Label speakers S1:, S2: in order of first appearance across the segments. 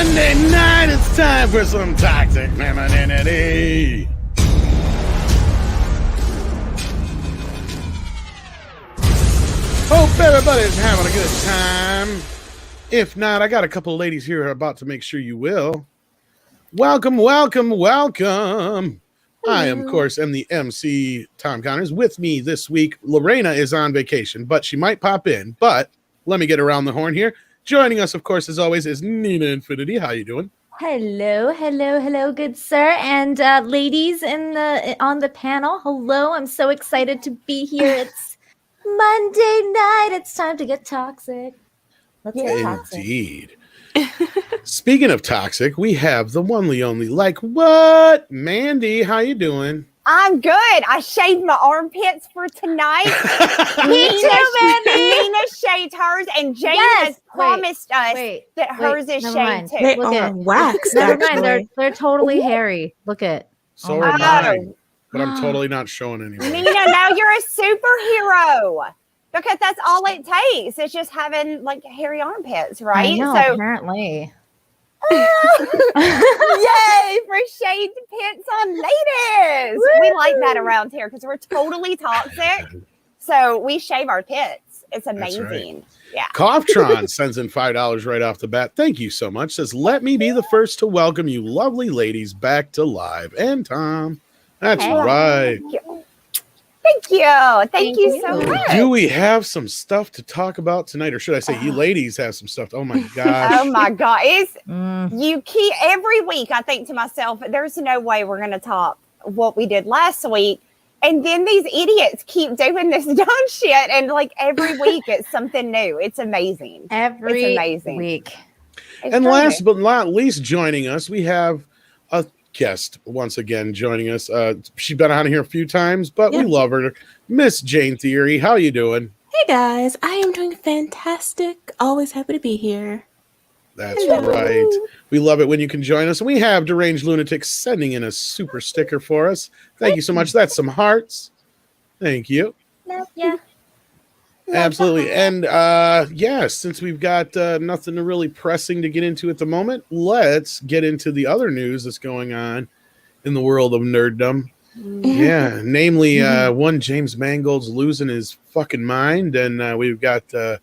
S1: Monday night, it's time for some toxic femininity. Hope everybody's having a good time. If not, I got a couple of ladies here who are about to make sure you will. Welcome, welcome, welcome. I, of course, am the MC, Tom Connors. With me this week, Lorena is on vacation, but she might pop in. But let me get around the horn here. Joining us, of course, as always, is Nina Infinity. How you doing?
S2: Hello, good sir, and ladies on the panel. Hello, I'm so excited to be here. It's Monday night. It's time to get toxic. Let's get toxic.
S1: Indeed. Speaking of toxic, we have the only only like what? Mandy, how you doing?
S3: I'm good. I shaved my armpits for tonight.
S2: Me too, Mandy.
S3: Nina shaved hers, and Jayne has promised us that hers is shaved too.
S4: They are waxed.
S2: Never mind. They're totally hairy. Look at.
S1: So are mine, but I'm totally not showing anyone.
S3: Nina, now you're a superhero. Because that's all it takes. It's just having like hairy armpits, right?
S2: I know, apparently.
S3: Yay for shaved pits on ladies. Woo! We like that around here because we're totally toxic. So we shave our pits. It's amazing. Right. Yeah.
S1: Coughtron sends in $5 right off the bat. Thank you so much. Says, let me be the first to welcome you lovely ladies back to live. And Tom. That's right.
S3: Thank you so much.
S1: Do we have some stuff to talk about tonight? Or should I say you ladies have some stuff? Oh my gosh.
S3: Oh my God. You keep every week I think to myself, there's no way we're going to top what we did last week. And then these idiots keep doing this dumb shit. And like every week it's something new. It's amazing.
S2: Every week.
S1: And last but not least, joining us, we have a guest once again joining us. She's been on here a few times, but we love her. Miss Jayne Theory, how you doing?
S4: Hey guys, I am doing fantastic. Always happy to be here.
S1: That's right. We love it when you can join us. And we have Deranged Lunatic sending in a super sticker for us. Thank you so much. That's some hearts. Thank you.
S2: Yeah.
S1: Absolutely. And since we've got nothing really pressing to get into at the moment, let's get into the other news that's going on in the world of nerddom. Yeah, namely one James Mangold's losing his fucking mind, and we've got the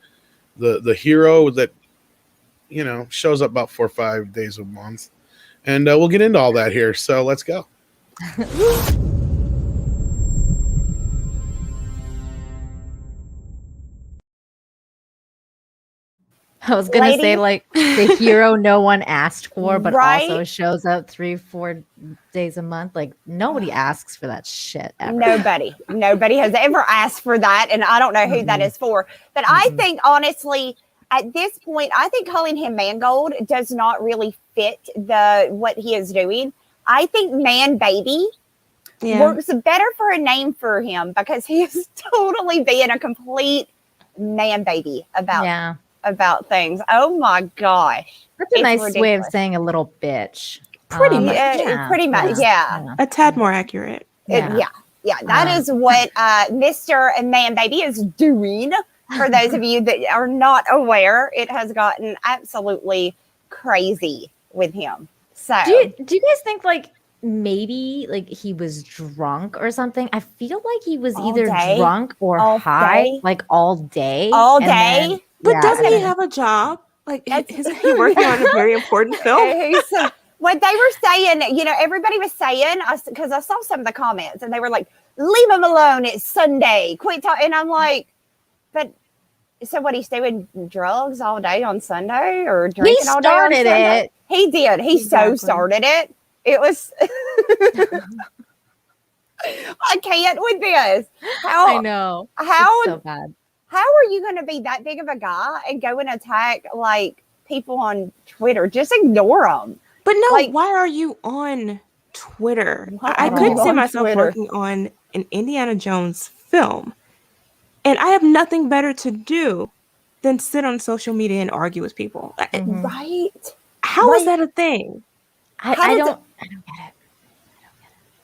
S1: hero that shows up about 4 or 5 days a month, and we'll get into all that here. So let's go.
S2: I was going to say, like, the hero no one asked for, but also shows up 3-4 days a month. Like, nobody asks for that shit ever.
S3: Nobody has ever asked for that, and I don't know who that is for. But I think, honestly, at this point, I think calling him Mangold does not really fit what he is doing. I think Man Baby works better for a name for him because he is totally being a complete man baby about things. Oh my gosh.
S2: That's a nice way of saying a little bitch.
S4: Pretty much.
S3: A
S4: tad more accurate.
S3: That is what Mr. and Man Baby is doing. For those of you that are not aware, it has gotten absolutely crazy with him. So
S2: do you guys think like maybe like he was drunk or something? I feel like he was either drunk or high, like all day.
S4: But doesn't he have a job? Like, isn't he working on a very important film?
S3: What they were saying, everybody was saying, because I saw some of the comments, and they were like, leave him alone, it's Sunday, quit talking. And I'm like, but, so what, he's doing drugs all day on Sunday, or drinking all day on Sunday? He did. He so started it. It was... I can't with this.
S2: I know.
S3: How
S2: so bad.
S3: How are you going to be that big of a guy and go and attack like people on Twitter? Just ignore them.
S4: But no, why are you on Twitter? I could see myself working on an Indiana Jones film, and I have nothing better to do than sit on social media and argue with people.
S3: Right?
S4: How is that a thing?
S2: I don't get it.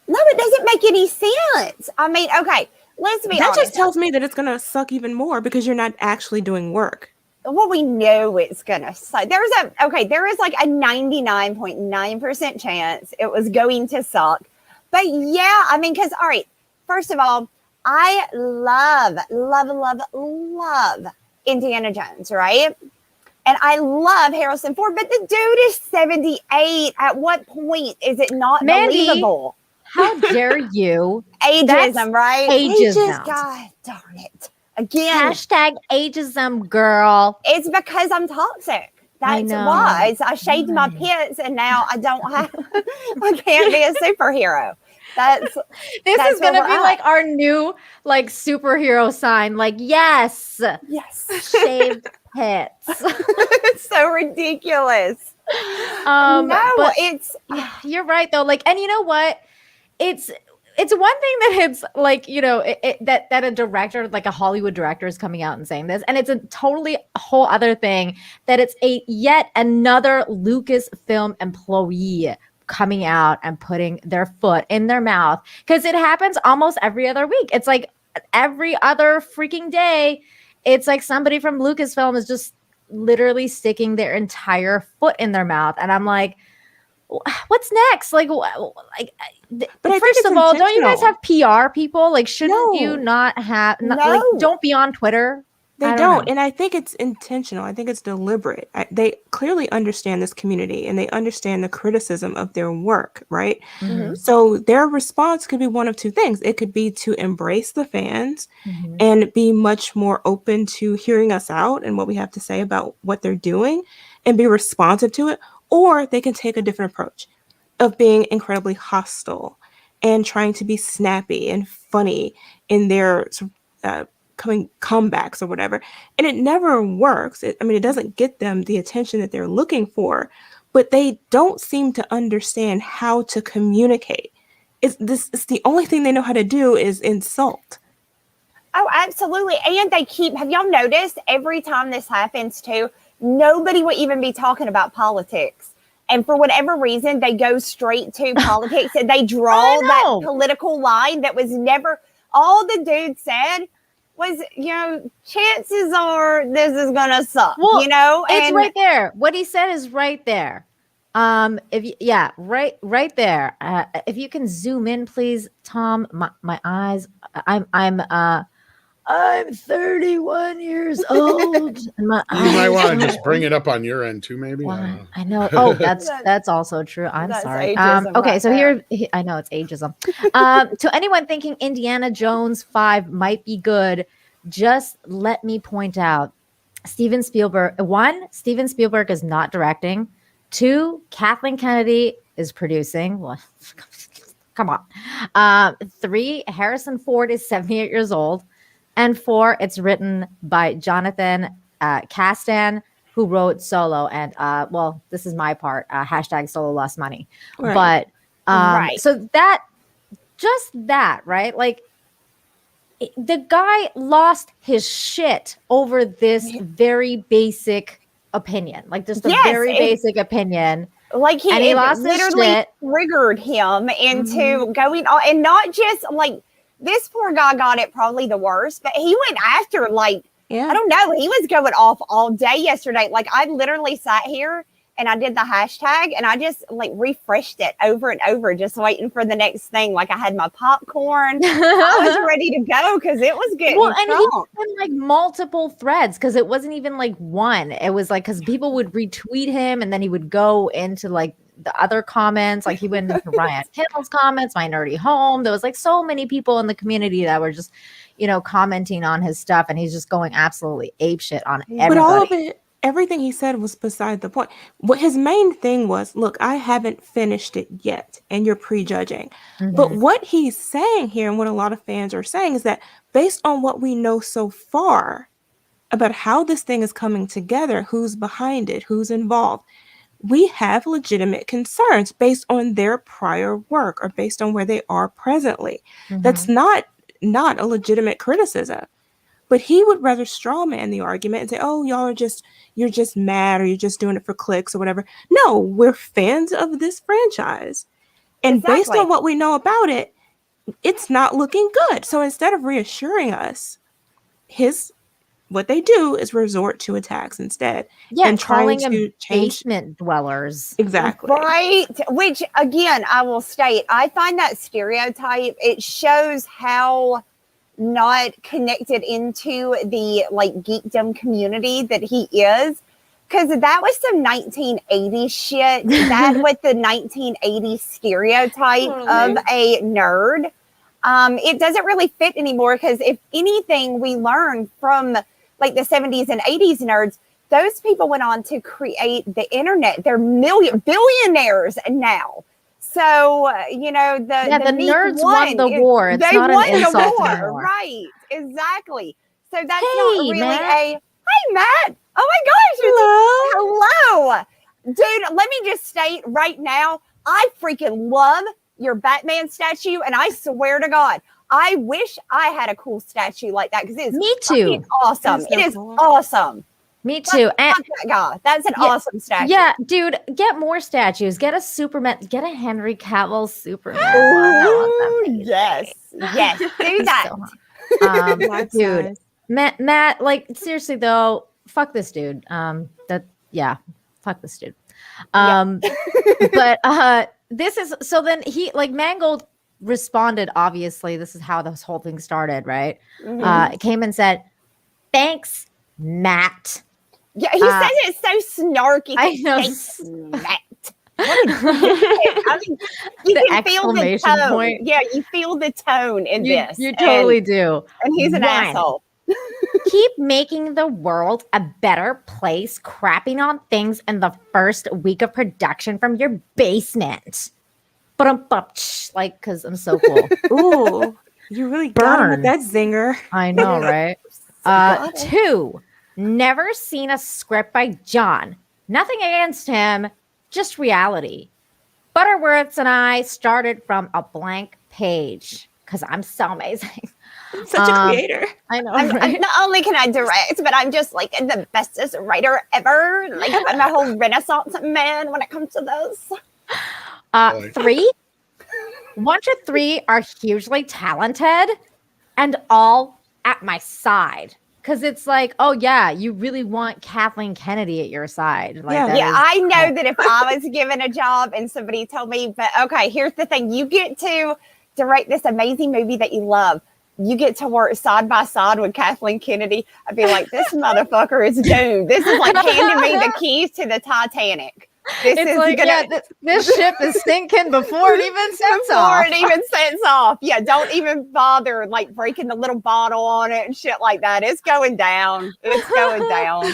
S3: No, it doesn't make any sense. I mean, okay. Let's be honest.
S4: That just tells me that it's going to suck even more because you're not actually doing work.
S3: well, we know it's gonna suck. There is like a 99.9% chance it was going to suck. But yeah, I mean, because all right, first of all, I love Indiana Jones, right? And I love Harrison Ford, but the dude is 78. At what point is it not
S2: Mandy,
S3: believable?
S2: How dare you?
S3: Ageism, right?
S2: Ageism.
S3: God darn it. Again.
S2: Hashtag ageism, girl.
S3: It's because I'm toxic. That's why. I shaved my pits and now I don't have, I can't be a superhero. This
S2: is going to be like our new like superhero sign. Like, yes, shaved pits.
S3: It's so ridiculous.
S2: You're right though. Like, and you know what? It's one thing that it's like, you know, that a director, like a Hollywood director, is coming out and saying this, and it's a totally whole other thing that it's yet another Lucasfilm employee coming out and putting their foot in their mouth, because it happens almost every other week. It's like every other freaking day. It's like somebody from Lucasfilm is just literally sticking their entire foot in their mouth, and I'm like, what's next? Like, but first of all, don't you guys have PR people? Like, shouldn't you not have? Like, don't be on Twitter.
S4: They don't, and I think it's intentional. I think it's deliberate. They clearly understand this community, and they understand the criticism of their work, right? Mm-hmm. So their response could be one of two things. It could be to embrace the fans and be much more open to hearing us out and what we have to say about what they're doing and be responsive to it. Or they can take a different approach of being incredibly hostile and trying to be snappy and funny in their comebacks or whatever. And it never works. It doesn't get them the attention that they're looking for, but they don't seem to understand how to communicate. It's the only thing they know how to do is insult.
S3: Oh, absolutely. And have y'all noticed every time this happens too, nobody will even be talking about politics. And for whatever reason, they go straight to politics and they draw that political line that was never, all the dude said was, chances are this is going to suck,
S2: It's right there. What he said is right there. Right there. If you can zoom in, please, Tom, my eyes, I'm 31 years old. And my
S1: you might want to just bring it up on your end too, maybe.
S2: I know. Oh, that's also true. I'm sorry. Okay, so I know it's ageism. To anyone thinking Indiana Jones 5 might be good, just let me point out, Steven Spielberg is not directing. 2, Kathleen Kennedy is producing. Well, come on. 3, Harrison Ford is 78 years old. And 4, it's written by Jonathan Kasdan, who wrote Solo. And, this is my part, hashtag Solo lost money. Right. But, so that, right? Like, the guy lost his shit over this very basic opinion. Like, just a very basic opinion.
S3: Like, he lost literally triggered him into going on, and not just like, this poor guy got it probably the worst, but he went after, I don't know, he was going off all day yesterday. Like, I literally sat here and I did the hashtag and I just refreshed it over and over, just waiting for the next thing. Like, I had my popcorn. I was ready to go because it was getting
S2: and he had multiple threads, because it wasn't even one. It was because people would retweet him and then he would go into the other comments. Like, he went into Ryan Kendall's comments, My Nerdy Home. There was so many people in the community that were just, commenting on his stuff, and he's just going absolutely apeshit on everybody.
S4: But all of it, everything he said was beside the point. What his main thing was, look, I haven't finished it yet, and you're prejudging. But what he's saying here, and what a lot of fans are saying, is that based on what we know so far about how this thing is coming together, who's behind it, who's involved, we have legitimate concerns based on their prior work or based on where they are presently. That's not a legitimate criticism. But he would rather strawman the argument and say, oh, you're just mad, or you're just doing it for clicks or whatever. No, we're fans of this franchise. And based on what we know about it, it's not looking good. So instead of reassuring us, his what they do is resort to attacks instead.
S2: Yeah,
S4: and trying
S2: calling them
S4: to change
S2: basement dwellers.
S4: exactly.
S3: Right. Which, again, I will state, I find that stereotype, it shows how not connected into the like geekdom community that he is. Because that was some 1980s shit. That was the 1980s stereotype of a nerd. It doesn't really fit anymore because if anything we learn from like the 70s and 80s nerds, those people went on to create the internet. They're billionaires now. So, you know, the
S2: nerds won the war. It's not an insult anymore.
S3: Right. Exactly. So that's
S2: Hey,
S3: not really
S2: Matt.
S3: hey, Matt. Oh my gosh. Hello. Dude, let me just state right now, I freaking love your Batman statue. And I swear to God, I wish I had a cool statue like that because it's
S2: Me too.
S3: Awesome.
S4: It's so
S3: It is
S4: cool.
S3: awesome.
S2: Me too. And
S3: that guy. That's an awesome statue.
S2: yeah, dude, get more statues. Get a Superman. Get a Henry Cavill Superman.
S3: Ooh, yes. Yes. Do that.
S2: Dude, Matt, like seriously though, fuck this dude. Fuck this dude. But this is so then he like Mangold responded, obviously. This is how this whole thing started, right? Came and said, "Thanks, Matt."
S3: Yeah, he says it so snarky.
S2: I know.
S3: Thanks, Matt. I mean, you
S2: The
S3: can feel the
S2: exclamation
S3: tone.
S2: point.
S3: Yeah, you feel the tone in this.
S2: You totally do.
S3: And he's an asshole.
S2: Keep making the world a better place, crapping on things in the first week of production from your basement. Like, because I'm so cool.
S4: Ooh, you really got him with that zinger.
S2: I know, right? 2, never seen a script by John. Nothing against him, just reality. Butterworths and I started from a blank page because I'm so amazing.
S4: Such a creator.
S2: I know.
S3: I'm
S2: Right?
S3: not only can I direct, but I'm just like the bestest writer ever. Like I'm a whole Renaissance man when it comes to those.
S2: 3, 1 to 3 are hugely talented and all at my side. Because it's like, oh yeah, you really want Kathleen Kennedy at your side. Like,
S3: yeah. I know that if I was given a job and somebody told me, but okay, here's the thing: you get to direct this amazing movie that you love. You get to work side by side with Kathleen Kennedy. I'd be like, this motherfucker is doomed. This is like handing me the keys to the Titanic. This
S2: it's
S3: is
S2: like,
S3: gonna,
S2: this ship is sinking before it even sets off.
S3: Before it even sets off. Yeah, don't even bother like breaking the little bottle on it and shit like that. It's going down. It's going down.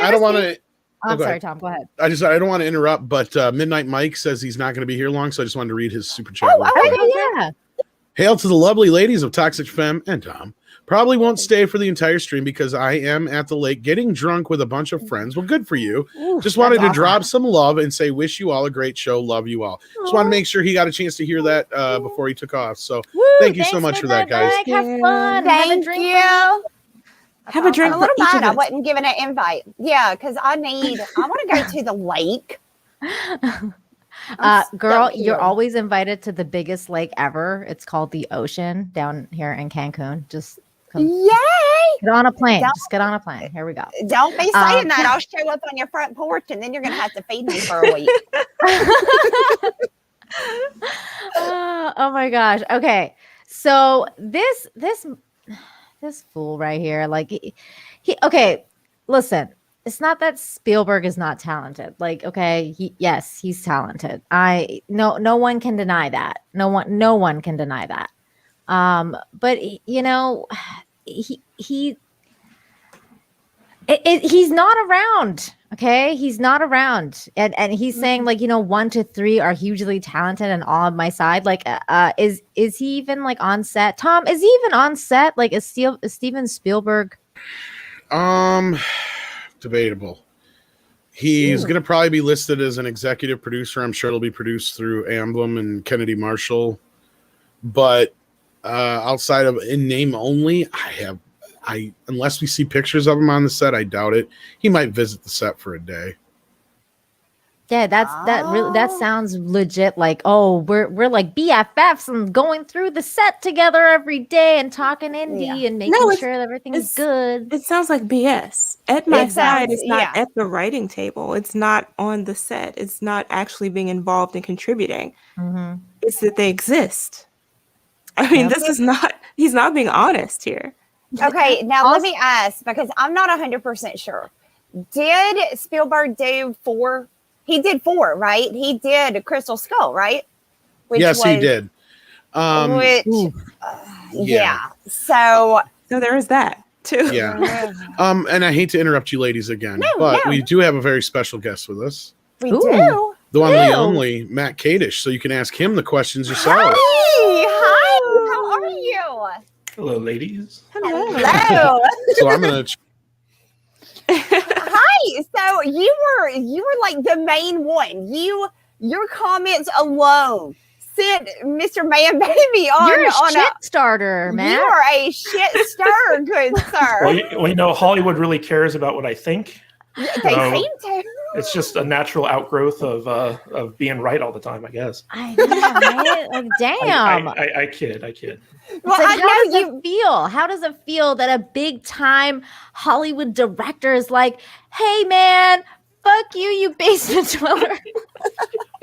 S1: I don't want to.
S2: I'm sorry, Tom. Go ahead.
S1: I don't want to interrupt, but Midnight Mike says he's not going to be here long, so I just wanted to read his super chat.
S2: Yeah.
S1: Hail to the lovely ladies of Toxic Femme and Tom. Probably won't stay for the entire stream because I am at the lake getting drunk with a bunch of friends. Well, good for you. Just wanted to drop some love and say, wish you all a great show. Love you all. Just want to make sure he got a chance to hear that before he took off. So thank you so much for that, guys.
S2: Have fun.
S3: Thank you.
S4: Have a drink.
S3: I'm a little mad I wasn't given an invite. Yeah, because I want to go to the lake.
S2: Girl, you're always invited to the biggest lake ever. It's called the Ocean down here in Cancun. Just come.
S3: Yay!
S2: Get on a plane. Just get on a plane. Here we go.
S3: Don't be saying that. I'll show up on your front porch and then you're going to have to feed me for a week.
S2: Oh my gosh. Okay. So this fool right here, like he okay, listen. It's not that Spielberg is not talented. Like, okay, he's talented. No one can deny that. No one can deny that. But you know, he's not around. Okay, he's not around, and he's saying like, you know, 1 to 3 are hugely talented and all on my side. Like, is he even like on set? Tom, is he even on set? Like, is Steven Spielberg?
S1: Debatable. He's going to probably be listed as an executive producer. I'm sure it'll be produced through M.O.M and Kennedy Marshall. But outside of in name only, unless we see pictures of him on the set, I doubt it. He might visit the set for a day.
S2: Yeah, that sounds legit. Like, oh, we're like BFFs and going through the set together every day and talking indie and making sure that everything's good.
S4: It sounds like BS. At my side, it's not at the writing table. It's not on the set. It's not actually being involved and contributing. It's that they exist. I mean, this is not. He's not being honest here.
S3: Okay, now let me ask, because I'm not 100% sure. Did Spielberg do 4? He did 4, right? He did Crystal Skull, right?
S1: Yes, he did.
S3: Yeah. So
S4: there is that too.
S1: Yeah. And I hate to interrupt you ladies again, but we do have a very special guest with us.
S3: We do.
S1: The one, the only, Matt Kadish. So you can ask him the questions yourself.
S3: Hi. How are you?
S5: Hello, ladies.
S3: Hello.
S1: So I'm gonna.
S3: Hi. So you were like the main one. Your comments alone sent Mr. Man Baby on.
S2: You're a shit starter, man.
S3: You are a shit stirrer, good sir.
S5: Well, you know, Hollywood really cares about what I think.
S3: They seem to.
S5: It's just a natural outgrowth of being right all the time, I guess.
S2: I know, right? Like, damn.
S5: I kid.
S3: Well,
S2: like,
S3: how does it
S2: feel? How does it feel that a big time Hollywood director is like, hey, man, fuck you, you basement dweller?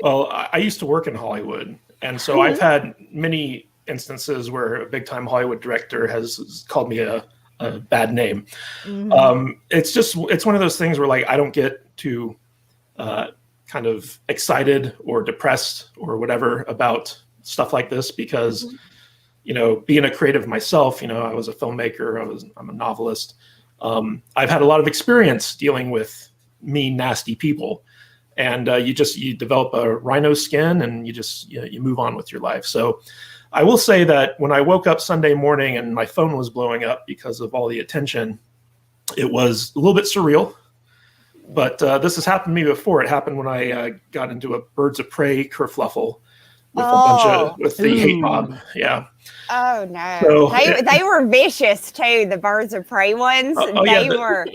S5: Well, I used to work in Hollywood, and so I've had many instances where a big time Hollywood director has called me a bad name. It's one of those things where, like, I don't get too kind of excited or depressed or whatever about stuff like this because you know, being a creative myself, you know, I was a filmmaker, I'm a novelist. I've had a lot of experience dealing with mean, nasty people, and you develop a rhino skin and you move on with your life. So I will say that when I woke up Sunday morning and my phone was blowing up because of all the attention, it was a little bit surreal. But this has happened to me before. It happened when I got into a Birds of Prey kerfluffle with the hate mob. Yeah.
S3: Oh no!
S5: So
S3: they were vicious too. The Birds of Prey ones. They were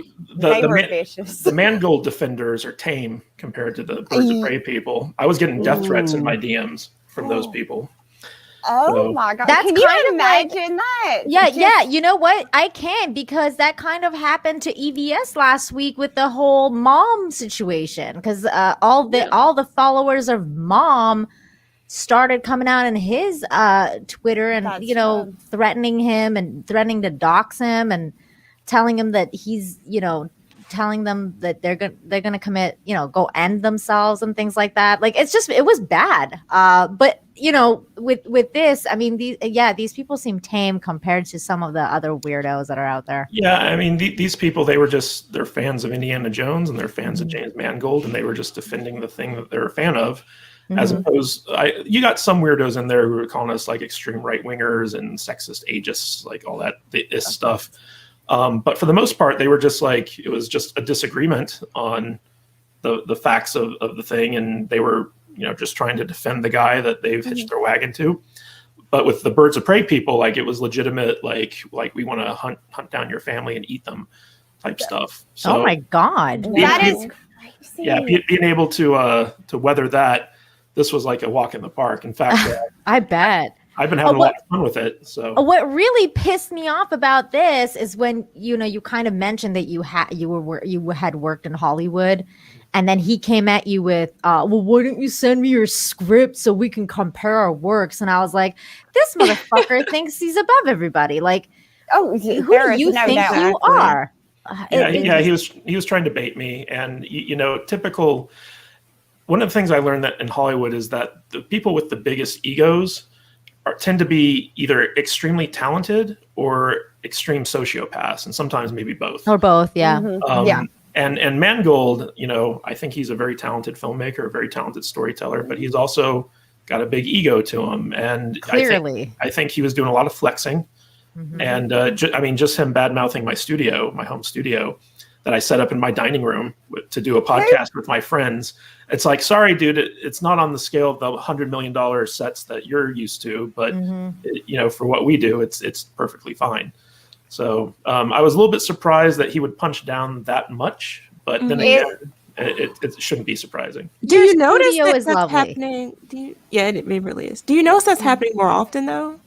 S3: vicious.
S5: The Mangold defenders are tame compared to the Birds of Prey people. I was getting death threats in my DMs from those people.
S3: Oh my God!
S2: That's
S3: can you imagine that?
S2: Yeah. You know what? I can, because that kind of happened to EVS last week with the whole M.O.M situation. Because all the followers of M.O.M started coming out in his Twitter and threatening him and threatening to dox him and telling him that he's telling them that they're gonna commit go end themselves and things like that. Like, it was bad. But with this, I mean, these people seem tame compared to some of the other weirdos that are out there.
S5: Yeah, I mean, these people, they're fans of Indiana Jones and they're fans of James Mangold, and they were just defending the thing that they're a fan of. As opposed, you got some weirdos in there who are calling us like extreme right wingers and sexist ageists, like all that stuff. But for the most part, they were just like, it was just a disagreement on the facts of the thing, and they were just trying to defend the guy that they've hitched their wagon to. But with the Birds of Prey people, like, it was legitimate, like we want to hunt down your family and eat them type stuff. So,
S2: oh my God,
S3: that is crazy.
S5: Yeah, being able to weather that. This was like a walk in the park. In fact,
S2: I bet
S5: I've been having a lot of fun with it. So
S2: what really pissed me off about this is when you kind of mentioned that you had worked in Hollywood, and then he came at you with, well, why don't you send me your script so we can compare our works? And I was like, this motherfucker thinks he's above everybody. Like, who do you think you are?
S5: He was trying to bait me, and typical. One of the things I learned that in Hollywood is that the people with the biggest egos tend to be either extremely talented or extreme sociopaths, and sometimes maybe both.
S2: Or both, yeah.
S5: And Mangold, I think he's a very talented filmmaker, a very talented storyteller, but he's also got a big ego to him. And
S2: clearly,
S5: I think he was doing a lot of flexing. And just him bad-mouthing my home studio that I set up in my dining room to do a podcast with my friends. It's like, sorry, dude, it's not on the scale of the $100 million sets that you're used to, but for what we do, it's perfectly fine. So I was a little bit surprised that he would punch down that much, but then again, it shouldn't be surprising.
S4: Do you notice
S2: studio
S4: that
S2: is
S4: that's
S2: lovely.
S4: happening? Yeah, it really is. Do you notice that's happening more often though?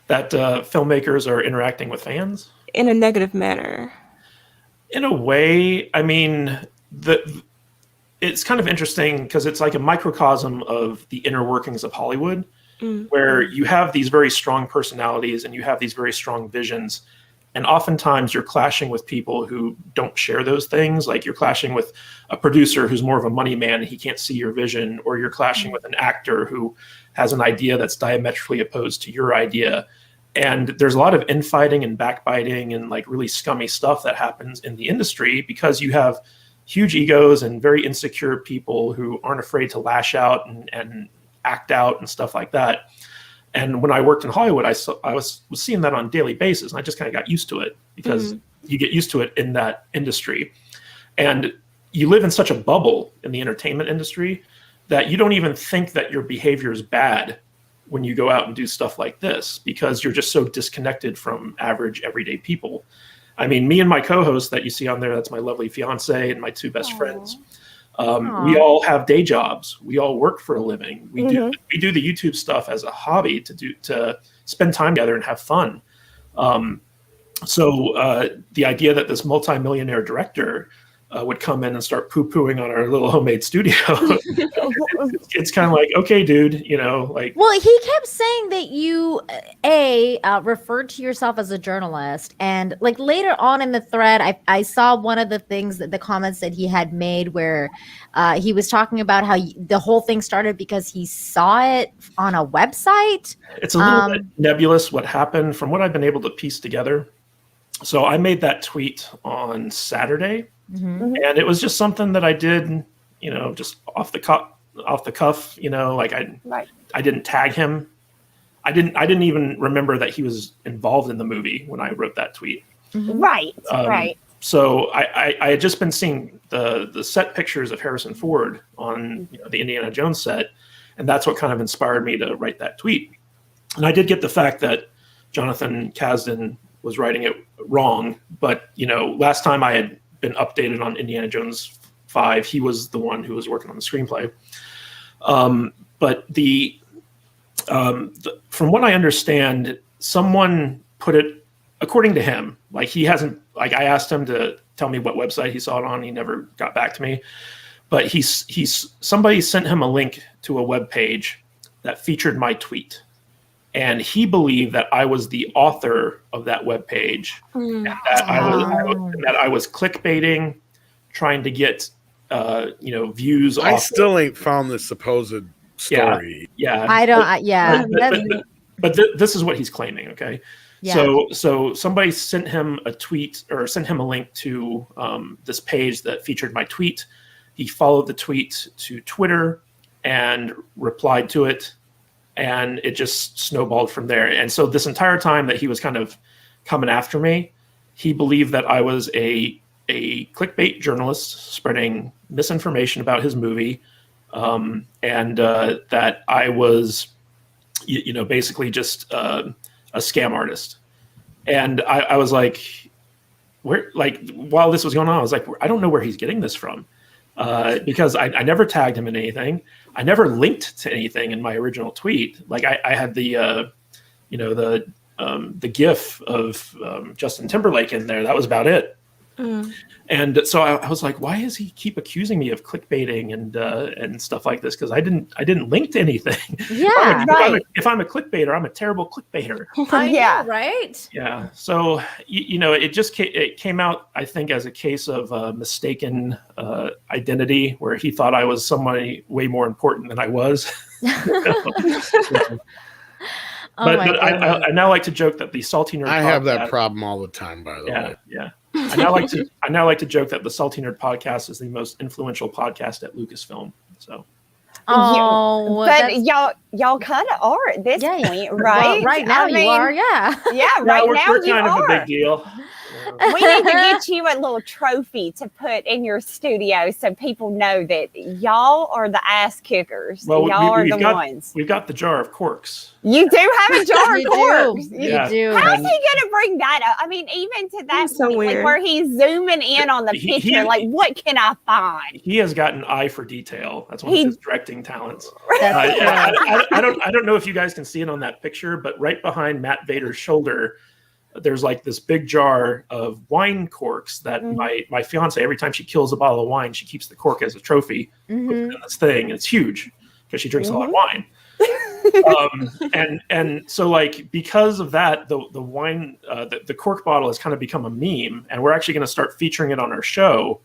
S5: That filmmakers are interacting with fans
S4: In a negative manner.
S5: in a way. I mean, it's kind of interesting because it's like a microcosm of the inner workings of Hollywood, where you have these very strong personalities and you have these very strong visions. And oftentimes you're clashing with people who don't share those things. Like you're clashing with a producer who's more of a money man and he can't see your vision, or you're clashing with an actor who has an idea that's diametrically opposed to your idea. And there's a lot of infighting and backbiting and like really scummy stuff that happens in the industry because you have huge egos and very insecure people who aren't afraid to lash out and act out and stuff like that. And when I worked in Hollywood, I was seeing that on a daily basis, and I just kind of got used to it because you get used to it in that industry. And you live in such a bubble in the entertainment industry that you don't even think that your behavior is bad when you go out and do stuff like this because you're just so disconnected from average everyday people. I mean, me and my co-host that you see on there, that's my lovely fiance and my two best friends. We all have day jobs. We all work for a living. We do the YouTube stuff as a hobby to spend time together and have fun. So the idea that this multimillionaire director would come in and start poo-pooing on our little homemade studio, it's kind of like, okay, dude, like.
S2: Well, he kept saying that you referred to yourself as a journalist, and like later on in the thread, I saw one of the things that the comments that he had made where he was talking about how the whole thing started because he saw it on a website.
S5: It's a little bit nebulous what happened from what I've been able to piece together. So I made that tweet on Saturday. And it was just something that I did, just off the cuff, like I didn't tag him. I didn't even remember that he was involved in the movie when I wrote that tweet.
S3: Right.
S5: So I had just been seeing the set pictures of Harrison Ford on the Indiana Jones set, and that's what kind of inspired me to write that tweet. And I did get the fact that Jonathan Kasdan was writing it wrong, but last time I had been updated on Indiana Jones 5, he was the one who was working on the screenplay. But from what I understand, someone put it, according to him, like he hasn't, like I asked him to tell me what website he saw it on. He never got back to me, but somebody sent him a link to a web page that featured my tweet. And he believed that I was the author of that webpage, and that I was clickbaiting, trying to get views.
S1: I still ain't found the supposed story.
S5: Yeah,
S2: I don't.
S5: But this is what he's claiming. Okay, so somebody sent him a tweet or sent him a link to this page that featured my tweet. He followed the tweet to Twitter and replied to it. And it just snowballed from there. And so this entire time that he was kind of coming after me, he believed that I was a clickbait journalist spreading misinformation about his movie, and that I was, basically just a scam artist. And I was like, while this was going on, I was like, I don't know where he's getting this from. Because I never tagged him in anything. I never linked to anything in my original tweet. Like I had the GIF of Justin Timberlake in there. That was about it. And so I was like, why does he keep accusing me of clickbaiting and stuff like this? Because I didn't link to anything.
S2: Yeah,
S5: if I'm a clickbaiter, I'm a terrible clickbaiter.
S2: I know, right?
S5: Yeah. So it came out, I think, as a case of mistaken identity, where he thought I was somebody way more important than I was. But I now like to joke that the Salty Nerd.
S1: I have that problem all the time, by the way.
S5: Yeah. I now like to joke that the Salty Nerd podcast is the most influential podcast at Lucasfilm. So.
S3: But y'all kind of are at this point, right?
S2: Well, right now you are, yeah.
S3: Yeah, right now
S5: we're
S3: you
S5: kind
S3: are.
S5: of a big deal.
S3: We need to get you a little trophy to put in your studio so people know that y'all are the ass kickers.
S5: Well,
S3: y'all are the ones.
S5: We've got the jar of corks.
S3: You do have a jar of corks.
S5: Yeah.
S2: You do.
S3: How's he going to bring that up? I mean, even to that
S4: so
S3: point, like
S4: weird.
S3: where he's zooming in on the picture, like, what can I find?
S5: He has got an eye for detail. That's one of his directing talents. I don't know if you guys can see it on that picture, but right behind Matt Vader's shoulder, there's like this big jar of wine corks that my fiance, every time she kills a bottle of wine, she keeps the cork as a trophy. Puts it in this thing, and it's huge because she drinks a lot of wine. And so like because of that, the wine the cork bottle has kind of become a meme, and we're actually going to start featuring it on our show.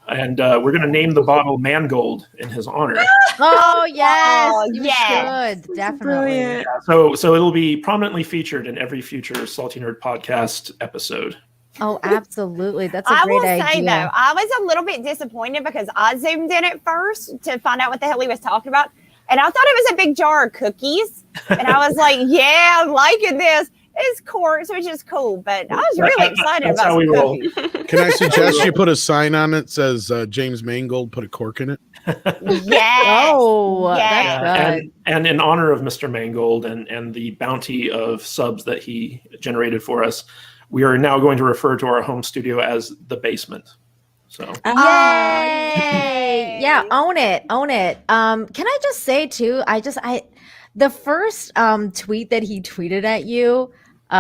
S5: And we're going to name the bottle Mangold in his honor.
S2: Oh, yes.
S3: Yeah.
S2: Good. Definitely.
S5: Yeah, so it'll be prominently featured in every future Salty Nerd podcast episode.
S2: Oh, absolutely. That's a great idea.
S3: I will say, though, I was a little bit disappointed because I zoomed in at first to find out what the hell he was talking about. And I thought it was a big jar of cookies. And I was like, yeah, I'm liking this. It's corks, which is cool, but I was really excited about some cookies.
S1: Can I suggest you put a sign on it that says James Mangold put a cork in it?
S3: Yes.
S2: Oh,
S3: Yes.
S2: that's good.
S5: And in honor of Mr. Mangold and the bounty of subs that he generated for us, we are now going to refer to our home studio as the basement. So
S2: Yay! Yeah, own it. Can I just say too, the first tweet that he tweeted at you,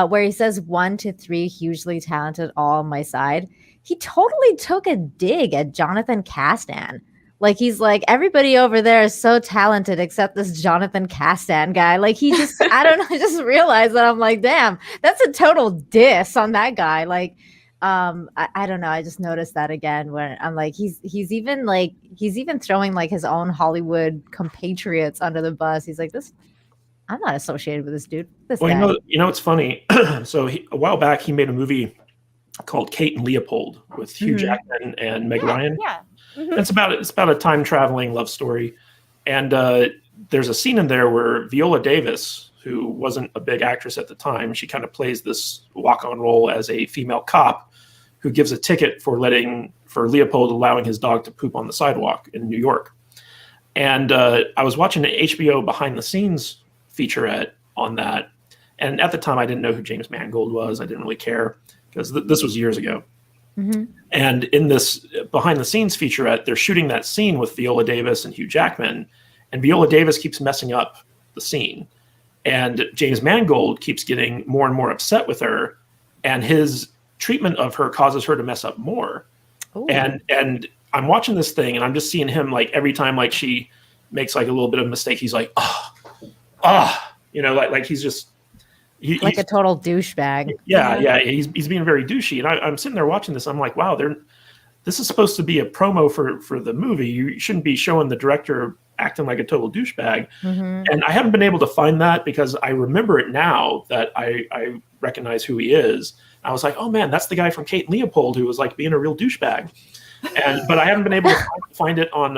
S2: where he says 1 to 3 hugely talented all on my side, he totally took a dig at Jonathan Castan. Like he's like, everybody over there is so talented except this Jonathan Castan guy. Like he just, I don't know, I just realized that I'm like, damn, that's a total diss on that guy. Like, I don't know. I just noticed that again when I'm like, he's even throwing like his own Hollywood compatriots under the bus. He's like, this, I'm not associated with this dude. This guy.
S5: You know, it's funny. So a while back, he made a movie called Kate and Leopold with Hugh Jackman and Meg Ryan.
S3: Yeah.
S5: It's about a time traveling love story, and there's a scene in there where Viola Davis, who wasn't a big actress at the time, she kind of plays this walk-on role as a female cop who gives a ticket for Leopold allowing his dog to poop on the sidewalk in New York. And I was watching an HBO behind the scenes featurette on that, and at the time I didn't know who James Mangold was. I didn't really care because this was years ago. And in this behind the scenes featurette, they're shooting that scene with Viola Davis and Hugh Jackman, and Viola Davis keeps messing up the scene, and James Mangold keeps getting more and more upset with her, and his treatment of her causes her to mess up more. And I'm watching this thing, and I'm just seeing him like every time like she makes like a little bit of a mistake, he's like, you know, like he's just
S2: he's a total douchebag.
S5: Yeah. He's being very douchey, and I'm sitting there watching this. I'm like, wow, this is supposed to be a promo for the movie. You shouldn't be showing the director acting like a total douchebag. And I haven't been able to find that because I remember it now that I recognize who he is. I was like, oh man, that's the guy from Kate and Leopold who was like being a real douchebag. But I haven't been able to find it on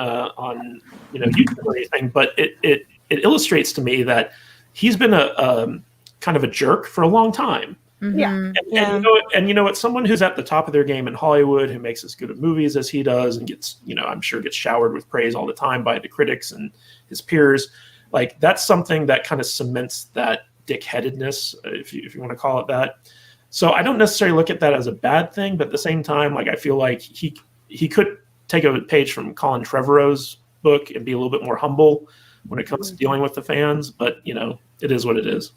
S5: YouTube or anything. But it illustrates to me that he's been a kind of a jerk for a long time. And you know what? Someone who's at the top of their game in Hollywood, who makes as good of movies as he does, and gets, I'm sure gets showered with praise all the time by the critics and his peers. Like that's something that kind of cements that dickheadedness, if you want to call it that. So I don't necessarily look at that as a bad thing, but at the same time, like I feel like he could take a page from Colin Trevorrow's book and be a little bit more humble when it comes to dealing with the fans. But it is what it is.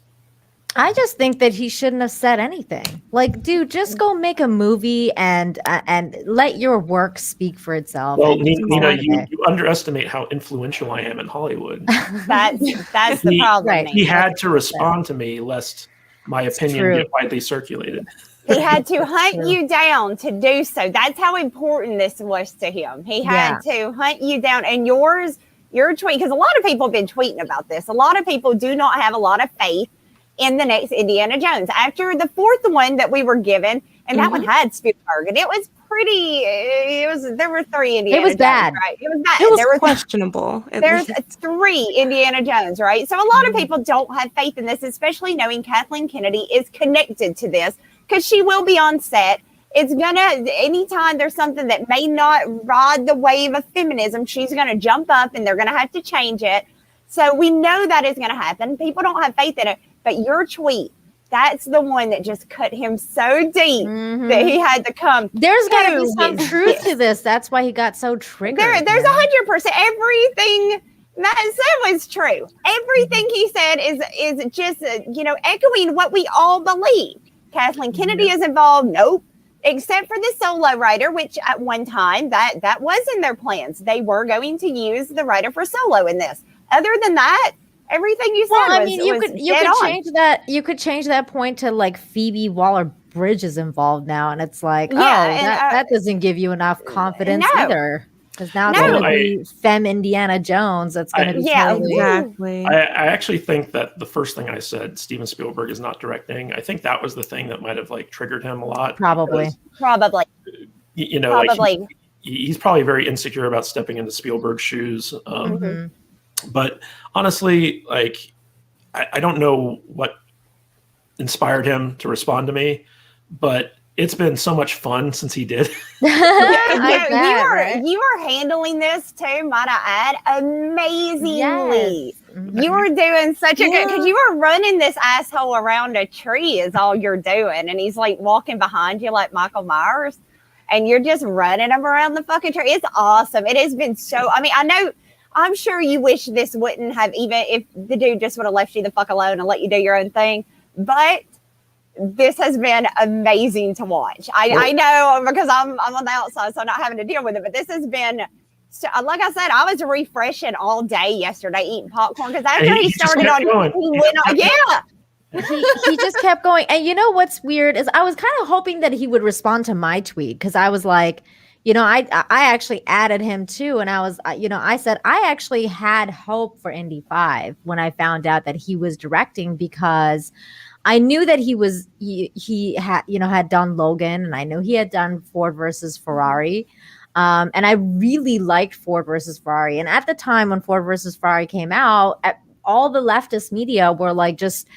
S2: I just think that he shouldn't have said anything. Like, dude, just go make a movie and let your work speak for itself.
S5: Well, Nina, you underestimate how influential I am in Hollywood.
S3: That's the problem.
S2: Right.
S5: He had to respond to me lest my opinion get widely circulated.
S3: He had to hunt you down to do so. That's how important this was to him. He had to hunt you down. And your tweet, because a lot of people have been tweeting about this. A lot of people do not have a lot of faith in the next Indiana Jones. After the fourth one that we were given, and that one had Spielberg, and it was pretty. There were 3 Indiana.
S2: It was
S3: Jones,
S2: bad.
S3: Right? It was bad.
S4: It was questionable.
S3: There's 3 Indiana Jones, right? So a lot of people don't have faith in this, especially knowing Kathleen Kennedy is connected to this because she will be on set. it's gonna, anytime there's something that may not ride the wave of feminism, she's gonna jump up and they're gonna have to change it. So we know that is gonna happen. People don't have faith in it, but your tweet, that's the one that just cut him so deep that he had to come.
S2: There's got to be some
S3: his
S2: truth to this. That's why he got so triggered.
S3: There's 100%. Everything Matt said was true. Everything he said is just, echoing what we all believe. Kathleen Kennedy is involved. Nope. Except for the solo writer, which at one time that was in their plans. They were going to use the writer for solo in this. Other than that, everything you said
S2: you could change that. You could change that point to like Phoebe Waller-Bridge is involved now, and it's like, that doesn't give you enough confidence either. Because now it's going to be Femme Indiana Jones. That's going to be
S4: exactly.
S5: I actually think that the first thing I said, Steven Spielberg is not directing. I think that was the thing that might have like triggered him a lot.
S2: Probably.
S5: Like he's probably very insecure about stepping into Spielberg's shoes. But honestly, like I don't know what inspired him to respond to me, but it's been so much fun since he did.
S3: You are handling this too, might I add, amazingly. Yes. You are doing such a good, because you are running this asshole around a tree is all you're doing. And he's like walking behind you like Michael Myers. And you're just running him around the fucking tree. It's awesome. It has been so, I'm sure you wish this wouldn't have, even if the dude just would have left you the fuck alone and let you do your own thing. But this has been amazing to watch. I know because I'm on the outside, so I'm not having to deal with it. But this has been, like I said, I was refreshing all day yesterday eating popcorn because after he started on, he went on.
S2: He just kept going. And you know what's weird is I was kind of hoping that he would respond to my tweet because I was like, I actually added him too. And I was, I said, I actually had hope for Indy 5 when I found out that he was directing because I knew that he had done Logan, and I knew he had done Ford versus Ferrari. And I really liked Ford versus Ferrari. And at the time when Ford versus Ferrari came out, all the leftist media were like just,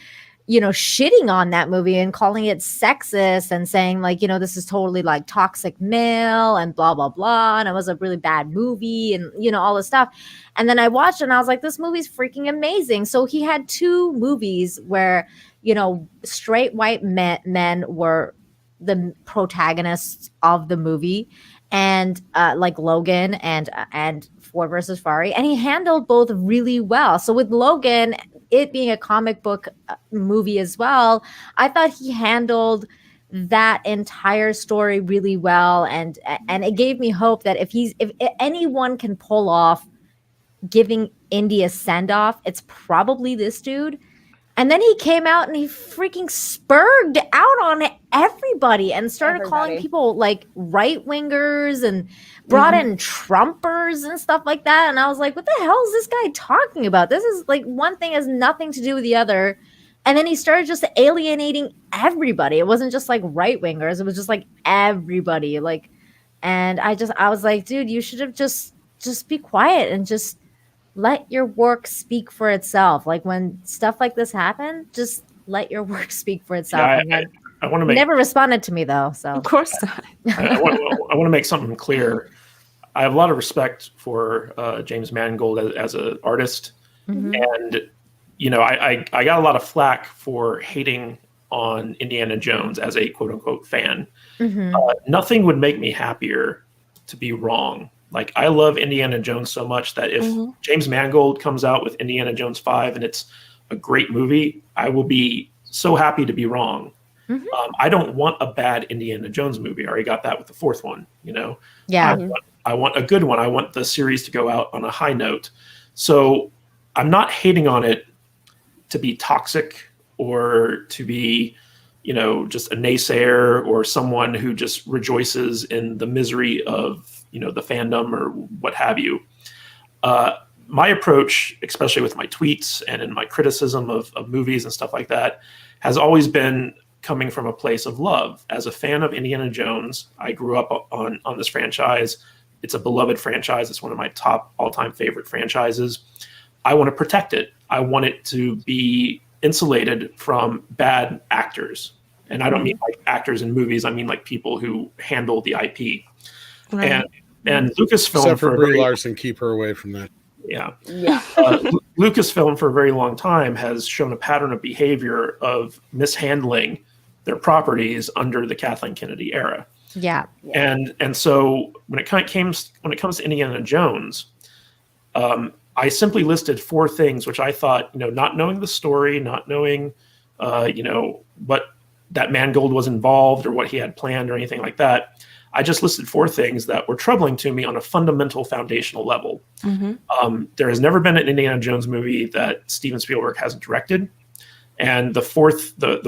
S2: shitting on that movie and calling it sexist and saying like, this is totally like toxic male and blah, blah, blah. And it was a really bad movie and, all this stuff. And then I watched it and I was like, this movie's freaking amazing. So he had two movies where, straight white men were the protagonists of the movie, and like Logan and Ford versus Ferrari, and he handled both really well. So with Logan, it being a comic book movie as well, I thought he handled that entire story really well, and it gave me hope that if anyone can pull off giving Indy a send off, it's probably this dude. And then he came out and he freaking spurged out on everybody and started calling people like right wingers and brought in Trumpers and stuff like that. And I was like, what the hell is this guy talking about? This is like one thing has nothing to do with the other. And then he started just alienating everybody. It wasn't just like right wingers. It was just like everybody. Like, and I was like, dude, you should have just be quiet and just let your work speak for itself. Like when stuff like this happen, just let your work speak for itself.
S5: Yeah, I want to make.
S2: Never responded to me though, so
S4: of course not.
S5: I want to make something clear. I have a lot of respect for James Mangold as an artist, and I got a lot of flack for hating on Indiana Jones as a quote unquote fan. Nothing would make me happier to be wrong. Like, I love Indiana Jones so much that if James Mangold comes out with Indiana Jones 5 and it's a great movie, I will be so happy to be wrong. I don't want a bad Indiana Jones movie. I already got that with the fourth one, Yeah. I want a good one. I want the series to go out on a high note. So I'm not hating on it to be toxic or to be, just a naysayer or someone who just rejoices in the misery of, the fandom or what have you. My approach, especially with my tweets and in my criticism of movies and stuff like that, has always been coming from a place of love. As a fan of Indiana Jones, I grew up on this franchise. It's a beloved franchise. It's one of my top all-time favorite franchises. I want to protect it. I want it to be insulated from bad actors. And I don't mean like actors in movies. I mean like people who handle the IP.
S4: Right.
S5: And Lucasfilm
S1: Except for Brie
S5: very,
S1: Larson, keep her away from that.
S5: yeah.
S3: Yeah.
S5: Lucasfilm for a very long time has shown a pattern of behavior of mishandling their properties under the Kathleen Kennedy era.
S2: Yeah.
S5: And so when it comes to Indiana Jones, I simply listed 4 things which I thought, not knowing the story, not knowing, what that Mangold was involved or what he had planned or anything like that. I just listed 4 things that were troubling to me on a fundamental foundational level.
S4: Mm-hmm.
S5: There has never been an Indiana Jones movie that Steven Spielberg hasn't directed. And the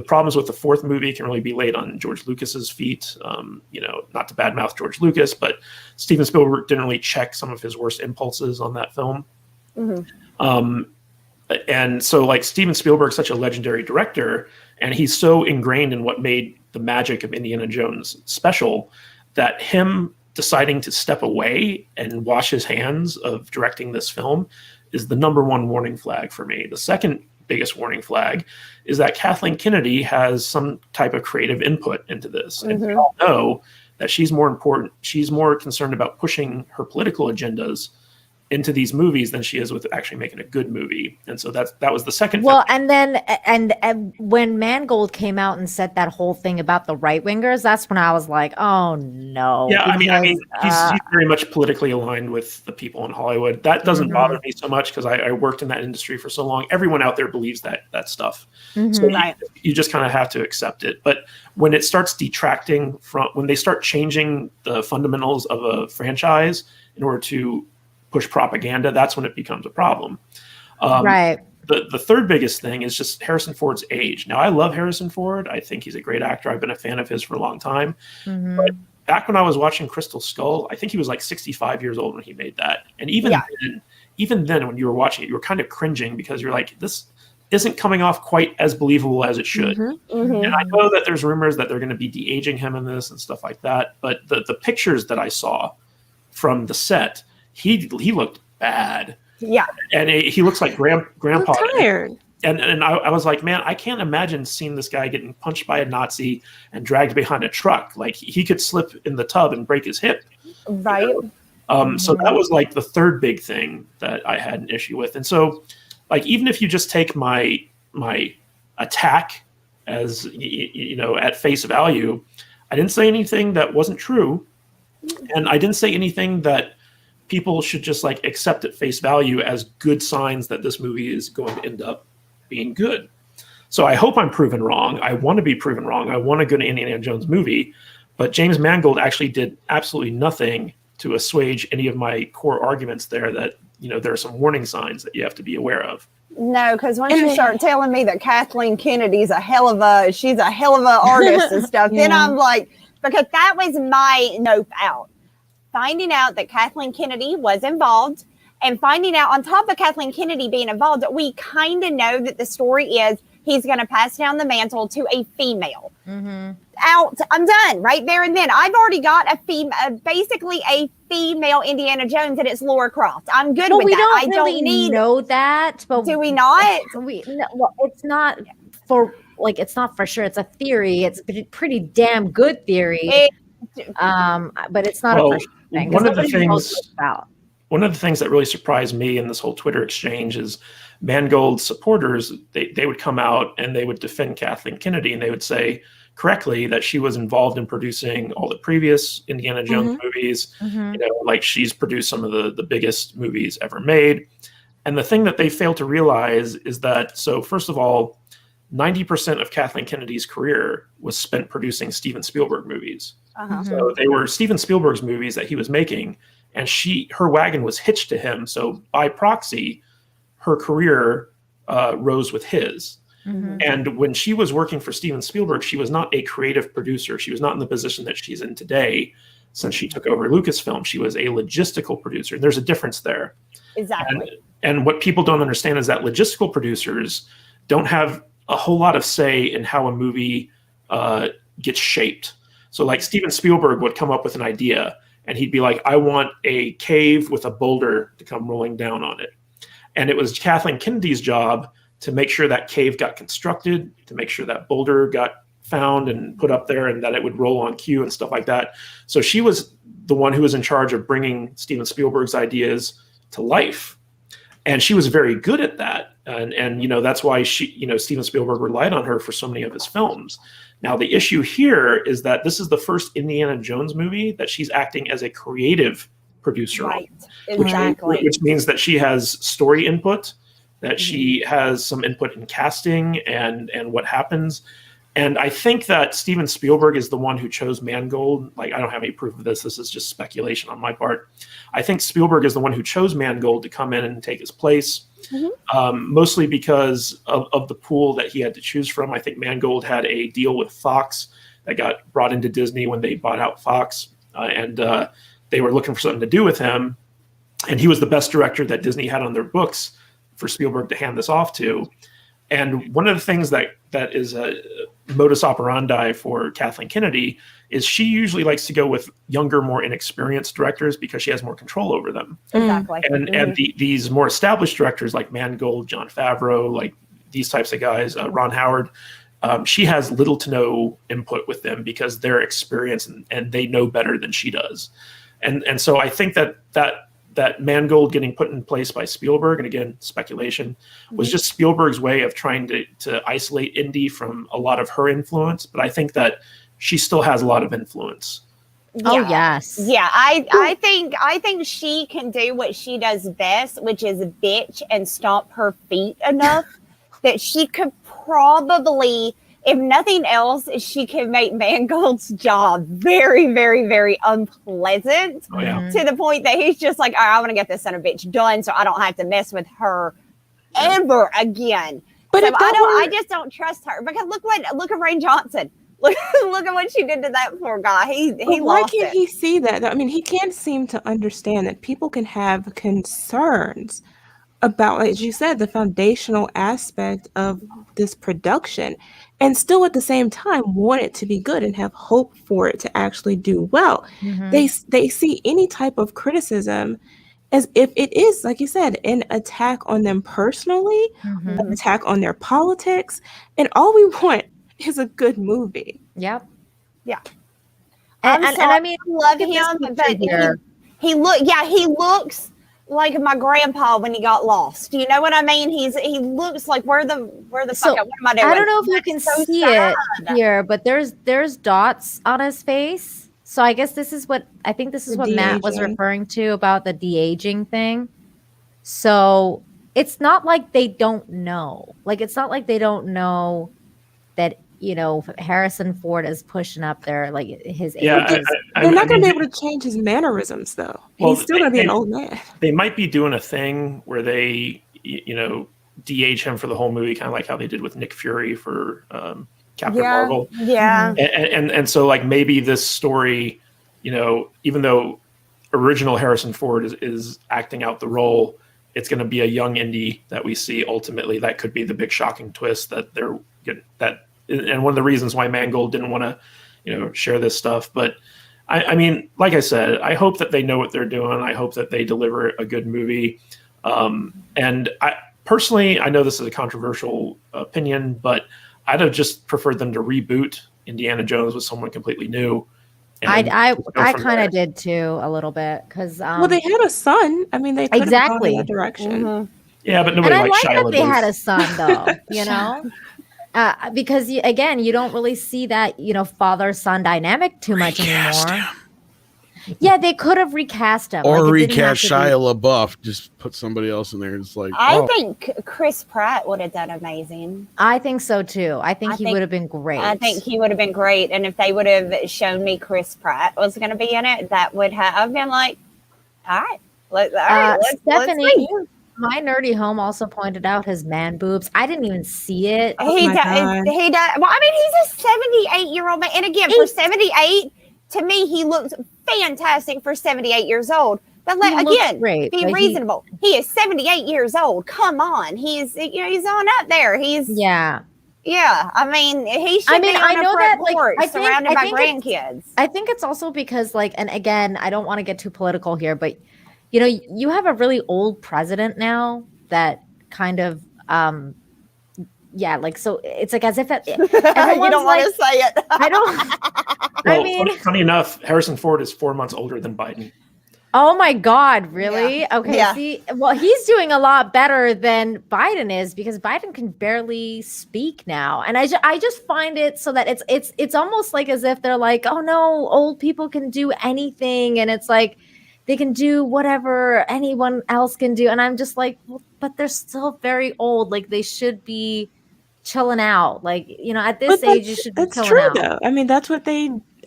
S5: problems with the 4th movie can really be laid on George Lucas's feet. Not to badmouth George Lucas, but Steven Spielberg didn't really check some of his worst impulses on that film.
S3: Mm-hmm.
S5: And so, like, Steven Spielberg's such a legendary director, and he's so ingrained in what made the magic of Indiana Jones special, that him deciding to step away and wash his hands of directing this film is the number 1 warning flag for me. The second biggest warning flag is that Kathleen Kennedy has some type of creative input into this. And we all know that she's more concerned about pushing her political agendas into these movies than she is with actually making a good movie. And so that was the second.
S2: Well, and then and when Mangold came out and said that whole thing about the right wingers, that's when I was like, oh no.
S5: Yeah, I mean, he's very much politically aligned with the people in Hollywood. That doesn't bother me so much because I worked in that industry for so long. Everyone out there believes that stuff. So you just kind of have to accept it. But when it starts detracting when they start changing the fundamentals of a franchise in order to push propaganda, that's when it becomes a problem.
S2: Right.
S5: The third biggest thing is just Harrison Ford's age. Now, I love Harrison Ford. I think he's a great actor. I've been a fan of his for a long time. But back when I was watching Crystal Skull, I think he was like 65 years old when he made that. And even then, when you were watching it, you were kind of cringing because you're like, this isn't coming off quite as believable as it should. And I know that there's rumors that they're going to be de-aging him in this and stuff like that. But the pictures that I saw from the set, he looked bad.
S3: Yeah.
S5: And he looks like grandpa.
S4: I'm tired.
S5: And I was like, man, I can't imagine seeing this guy getting punched by a Nazi and dragged behind a truck. Like, he could slip in the tub and break his hip.
S3: Right.
S5: So that was like the third big thing that I had an issue with. And so, like, even if you just take my attack as, at face value, I didn't say anything that wasn't true. And I didn't say anything that people should just like accept at face value as good signs that this movie is going to end up being good. So I hope I'm proven wrong. I want to be proven wrong. I want a good Indiana Jones movie, but James Mangold actually did absolutely nothing to assuage any of my core arguments there that, there are some warning signs that you have to be aware of.
S3: No, because once you start telling me that Kathleen Kennedy's she's a hell of a artist and stuff, then I'm like, because that was my nope out. Finding out that Kathleen Kennedy was involved and finding out on top of Kathleen Kennedy being involved, we kind of know that the story is he's going to pass down the mantle to a female. Out. I'm done right there and then. I've already got basically a female Indiana Jones, and it's Laura Croft. I'm good with that. I don't need
S2: know that, but
S3: do we not?
S2: It's not for it's not for sure. It's a theory. It's a pretty damn good theory. But it's not a for sure thing.
S5: One of the things that really surprised me in this whole Twitter exchange is Mangold's supporters. They would come out and they would defend Kathleen Kennedy, and they would say correctly that she was involved in producing all the previous Indiana Jones movies. Like, she's produced some of the biggest movies ever made. And the thing that they fail to realize is that, so first of all, 90% of Kathleen Kennedy's career was spent producing Steven Spielberg movies. So they were Steven Spielberg's movies that he was making, and her wagon was hitched to him. So by proxy, her career rose with his. And when she was working for Steven Spielberg, she was not a creative producer. She was not in the position that she's in today since she took over Lucasfilm. She was a logistical producer. There's a difference there.
S3: Exactly.
S5: And what people don't understand is that logistical producers don't have a whole lot of say in how a movie gets shaped. So like Steven Spielberg would come up with an idea and he'd be like, I want a cave with a boulder to come rolling down on it. And it was Kathleen Kennedy's job to make sure that cave got constructed, to make sure that boulder got found and put up there, and that it would roll on cue and stuff like that. So she was the one who was in charge of bringing Steven Spielberg's ideas to life, and she was very good at that. And that's why Steven Spielberg relied on her for so many of his films. Now the issue here is that this is the first Indiana Jones movie that she's acting as a creative producer on, which means that she has story input, that she has some input in casting and what happens. And I think that Steven Spielberg is the one who chose Mangold. Like, I don't have any proof of this. This is just speculation on my part. I think Spielberg is the one who chose Mangold to come in and take his place, mostly because of the pool that he had to choose from. I think Mangold had a deal with Fox that got brought into Disney when they bought out Fox, and they were looking for something to do with him. And he was the best director that Disney had on their books for Spielberg to hand this off to. And one of the things that is a modus operandi for Kathleen Kennedy is she usually likes to go with younger, more inexperienced directors because she has more control over them.
S3: Exactly.
S5: And these more established directors like Mangold, Jon Favreau, like these types of guys, Ron Howard, she has little to no input with them because they're experienced and they know better than she does. And so I think that Mangold getting put in place by Spielberg, and again, speculation, was just Spielberg's way of trying to isolate Indy from a lot of her influence. But I think that she still has a lot of influence.
S2: Oh, yes.
S3: Yeah, I think she can do what she does best, which is bitch and stomp her feet enough that she could probably, if nothing else, she can make Mangold's job very, very, very unpleasant to the point that he's just like, all right, I want to get this son of a bitch done so I don't have to mess with her ever again. But so I just don't trust her because look at Rain Johnson. Look at what she did to that poor guy. He
S4: why
S3: lost
S4: can't
S3: it.
S4: he see that? I mean, he can't seem to understand that people can have concerns about, as you said, the foundational aspect of this production and still at the same time want it to be good and have hope for it to actually do well. They see any type of criticism as if it is, like you said, an attack on them personally, an attack on their politics, and all we want is a good movie.
S2: Yep.
S3: Yeah.
S2: And I mean,
S3: I love him, but he looks like my grandpa when he got lost. You know what I mean? He looks like where the fuck? What am I doing?
S2: I don't know if you can see it here, but there's dots on his face. So I guess this is what Matt was referring to about the de-aging thing. So it's not like they don't know. Like, it's not like they don't know that, Harrison Ford is pushing up there, like, his age.
S4: They're not going to be able to change his mannerisms, though. Well, he's still going to be an old man.
S5: They might be doing a thing where they, de-age him for the whole movie, kind of like how they did with Nick Fury for Captain Marvel.
S3: Yeah.
S5: And so, like, maybe this story, even though original Harrison Ford is acting out the role, it's going to be a young Indy that we see ultimately. That could be the big shocking twist that they're getting that. And one of the reasons why Mangold didn't want to, share this stuff. But I mean, like I said, I hope that they know what they're doing. I hope that they deliver a good movie. And I personally, I know this is a controversial opinion, but I'd have just preferred them to reboot Indiana Jones with someone completely new.
S2: I kind of did too, a little bit, because
S4: well, they had a son. I mean, they could have gone in that direction.
S5: Yeah, but nobody likes Shia LaBeouf.
S2: That they had a son, though. Because again, you don't really see that father-son dynamic too much anymore. Yeah, they could have recast him,
S1: or recast Shia LaBeouf. Just put somebody else in there. It's like
S3: I think Chris Pratt would have done amazing.
S2: I think so too. I think he would have been great.
S3: I think he would have been great, and if they would have shown me Chris Pratt was going to be in it, that would have been like, all right, let's
S2: Stephanie.
S3: see.
S2: My nerdy home also pointed out his man boobs. I didn't even see it.
S3: He does. Well, I mean, he's a 78-year-old man, and again, for 78, to me, he looks fantastic for 78 years old. But
S2: great,
S3: be reasonable. He is 78 years old. Come on, he's on up there. Yeah. I mean, he should be on a front porch surrounded by grandkids.
S2: I think it's also because, and again, I don't want to get too political here, but you have a really old president now that kind of yeah, like, so it's like as if
S3: You
S2: everyone's
S3: don't
S2: like,
S3: want to say it.
S2: I don't.
S5: Well,
S2: I mean,
S5: funny enough, Harrison Ford is 4 months older than Biden.
S2: oh my God, really?
S3: Yeah.
S2: Okay,
S3: Yeah.
S2: see, well, he's doing a lot better than Biden is because Biden can barely speak now. And I just find it so that it's almost like as if they're like, oh no, old people can do anything. And it's like they can do whatever anyone else can do. And I'm just like, well, but they're still very old. Like they should be chilling out. Like, you know, at this age, you should be
S4: It's
S2: chilling
S4: true
S2: out.
S4: though. I mean, that's what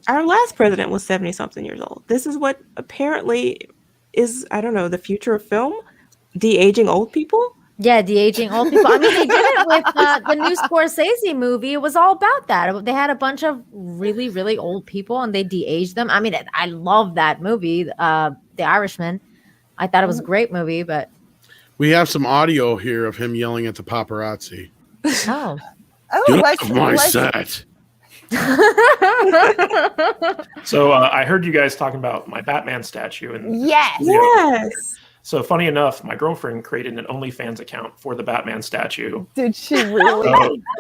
S4: our last president was 70 something years old. This is what apparently is, I don't know, the future of film, de-aging old people.
S2: Yeah, de-aging old people. I mean, they did it with the new Scorsese movie. It was all about that. They had a bunch of really, really old people and they de-aged them. I mean, I love that movie, The Irishman. I thought it was a great movie, but
S1: We have some audio here of him yelling at the paparazzi.
S2: oh.
S1: Get off my set.
S5: So I heard you guys talking about my Batman statue. And
S3: Yes.
S4: Yes.
S5: so funny enough, my girlfriend created an OnlyFans account for the Batman statue.
S3: Did she really?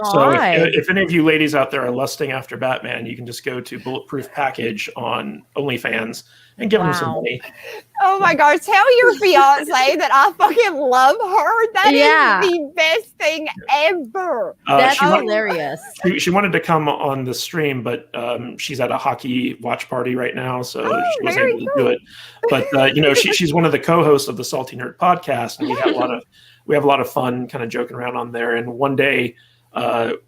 S5: So
S2: God.
S5: if any of you ladies out there are lusting after Batman, you can just go to Bulletproof Package on OnlyFans and give him some
S2: Wow.
S5: money.
S3: Oh my gosh, tell your fiance that I fucking love her. That
S2: Yeah.
S3: is the best thing ever.
S2: That's
S5: She
S2: hilarious.
S5: she wanted to come on the stream, but she's at a hockey watch party right now, so she wasn't
S3: very
S5: able to do it. But you know, she's one of the co-hosts of the Salty Nerd podcast, and we have a lot of fun kind of joking around on there. And one day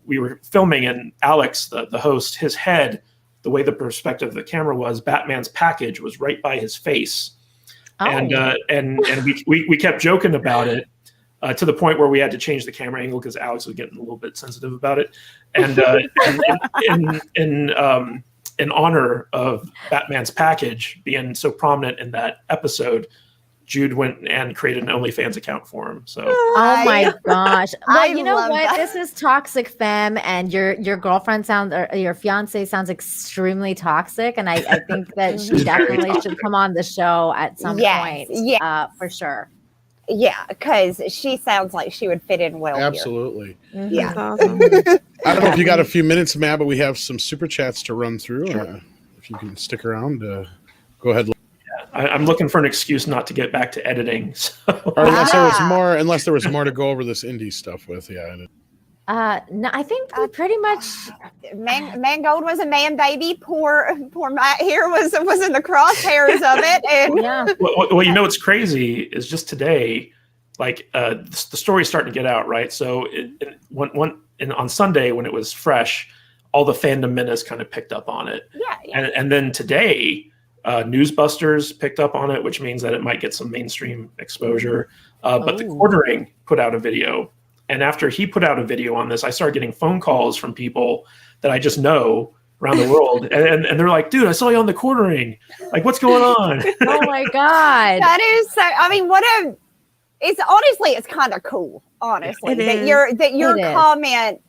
S5: we were filming, and Alex, the host, his head, the way the perspective of the camera was, Batman's package was right by his face.
S2: Oh.
S5: And we kept joking about it to the point where we had to change the camera angle because Alex was getting a little bit sensitive about it. And in honor of Batman's package being so prominent in that episode, Jude went and created an OnlyFans account for him. So
S2: Oh my gosh. Well,
S3: I
S2: you know
S3: love
S2: what?
S3: that.
S2: This is toxic femme, and your girlfriend sounds, or your fiance sounds extremely toxic. And I think that she
S5: She's very
S2: definitely should
S5: toxic.
S2: come on the show at some
S3: Yes,
S2: point.
S3: yes.
S2: For sure.
S3: Yeah, because she sounds like she would fit in well
S1: Absolutely.
S3: here. Yeah.
S4: That's awesome.
S1: I don't know if you got a few minutes, Matt, but we have some super chats to run through.
S5: Sure.
S1: If you can stick around, go ahead.
S5: I'm looking for an excuse not to get back to editing. So.
S1: Or unless there was more to go over this indie stuff with. Yeah.
S2: No, I think we pretty much.
S3: Mangold was a man baby. Poor Matt here was in the crosshairs of it. And
S2: Yeah.
S5: Well, you know what's crazy is just today, like the story's starting to get out, right? So on Sunday when it was fresh, all the fandom menace kind of picked up on it.
S3: yeah.
S5: And then today, Newsbusters picked up on it, which means that it might get some mainstream exposure. But the Quartering put out a video. And after he put out a video on this, I started getting phone calls from people that I just know around the world. And they're like, dude, I saw you on the Quartering. Like, what's going on?
S2: Oh my God.
S3: That is so. I mean, it's kind of cool. Honestly,
S4: It
S3: that
S4: is.
S3: your
S2: It is.
S3: comment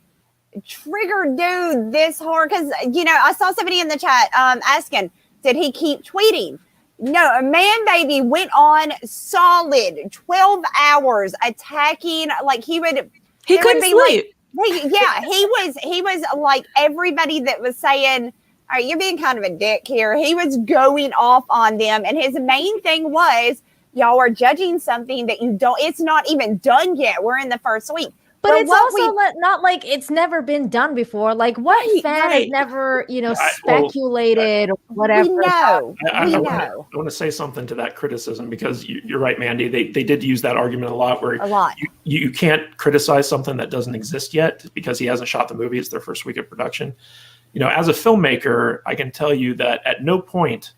S3: triggered dude this hard because I saw somebody in the chat asking, did he keep tweeting? No, a man baby went on solid 12 hours attacking. Like
S4: He
S3: it
S4: couldn't
S3: would be like-
S4: sleep.
S3: he was like everybody that was saying, all right, you're being kind of a dick here. He was going off on them. And his main thing was, y'all are judging something that you don't, it's not even done yet. We're in the first week.
S2: But it's
S3: what
S2: also not like it's never been done before. Like what fan has
S4: right.
S2: never,
S5: well,
S2: speculated or whatever.
S3: We know.
S5: I
S3: We
S5: want
S3: know.
S5: to say something to that criticism because you're right, Mandy. They did use that argument a lot where
S3: A lot.
S5: you can't criticize something that doesn't exist yet because he hasn't shot the movie. It's their first week of production. As a filmmaker, I can tell you that at no point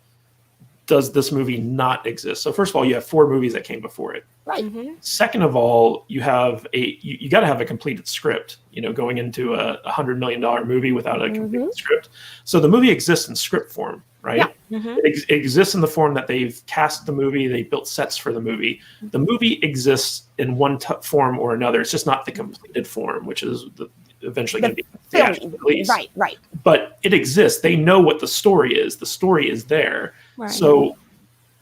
S5: does this movie not exist. So first of all, you have 4 movies that came before it.
S3: Right.
S4: Mhm.
S5: Second of all, you have you got to have a completed script, going into a $100 million movie without a completed script. So the movie exists in script form, right?
S3: Yeah.
S4: Mhm.
S5: It exists in the form that they've cast the movie, they built sets for the movie. The movie exists in one form or another. It's just not the completed form, which is eventually going to be the
S3: Film.
S5: actual release.
S3: Right.
S5: But it exists. They know what the story is. The story is there.
S4: Right.
S5: So,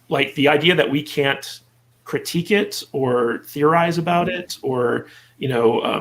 S5: like the idea that we can't critique it or theorize about it or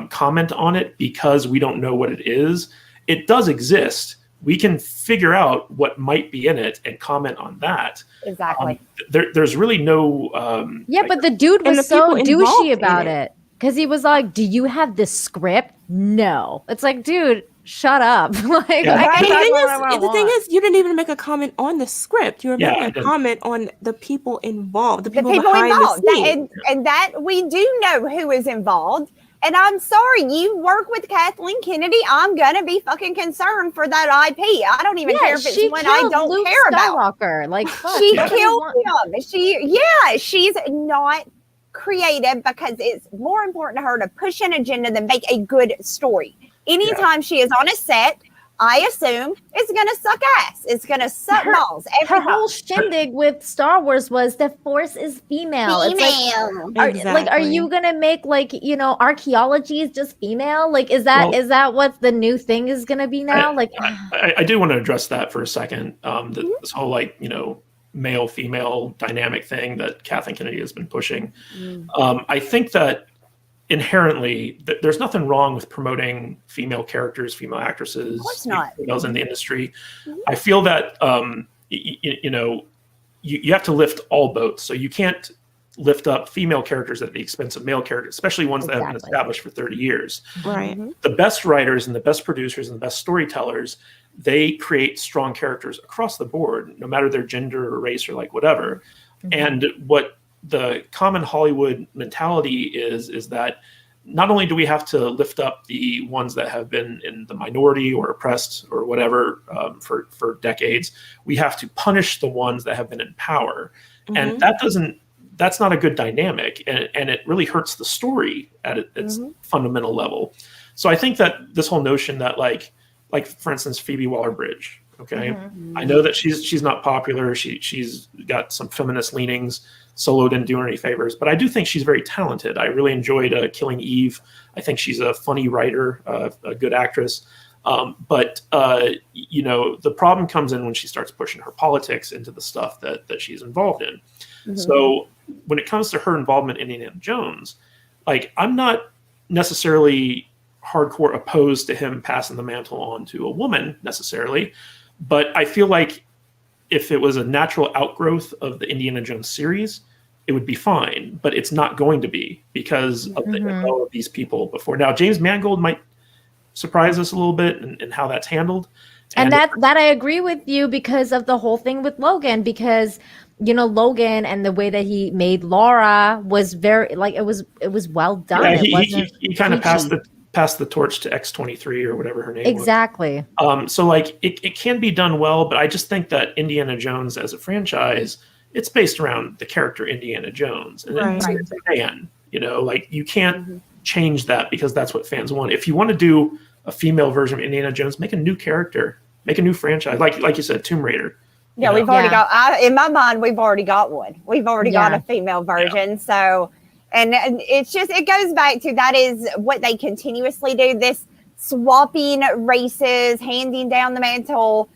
S5: comment on it because we don't know what it is. It does exist. We can figure out what might be in it and comment on that.
S3: Exactly.
S5: There's really no.
S2: But the dude
S4: And the
S2: was so
S4: people involved
S2: douchey
S4: in
S2: about
S4: it.
S2: it because he was like, "Do you have this script?" No. It's like, dude, shut up. Like,
S5: Yeah.
S2: I
S4: And
S2: can't
S4: the thing is, you didn't even make a comment on the script. You were
S5: Yeah, I
S4: making a
S5: didn't.
S4: comment on the people involved, the
S3: The
S4: people
S3: people
S4: behind
S3: involved.
S4: the scenes.
S3: And that we do know who is involved. And I'm sorry, you work with Kathleen Kennedy. I'm gonna be fucking concerned for that IP. I don't even care if it's one I don't
S2: Luke
S3: care about.
S2: Skywalker. Like, fuck,
S3: She
S2: what do you
S3: killed
S2: want?
S3: him. She's not creative because it's more important to her to push an agenda than make a good story. Anytime she is on a set, I assume it's gonna suck ass. It's gonna suck balls.
S2: Her whole shindig with Star Wars was the Force is female. It's like, are you gonna make archaeology is just female? Like, is that what the new thing is gonna be now?
S5: I do want to address that for a second. This whole male female dynamic thing that Kathleen Kennedy has been pushing. I think that inherently there's nothing wrong with promoting female characters, female actresses, females in the industry. I feel that you have to lift all boats. So you can't lift up female characters at the expense of male characters, especially ones that have been established for 30 years.
S4: Right.
S5: The best writers and the best producers and the best storytellers, they create strong characters across the board, no matter their gender or race or whatever. And what the common Hollywood mentality is that not only do we have to lift up the ones that have been in the minority or oppressed or whatever for decades, we have to punish the ones that have been in power. And that's not a good dynamic. And it really hurts the story at its fundamental level. So I think that this whole notion that like for instance, Phoebe Waller-Bridge, okay? I know that she's not popular. She's got some feminist leanings. Solo didn't do her any favors, but I do think she's very talented. I really enjoyed Killing Eve. I think she's a funny writer, a good actress. But the problem comes in when she starts pushing her politics into the stuff that she's involved in. So when it comes to her involvement in Indiana Jones, I'm not necessarily hardcore opposed to him passing the mantle on to a woman necessarily, but I feel like if it was a natural outgrowth of the Indiana Jones series, it would be fine, but it's not going to be because of the MO of these people before. Now, James Mangold might surprise us a little bit in how that's handled.
S2: And that I agree with you because of the whole thing with Logan, because Logan and the way that he made Laura was very it was well done.
S5: Yeah, he kind of passed the torch to X-23 or whatever her name was.
S2: Exactly.
S5: So it can be done well, but I just think that Indiana Jones as a franchise, it's based around the character Indiana Jones, and then it's a fan. You can't change that because that's what fans want. If you want to do a female version of Indiana Jones, make a new character, make a new franchise, like you said, Tomb Raider.
S3: Yeah, we've already got. In my mind, we've already got one. We've already got a female version. Yeah. So, and it's just it goes back to that is what they continuously do. This swapping races, handing down the mantle,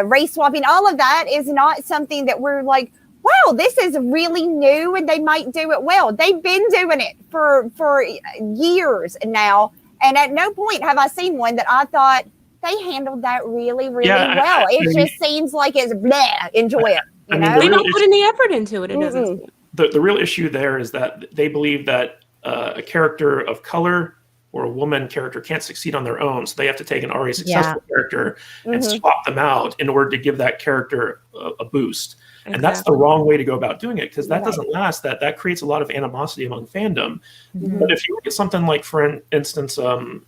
S3: race swapping. All of that is not something that we're like, wow, this is really new, and they might do it well. They've been doing it for years now, and at no point have I seen one that I thought they handled that really, really well. It just seems like it's blah. Enjoy it.
S4: They don't put any effort into it. It doesn't.
S5: The real issue there is that they believe that a character of color or a woman character can't succeed on their own, so they have to take an already successful character and swap them out in order to give that character a boost. Exactly. And that's the wrong way to go about doing it, because that doesn't last. That creates a lot of animosity among fandom. But if you look at something like, for instance, Alita.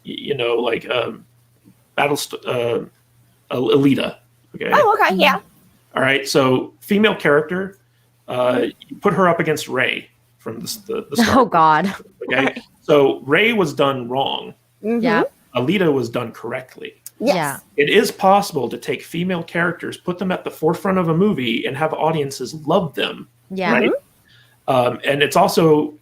S5: Okay.
S3: Oh, okay, yeah.
S5: All right. So female character, you put her up against Rey from the start.
S2: Oh God.
S5: Okay. Right. So Rey was done wrong.
S2: Yeah.
S5: Alita was done correctly.
S3: Yes.
S2: Yeah.
S5: It is possible to take female characters, put them at the forefront of a movie, and have audiences love them.
S2: Yeah.
S5: Right? And it's also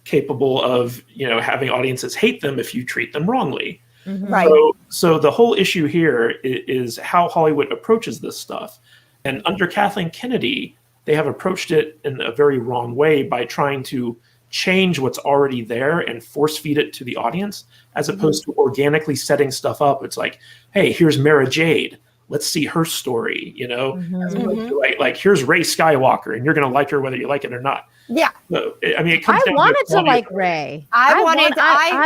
S5: capable of having audiences hate them if you treat them wrongly.
S3: Right.
S5: So the whole issue here is how Hollywood approaches this stuff. And under Kathleen Kennedy, they have approached it in a very wrong way by trying to change what's already there and force feed it to the audience, as opposed to organically setting stuff up. It's like, hey, here's Mara Jade. Let's see her story, you know? As opposed to like, here's Rey Skywalker, and you're going to like her whether you like it or not.
S3: Yeah.
S5: So, I mean, it comes
S2: I
S5: down
S2: wanted to
S5: quality
S2: like
S5: of-
S2: Rey.
S3: I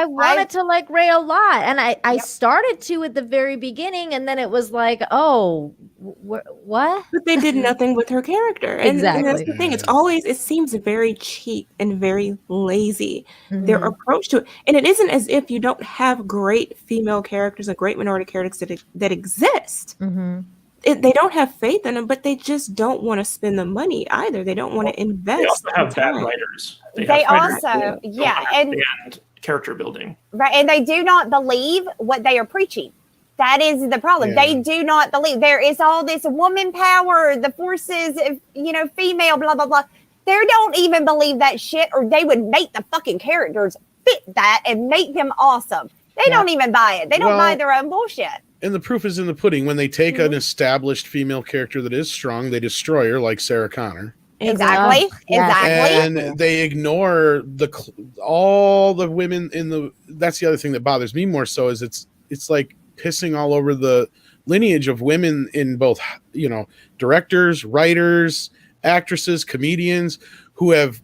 S2: wanted to like Rey a lot, and I
S3: Yep.
S2: started to at the very beginning, and then it was like, oh, what?
S4: But they did nothing with her character. And that's
S2: Exactly.
S4: the thing. It seems very cheap and very lazy, their
S2: Mhm.
S4: approach to it. And it isn't as if you don't have great female characters, like great minority characters that exist.
S2: Mhm.
S4: They don't have faith in them, but they just don't want to spend the money either. They don't want to invest.
S5: They also have
S4: the
S5: bad
S4: time.
S5: writers.
S3: They
S5: have writers
S3: also,
S5: that don't
S3: yeah, and
S5: understand character building.
S3: right, and they do not believe what they are preaching. That is the problem.
S1: Yeah.
S3: They do not believe there is all this woman power, the forces, female, blah blah blah. They don't even believe that shit, or they would make the fucking characters fit that and make them awesome. They don't even buy it. They don't buy their own bullshit.
S1: And the proof is in the pudding. When they take an established female character that is strong, they destroy her, like Sarah Connor.
S3: Exactly.
S2: Yeah.
S3: Exactly.
S1: And they ignore all the women in the. That's the other thing that bothers me more so is it's like pissing all over the lineage of women in both, directors, writers, actresses, comedians who have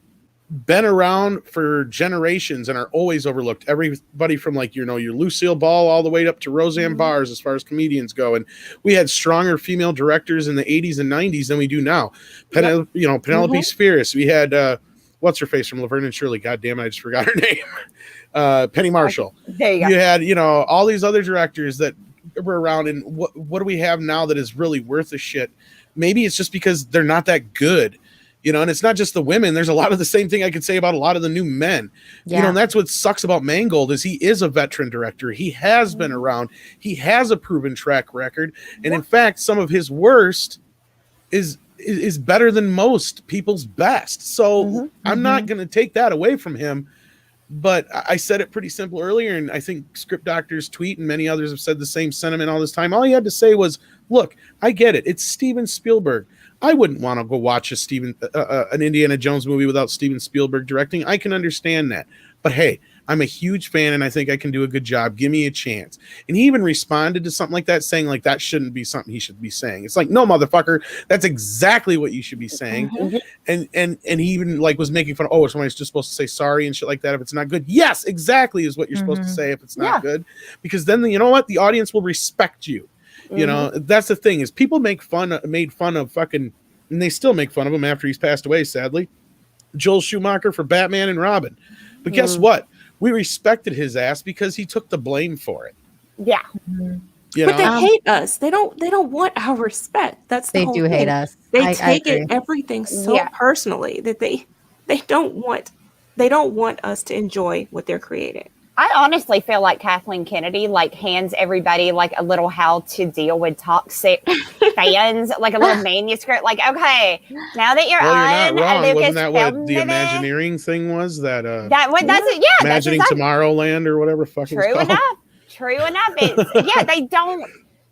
S1: been around for generations and are always overlooked. Everybody from your Lucille Ball all the way up to Roseanne Barrs as far as comedians go. And we had stronger female directors in the 80s and 90s than we do now. Penelope Spheris. We had what's her face from Laverne and Shirley. God damn it, I just forgot her name. Penny Marshall.
S3: There you go.
S1: You had all these other directors that were around. And what do we have now that is really worth a shit? Maybe it's just because they're not that good. And it's not just the women. There's a lot of the same thing I could say about a lot of the new men.
S2: Yeah.
S1: And that's what sucks about Mangold is he is a veteran director. He has been around. He has a proven track record. And in fact, some of his worst is better than most people's best. So I'm not going to take that away from him. But I said it pretty simple earlier, and I think Script Doctor's tweet and many others have said the same sentiment all this time. All he had to say was, look, I get it. It's Steven Spielberg. I wouldn't want to go watch an Indiana Jones movie without Steven Spielberg directing. I can understand that. But hey, I'm a huge fan and I think I can do a good job. Give me a chance. And he even responded to something like that, saying that shouldn't be something he should be saying. It's like, no, motherfucker, that's exactly what you should be saying. And he even was making fun of, somebody's just supposed to say sorry and shit like that if it's not good. Yes, exactly is what you're supposed to say if it's not good. Because then you know what? The audience will respect you. That's the thing is people made fun of fucking, and they still make fun of him after he's passed away, sadly, Joel Schumacher for Batman and Robin. But guess what? We respected his ass because he took the blame for it.
S3: Yeah.
S4: But they hate us. They don't want our respect. That's the
S2: They
S4: whole
S2: do
S4: thing.
S2: hate us.
S4: They
S2: I
S4: take
S2: agree.
S4: everything so personally that they don't want us to enjoy what they're creating.
S3: I honestly feel like Kathleen Kennedy hands everybody a little how to deal with toxic fans, a little manuscript. Okay, now that you're
S1: not wrong.
S3: Lucas
S1: Wasn't that what
S3: filmed
S1: the
S3: it.
S1: Imagineering thing was? That's
S3: it. Yeah,
S1: Imagining
S3: that's exactly.
S1: Tomorrowland or whatever fucking
S3: True enough.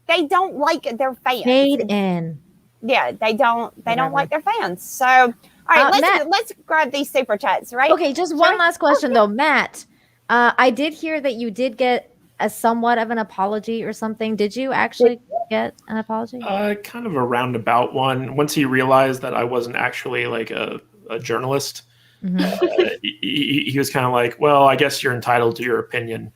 S3: They don't like their fans.
S2: Fade in.
S3: Yeah, they don't like their fans. So all right, let's grab these super chats, right?
S2: Okay, just one last question though, Matt. I did hear that you did get a somewhat of an apology or something. Did you actually get an apology?
S5: Kind of a roundabout one. Once he realized that I wasn't actually a journalist, he was kind of like, well, I guess you're entitled to your opinion.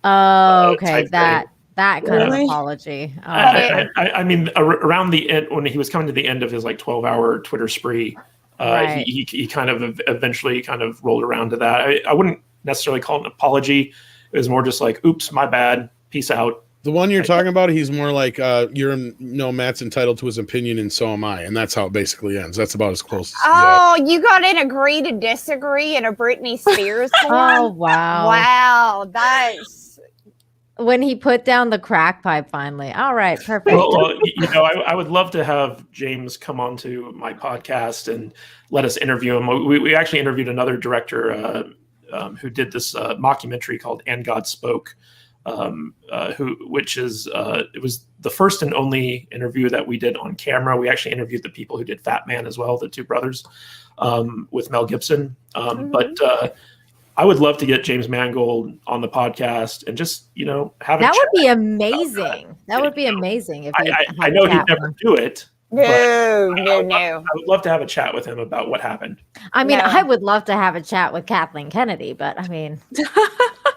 S2: Oh, okay. That kind of
S4: Really?
S2: apology.
S5: I mean, around the end, when he was coming to the end of his 12-hour Twitter spree,
S2: Right.
S5: he kind of eventually kind of rolled around to that. I wouldn't necessarily call it an apology. It was more just oops, my bad, peace out.
S1: The one you're talking about, he's more like, Matt's entitled to his opinion and so am I. And that's how it basically ends. That's about as close as
S3: You got an agree to disagree in a Britney Spears form?
S2: Oh, wow.
S3: Wow, that's...
S2: When he put down the crack pipe finally. All right, perfect.
S5: Well, I would love to have James come onto my podcast and let us interview him. We actually interviewed another director who did this mockumentary called And God Spoke. which is it was the first and only interview that we did on camera. We actually interviewed the people who did Fat Man as well, the two brothers, with Mel Gibson. But I would love to get James Mangold on the podcast and just, have a
S2: That
S5: chat.
S2: would be amazing. That would be amazing if
S5: I know he'd never do it.
S3: No.
S5: I would love to have a chat with him about what happened.
S2: I mean, I would love to have a chat with Kathleen Kennedy, but I mean,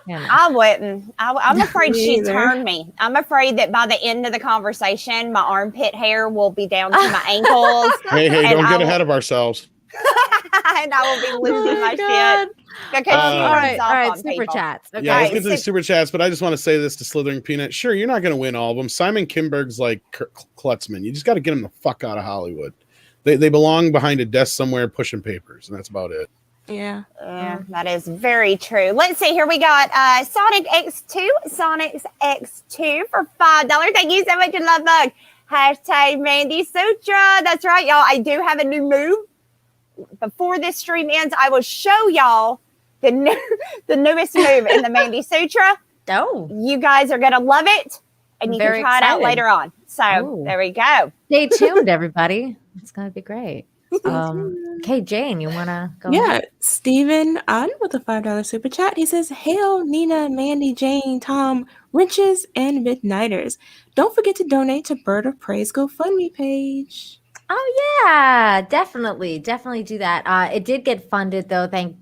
S3: I wouldn't. I'm afraid she'd turn me. I'm afraid that by the end of the conversation, my armpit hair will be down to my ankles.
S1: Hey, don't get ahead of ourselves.
S3: And I will be losing my shit. Because
S2: all right, super chats. Okay.
S1: Yeah, let's get to the super chats, but I just want to say this to Slithering Peanut. Sure, you're not going to win all of them. Simon Kinberg's like Klutzman. You just got to get him the fuck out of Hollywood. They belong behind a desk somewhere pushing papers, and that's about it.
S4: Yeah.
S3: That is very true. Let's see. Here we got Sonic X2 for $5. Thank you so much, Love Bug. Hashtag Mandy Sutra. That's right, y'all. I do have a new move. Before this stream ends, I will show y'all the newest move in the Mandy Sutra.
S2: Oh,
S3: you guys are gonna love it, and you can try it out later on. So there we go.
S2: Stay tuned, everybody. It's gonna be great. Okay, Jane, you wanna go?
S4: Yeah,
S2: ahead?
S4: Steven on with a $5 super chat. He says, "Hail Nina, Mandy, Jane, Tom, Wrenches, and Midnighters. Don't forget to donate to Bird of Praise GoFundMe page."
S2: Oh yeah, definitely do that. It did get funded though. Thank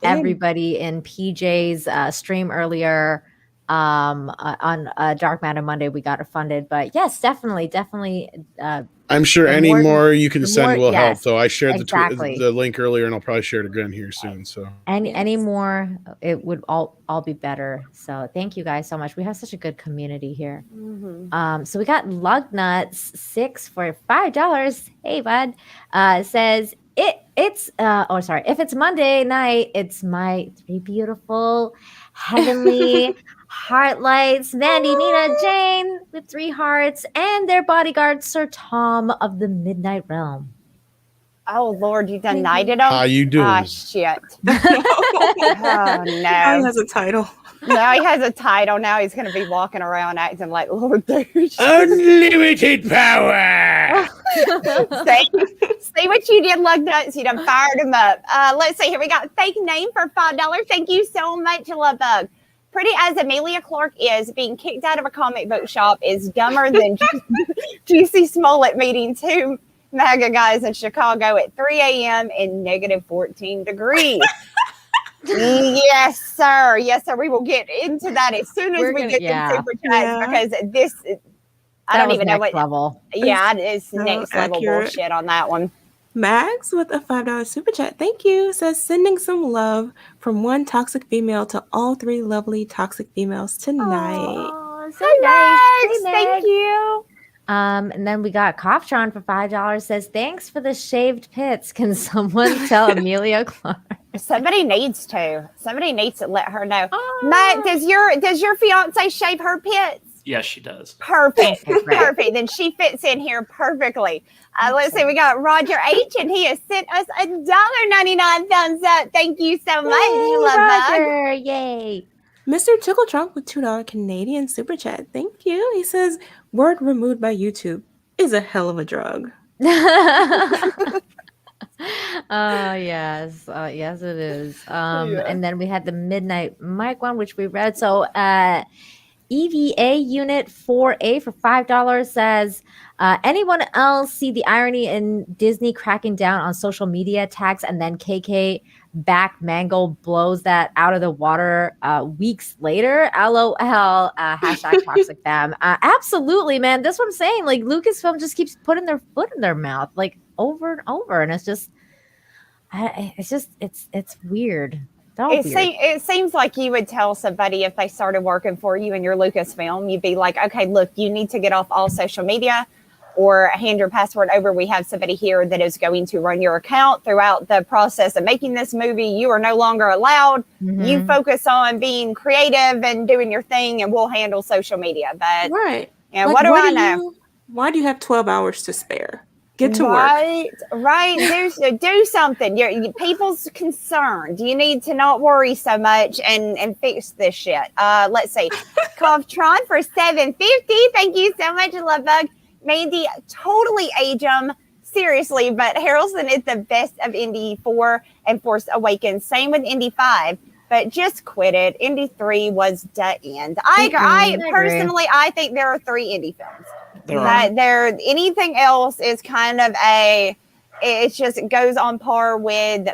S2: everybody in PJ's stream earlier on Dark Matter Monday. We got it funded, but yes, definitely.
S1: I'm sure any more you can send will help. Though I shared
S2: exactly.
S1: the link earlier, and I'll probably share it again here soon. So
S2: any more, it would all be better. So thank you guys so much. We have such a good community here. So we got Lugnuts 6 for $5. Hey bud, says if it's Monday night, it's my 3 beautiful heavenly heart lights, Mandy, Nina, Jane with 3 hearts, and their bodyguard, Sir Tom of the Midnight Realm.
S3: Oh Lord, you done knighted them?
S1: How you doing?
S3: Ah, shit. Oh no.
S4: Now he has a title.
S3: Now he has a title. Now he's gonna be walking around acting like Lord Douche.
S1: Unlimited power.
S3: See what you did, Lugnuts. You done fired him up. Let's see here. We got Fake Name for $5. Thank you so much, Love Bug. Pretty as Emilia Clarke is, being kicked out of a comic book shop is dumber than Juicy Smollett meeting 2 MAGA guys in Chicago at 3 a.m. in negative 14 degrees. Yes, sir. Yes, sir. We will get into that as soon as we get the super chats because this, I don't even know what
S2: level.
S3: Yeah, it's next level
S4: accurate.
S3: bullshit on that one.
S4: Max with a $5 super chat. Thank you. Says, sending some love from one toxic female to all 3 lovely toxic females tonight.
S2: Oh, so
S3: Max,
S2: nice.
S3: thank you.
S2: And then we got Coughtron for $5. Says, thanks for the shaved pits. Can someone tell Emilia Clarke?
S3: Somebody needs to let her know. Matt, does your fiance shave her pits?
S5: Yes, she does.
S3: Perfect. Perfect. Then she fits in here perfectly. Let's see. We got Roger H, and he has sent us $1.99 thumbs up. Thank you so much. Love
S2: Roger. Yay.
S4: Mr. Tickle Trump with $2 Canadian super chat. Thank you. He says, word removed by YouTube is a hell of a drug.
S2: Oh yes, yes it is. And then we had the Midnight Mike one, which we read. So EVA Unit 4A for $5 says, anyone else see the irony in Disney cracking down on social media tags and then KK back Mangold blows that out of the water weeks later? LOL, hashtag toxic fam. Absolutely, man. That's what I'm saying. Like Lucasfilm just keeps putting their foot in their mouth like over and over. And it's just, it's weird.
S3: It seems like you would tell somebody if they started working for you in your Lucasfilm, you'd be like, okay, look, you need to get off all social media or hand your password over. We have somebody here that is going to run your account throughout the process of making this movie. You are no longer allowed. Mm-hmm. You focus on being creative and doing your thing, and we'll handle social media. But
S4: right.
S3: Yeah, like, what do I know?
S4: Why do you have 12 hours to spare? Get to work.
S3: Right. Do something. People's concerned. You need to not worry so much and fix this shit. Let's see. Coughtron for $7.50. Thank you so much, Love Bug. Mandy, totally age 'em. Seriously, but Harrelson is the best of Indy 4 and Force Awakens. Same with Indy 5, but just quit it. Indy 3 was the end. I personally, I think there are 3 Indy films. Anything else is kind of it goes on par with,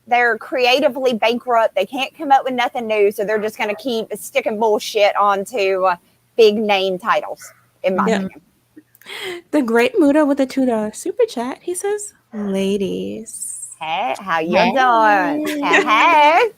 S3: they're creatively bankrupt. They can't come up with nothing new, so they're just going to keep sticking bullshit onto big name titles, in my opinion.
S4: The Great Muda with a $2 super chat. He says, ladies.
S3: Hey, how you doing? Hey.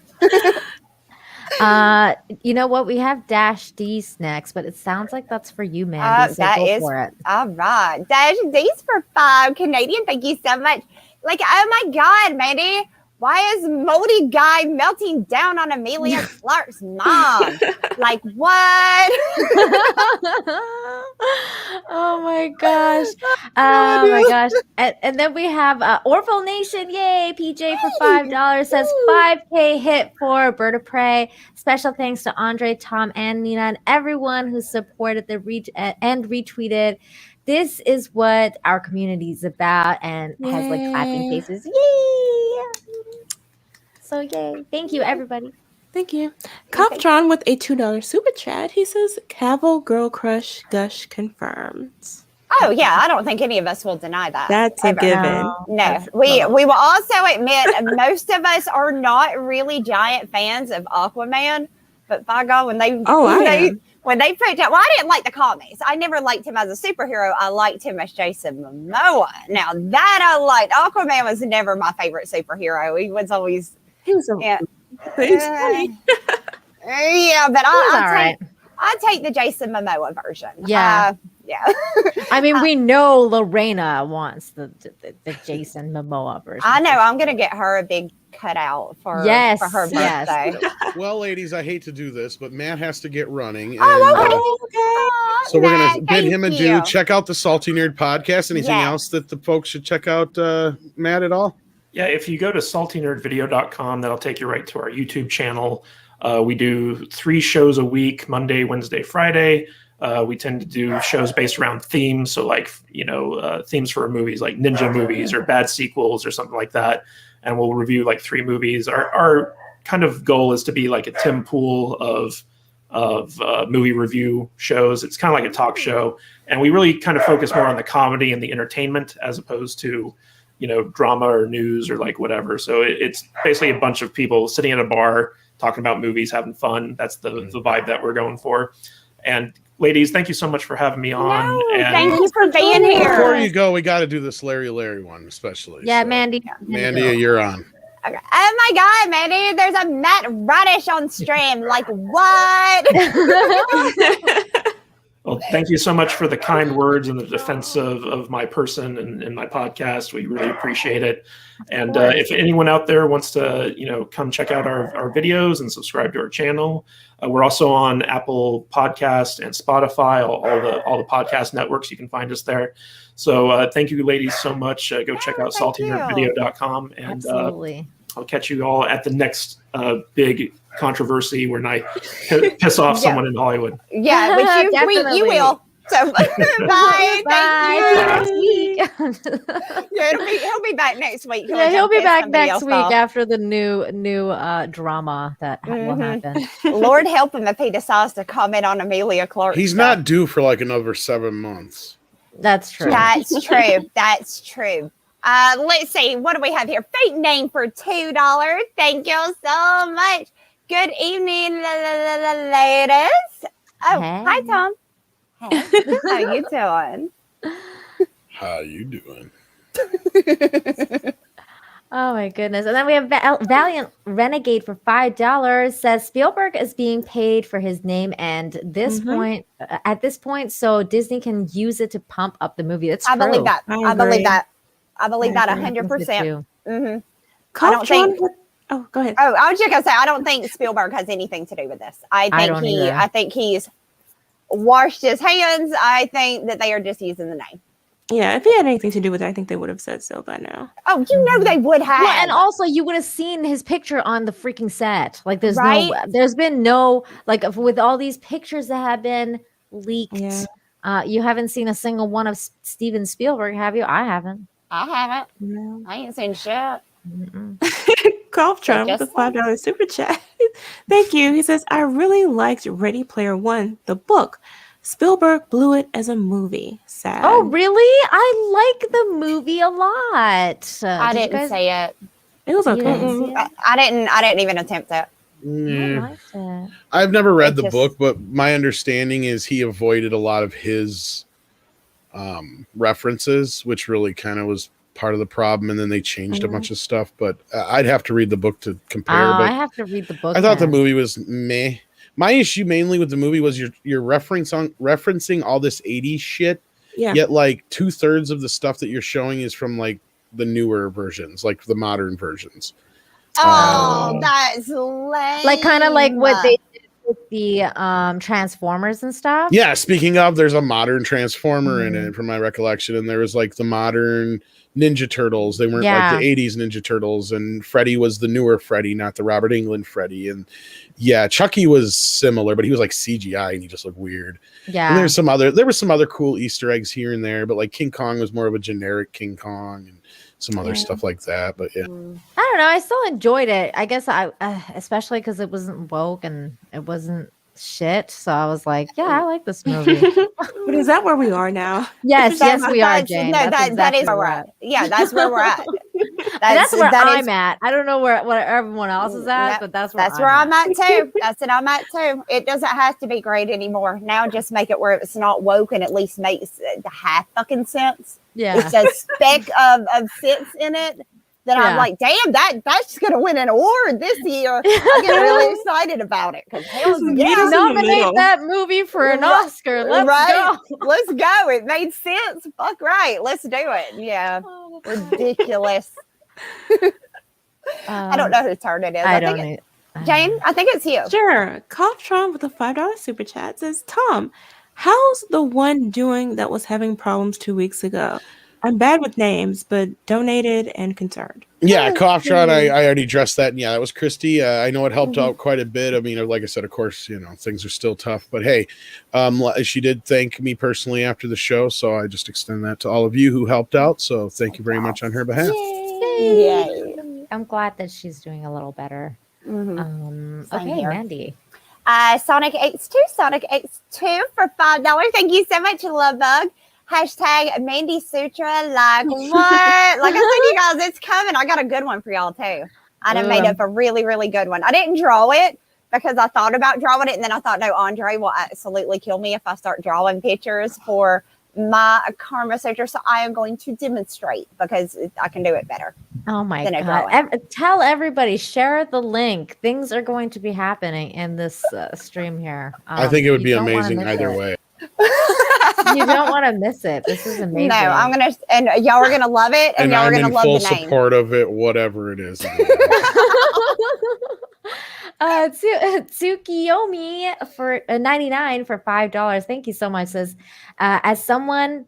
S2: You know what? We have Dash D's next, but it sounds like that's for you, Mandy. So go for it.
S3: All right. Dash D's for 5 Canadian. Thank you so much. Like, oh my God, Mandy. Why is Moldy Guy melting down on Emilia Clarke's mom? Like, what?
S2: Oh my gosh. Oh my gosh. And then we have Orville Nation. Yay. PJ for $5 says 5K hit for Bird of Prey. Special thanks to Andre, Tom, and Nina, and everyone who supported the and retweeted. This is what our community is about, and has like clapping faces. Yay! So yay. Thank you, everybody.
S4: Thank you. Coughtron with a $2 super chat. He says, Cavill Girl Crush Gush confirmed.
S3: Oh, yeah. I don't think any of us will deny that.
S4: That's a given.
S3: No. We will also admit most of us are not really giant fans of Aquaman, but by God, when they put out, well, I didn't like the comics. I never liked him as a superhero. I liked him as Jason Momoa. Now that I liked, Aquaman was never my favorite superhero. He was always,
S4: funny.
S3: Yeah, but I take the Jason Momoa version.
S2: Yeah.
S3: Yeah.
S2: I mean, we know Lorena wants the Jason Momoa version.
S3: I know. I'm going to get her a big cutout for her birthday.
S2: Yes.
S1: Well, ladies, I hate to do this, but Matt has to get running. And,
S3: Okay.
S1: so we're going to bid him adieu. Check out the Salty Nerd podcast. Anything else that the folks should check out, Matt, at all?
S5: Yeah, if you go to saltynerdvideo.com, that'll take you right to our YouTube channel. We do 3 shows a week, Monday, Wednesday, Friday. We tend to do shows based around themes. So like, themes for movies like ninja movies or bad sequels or something like that. And we'll review like 3 movies. Our kind of goal is to be like a Tim Pool of movie review shows. It's kind of like a talk show. And we really kind of focus more on the comedy and the entertainment as opposed to, drama or news or like whatever. So it's basically a bunch of people sitting at a bar, talking about movies, having fun. That's the vibe that we're going for. And ladies, thank you so much for having me on.
S3: Thank you for being here.
S1: Before you go, we got to do this Larry one, especially.
S2: Yeah,
S1: so.
S2: Mandy,
S1: you're on.
S3: Okay. Oh my God, Mandy, there's a Matt Radish on stream. Like, what?
S5: Well, thank you so much for the kind words and the defense of my person and my podcast. We really appreciate it. And if anyone out there wants to, come check out our videos and subscribe to our channel, we're also on Apple Podcast and Spotify, all the podcast networks. You can find us there. So thank you, ladies, so much. Go check out saltynerdvideo.com. And I'll catch you all at the next big controversy when I piss off someone in Hollywood.
S3: Yeah, which you will. So bye. Thank you. He'll be back next week.
S2: He'll be back next week after the new drama that will happen.
S3: Lord help him if he decides to comment on Emilia Clarke.
S1: He's not due for like another 7 months.
S2: That's true.
S3: That's true. Let's see. What do we have here? Fake name for $2. Thank you so much. Good evening, ladies. Oh,
S2: hey.
S3: Hi, Tom. Hey, how you doing?
S1: How you doing?
S2: Oh my goodness. And then we have Valiant Renegade for $5 says Spielberg is being paid for his name and at this point, so Disney can use it to pump up the movie. That's true.
S3: I believe that. I believe that 100%. Mm-hmm. I don't think.
S4: Oh, go ahead.
S3: Oh, I was just gonna say I don't think Spielberg has anything to do with this. I think he's washed his hands. I think that they are just using the name.
S4: Yeah, if he had anything to do with it, I think they would have said so by now.
S3: Oh, you know they would have.
S2: Well, and also you would have seen his picture on the freaking set. Like there's
S3: Right?
S2: there's been no, like with all these pictures that have been leaked.
S4: Yeah.
S2: You haven't seen a single one of Steven Spielberg, have you? I haven't.
S3: I haven't.
S4: No.
S3: I ain't seen shit.
S4: Golf Trump with a $5 super chat. Thank you. He says, I really liked Ready Player One, the book. Spielberg blew it as a movie. Sad.
S2: Oh, really? I like the movie a lot.
S3: I didn't say it.
S4: It was okay.
S3: I didn't even attempt it.
S1: Yeah.
S2: I liked it.
S1: I've never read the
S3: just-
S1: book, but my understanding is he avoided a lot of his references, which really kind of was part of the problem. And then they changed a bunch of stuff. But I'd have to read the book to compare. But
S2: I have to read the book.
S1: I thought the
S2: then.
S1: movie was meh. My issue mainly with the movie was you're referencing all this 80s shit.
S4: Yeah.
S1: Yet like 2/3 of the stuff that you're showing is from like the newer versions, like the modern versions.
S3: Oh, that's lame.
S2: Like kind of like what they did with the Transformers and stuff.
S1: Yeah, speaking of, there's a modern Transformer in it from my recollection, and there was like the modern Ninja Turtles. They weren't like the 80s Ninja Turtles, and Freddy was the newer Freddy, not the Robert Englund Freddy. And yeah, Chucky was similar, but he was like CGI and he just looked weird.
S2: Yeah.
S1: And there were some other cool Easter eggs here and there, but like King Kong was more of a generic King Kong and some other stuff like that. But yeah.
S2: I don't know. I still enjoyed it. I guess especially because it wasn't woke and it wasn't shit. So I was like, yeah, I like this movie.
S4: But is that where we are now?
S2: Yes, we are, Jane.
S3: No,
S2: That's
S3: that is
S2: exactly
S3: where we're at. Yeah, that's where we're at.
S2: That's where I'm at. I don't know where everyone else is at, but that's where
S3: I'm at too. That's what I'm at too. It doesn't have to be great anymore. Now just make it where it's not woke and at least makes half fucking sense.
S2: Yeah.
S3: It's a speck of sense in it. Then I'm like, damn, that's gonna win an award this year. I get really excited about it because
S2: nominate that movie for an Oscar. Let's go.
S3: Let's go. It made sense. Fuck right. Let's do it. Yeah. Ridiculous. I don't know whose turn it is.
S2: I don't know.
S3: Jane, I think it's you.
S4: Sure. Coughtron with a $5 super chat says, Tom, how's the one doing that was having problems 2 weeks ago? I'm bad with names, but donated and concerned.
S1: Yeah, Coughtron, I already addressed that. And yeah, that was Christy. I know it helped out quite a bit. I mean, like I said, of course, things are still tough. But hey, she did thank me personally after the show. So I just extend that to all of you who helped out. So thank you very much on her behalf.
S2: Yay. I'm glad that she's doing a little better. Okay,
S3: here.
S2: Mandy.
S3: Sonic X2 for $5. Thank you so much, Love Bug. Hashtag Mandy Sutra. Like what? Like I said, you guys, it's coming. I got a good one for y'all too. I done made up a really, really good one. I didn't draw it because I thought about drawing it, and then I thought, no, Andre will absolutely kill me if I start drawing pictures for my Karma Sutra. So I am going to demonstrate because I can do it better.
S2: Oh my God. Tell everybody, share the link. Things are going to be happening in this stream here.
S1: I think it would be amazing either way.
S2: You don't want to miss it. This is amazing.
S3: No, I'm gonna, and y'all are gonna love it, and y'all are gonna love the name.
S1: I'm in full support of it, whatever it is.
S2: Tsukiyomi for 99 for $5. Thank you so much. Says, as someone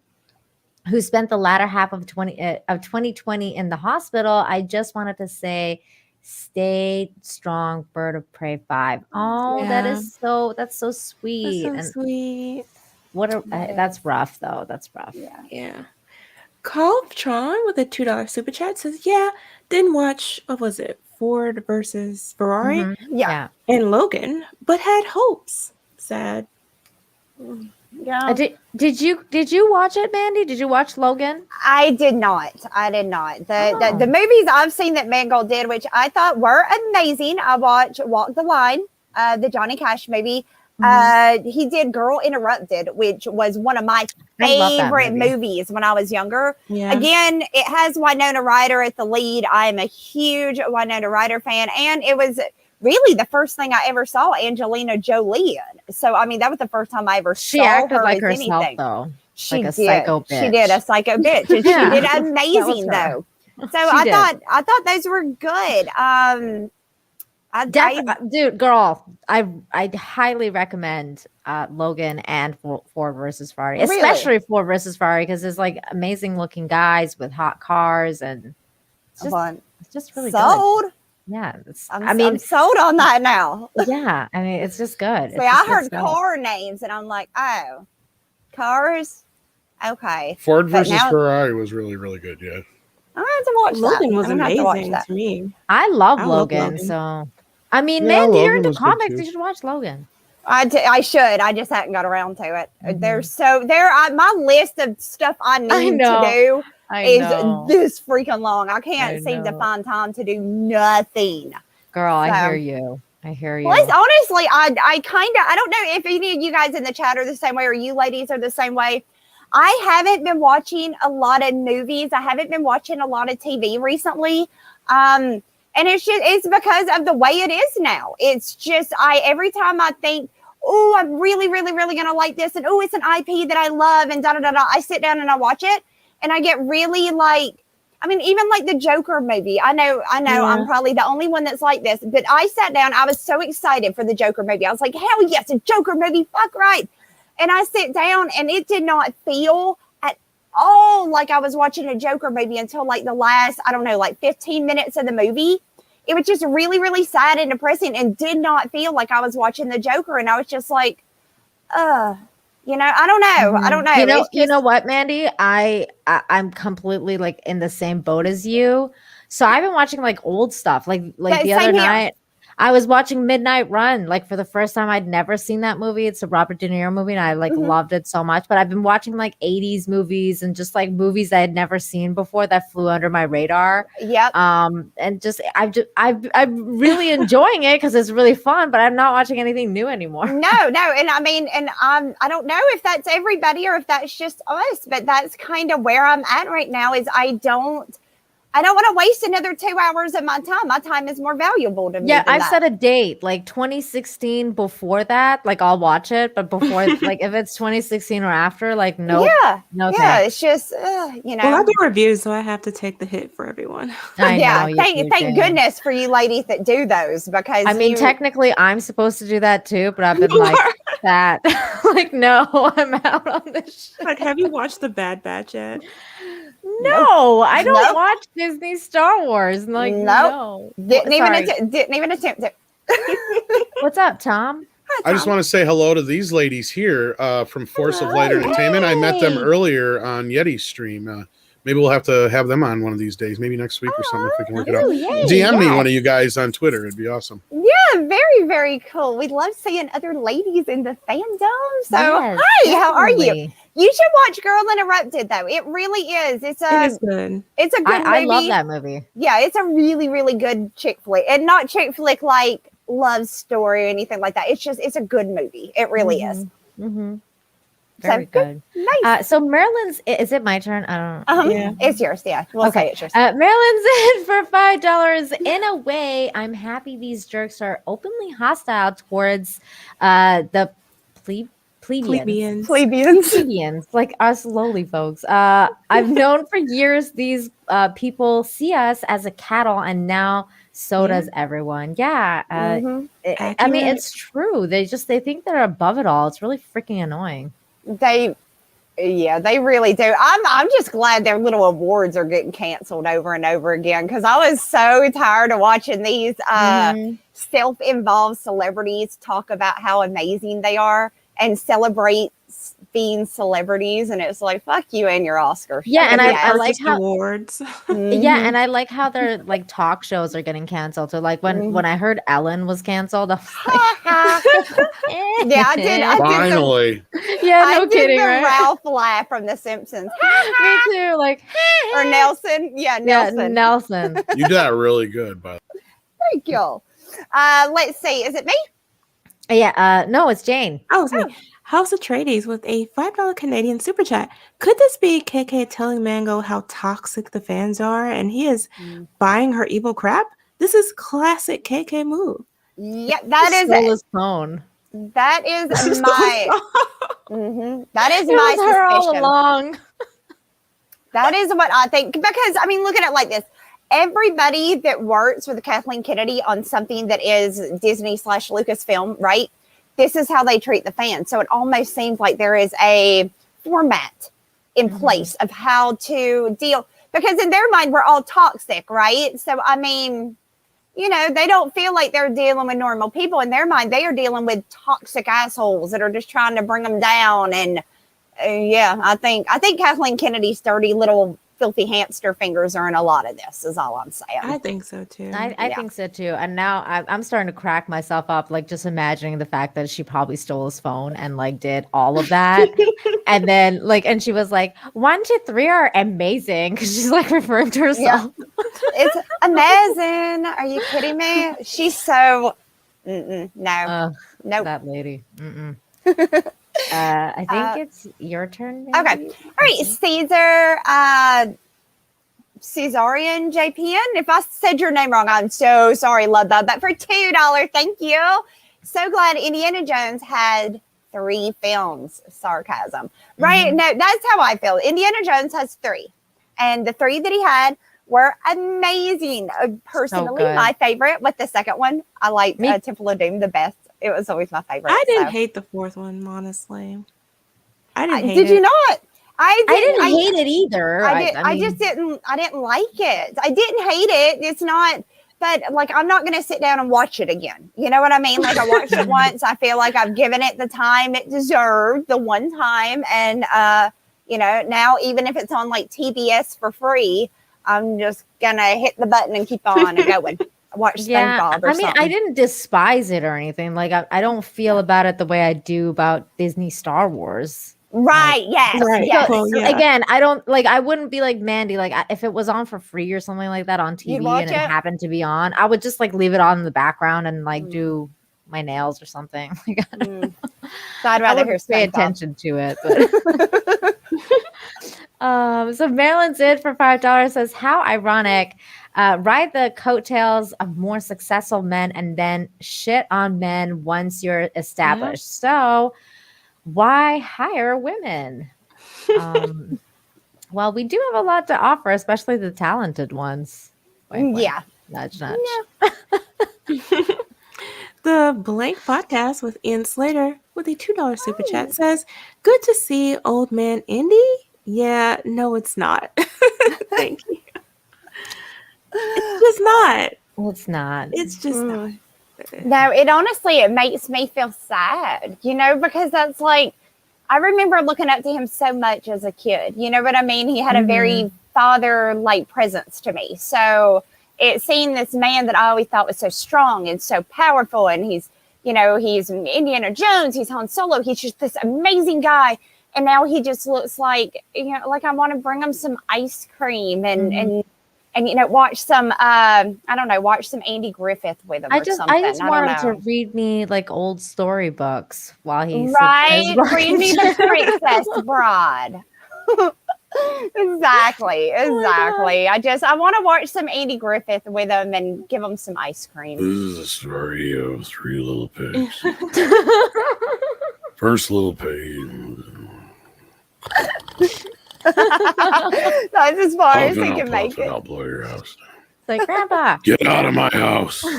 S2: who spent the latter half of 2020 in the hospital, I just wanted to say, stay strong, Bird of Prey 5. Oh, that's so sweet.
S4: That's so sweet.
S2: That's rough though. That's rough.
S4: Yeah. Coughtron with a $2 super chat says, yeah, didn't watch, what was it? Ford versus Ferrari?
S3: Yeah.
S4: And Logan, but had hopes. Sad.
S3: Yeah.
S2: Did you watch it, Mandy? Did you watch Logan?
S3: I did not. The movies I've seen that Mangold did, which I thought were amazing. I watched Walk the Line, the Johnny Cash movie. He did Girl Interrupted, which was one of my favorite movies when I was younger.
S4: Yeah.
S3: Again, it has Winona Ryder at the lead. I am a huge Winona Ryder fan, and it was really the first thing I ever saw Angelina Jolie in. So, I mean, that was the first time I ever saw
S2: acted
S3: her
S2: like
S3: as
S2: herself,
S3: anything.
S2: though.
S3: She
S2: like a
S3: did.
S2: Psycho bitch.
S3: She did a psycho bitch, and she did amazing though. So I thought those were good.
S2: Dude, girl, I highly recommend Logan and Ford versus Ferrari,
S3: Really?
S2: especially Ford versus Ferrari, because there's like amazing looking guys with hot cars, and it's just really
S3: sold.
S2: good. Yeah,
S3: I'm sold on that now.
S2: Yeah, I mean, it's just good.
S3: See, I heard car names, and I'm like, oh, cars. Okay.
S1: Ford versus Ferrari was really, really good. Yeah.
S3: I have to watch
S4: Logan
S3: that.
S4: was amazing to me.
S2: I love Logan. So, I mean,
S1: Yeah,
S2: man, you're
S1: Logan
S2: into
S1: was good,
S2: comics.
S1: too.
S2: You should watch Logan.
S3: I should. I just hadn't got around to it. My list of stuff I need to do is this freaking long. I can't seem to find time to do nothing.
S2: Girl, I hear you. I hear you.
S3: Well, honestly, I don't know if any of you guys in the chat are the same way, or you ladies are the same way. I haven't been watching a lot of movies. I haven't been watching a lot of TV recently. And it's because of the way it is now. It's just, every time I think, oh, I'm really, really, really going to like this. And oh, it's an IP that I love and da-da-da-da. I sit down and I watch it and I get really even like the Joker movie. I know I'm probably the only one that's like this, but I sat down. I was so excited for the Joker movie. I was like, hell yes, a Joker movie. Fuck right. And I sit down and it did not feel at all like I was watching a Joker movie until like the last, 15 minutes of the movie. It was just really, really sad and depressing and did not feel like I was watching the Joker. And I was just like, I don't know. I don't know.
S2: You know what, Mandy? I'm completely like in the same boat as you. So I've been watching like old stuff. Like the other night, I was watching Midnight Run. Like for the first time, I'd never seen that movie. It's a Robert De Niro movie, and I loved it so much. But I've been watching like 80s movies and just like movies I had never seen before that flew under my radar.
S3: Yep.
S2: And just I'm really enjoying it because it's really fun. But I'm not watching anything new anymore.
S3: No, and I don't know if that's everybody or if that's just us, but that's kind of where I'm at right now. Is I don't want to waste another 2 hours of my time. My time is more valuable to me.
S2: Yeah, I've set a date, like 2016 before that. Like I'll watch it, but before, like if it's 2016 or after, like no.
S3: Yeah,
S2: no.
S3: Yeah, it's just
S4: Well, I do reviews, so I have to take the hit for everyone.
S3: Thank goodness for you ladies that do those, because
S2: technically I'm supposed to do that too, but I've been like that. Like no, I'm out on this shit.
S4: Like, have you watched The Bad Batch yet?
S2: No, I don't watch Disney Star Wars. Like, no.
S3: Didn't even attempt it.
S2: What's up, Tom?
S3: Hi, Tom.
S1: I just want to say hello to these ladies here from Force of Light Entertainment. I met them earlier on Yeti's stream. Maybe we'll have to have them on one of these days, maybe next week or something, if we can work it out. DM me one of you guys on Twitter. It'd be awesome.
S3: Yeah, very, very cool. We love seeing other ladies in the fandom. So, hi, how are you? You should watch Girl Interrupted, though. It really is. It is
S4: good.
S3: It's a good movie.
S2: I love that movie.
S3: Yeah, it's a really, really good chick flick. And not chick flick like love story or anything like that. It's a good movie. It really is.
S2: Mm-hmm. Very good.
S3: Nice.
S2: So Maryland's, is it my turn? I don't know.
S3: Yeah. It's yours. Yeah. We'll say it's yours.
S2: Maryland's in for $5. In a way, I'm happy these jerks are openly hostile towards the plebeians, like us lowly folks. I've known for years these people see us as a cattle, and now so does everyone. Yeah. I mean, it's true. They think they're above it all. It's really freaking annoying.
S3: They really do. I'm just glad their little awards are getting canceled over and over again, because I was so tired of watching these self-involved celebrities talk about how amazing they are and celebrate being celebrities, and it's like, fuck you and your Oscars.
S2: Yeah, and I like how
S4: awards.
S2: Yeah, and I like how their like talk shows are getting canceled. So like when I heard Ellen was canceled, I was like,
S3: yeah, I did.
S1: Finally.
S2: No kidding, right?
S3: Ralph laugh from The Simpsons.
S2: Me too. Like
S3: or Nelson. Yeah, Nelson.
S2: Yeah, Nelson.
S1: You did that really good, by the way.
S3: Thank you. Let's see. Is it me?
S2: Yeah. No, it's Jane.
S4: Oh, it's me. House Atreides with a $5 Canadian super chat. Could this be KK telling Mangold how toxic the fans are, and he is buying her evil crap? This is classic KK move.
S3: Yeah, that is
S2: his phone.
S3: That is my. That is my suspicion.
S2: All along.
S3: That is what I think, because I mean, look at it like this. everybody that works with Kathleen Kennedy on something that is Disney/Lucasfilm, right? This is how they treat the fans. So it almost seems like there is a format in place of how to deal, because in their mind, we're all toxic, right? So, I mean, you know, they don't feel like they're dealing with normal people. In their mind, they are dealing with toxic assholes that are just trying to bring them down. And I think Kathleen Kennedy's dirty little filthy hamster fingers are in a lot of this, is all I'm saying.
S4: I think so too.
S2: I think so too. And now I'm starting to crack myself up, like just imagining the fact that she probably stole his phone and like did all of that. And then like, and she was like, 1, 2, 3 are amazing. Cause she's like referring to herself.
S3: Yeah. It's amazing. Are you kidding me? She's so, no, nope.
S2: That lady. I think it's your turn. Maybe?
S3: Okay. All right. Caesarian JPN. If I said your name wrong, I'm so sorry. Love that. But for $2, thank you. So glad Indiana Jones had 3 films. Sarcasm. Right? No, that's how I feel. Indiana Jones has 3. And the 3 that he had were amazing. Personally, my favorite with the second one. I like Temple of Doom the best. It was always my favorite.
S4: I didn't hate the 4th one, honestly. I didn't hate it.
S3: Did you not? I
S2: didn't hate it either.
S3: I just didn't. I didn't like it. I didn't hate it. It's not. But like, I'm not going to sit down and watch it again. You know what I mean? Like, I watched it once. I feel like I've given it the time it deserved, the one time, and you know, now even if it's on like TBS for free, I'm just gonna hit the button and keep on and going. Watch SpongeBob or something.
S2: I didn't despise it or anything. Like I don't feel about it the way I do about Disney Star Wars.
S3: Right. Yes.
S4: Right.
S3: Yes.
S2: So, again, I don't like. I wouldn't be like Mandy. Like if it was on for free or something like that on TV and it happened to be on, I would just like leave it on in the background and like do my nails or something.
S3: So I'd rather hear
S2: pay attention to it. But so Marilyn Zid for $5 says, "How ironic." Ride the coattails of more successful men and then shit on men once you're established. So why hire women? Well, we do have a lot to offer, especially the talented ones. Wink, wink.
S3: Yeah.
S2: Nudge, nudge.
S4: The Blank Podcast with Ian Slater with a $2 super chat says, "Good to see old man Indy." Yeah, no, it's not. Thank you. It's just not.
S2: It's not.
S4: It's just not.
S3: No, it makes me feel sad, you know, because that's like, I remember looking up to him so much as a kid. You know what I mean? He had a very father-like presence to me. So it's seeing this man that I always thought was so strong and so powerful, and he's, you know, he's Indiana Jones, he's Han Solo, he's just this amazing guy. And now he just looks like, you know, like I want to bring him some ice cream and you know, watch some watch some Andy Griffith with him. I just
S2: want him to read me like old storybooks while he's
S3: read me the Princess Bride. Exactly. I want to watch some Andy Griffith with him and give him some ice cream.
S1: This is a story of 3 little pigs. First little pig.
S3: That's as far as he can make it.
S1: I'll blow your house down.
S2: It's like, Grandpa,
S1: get out of my house.
S3: No,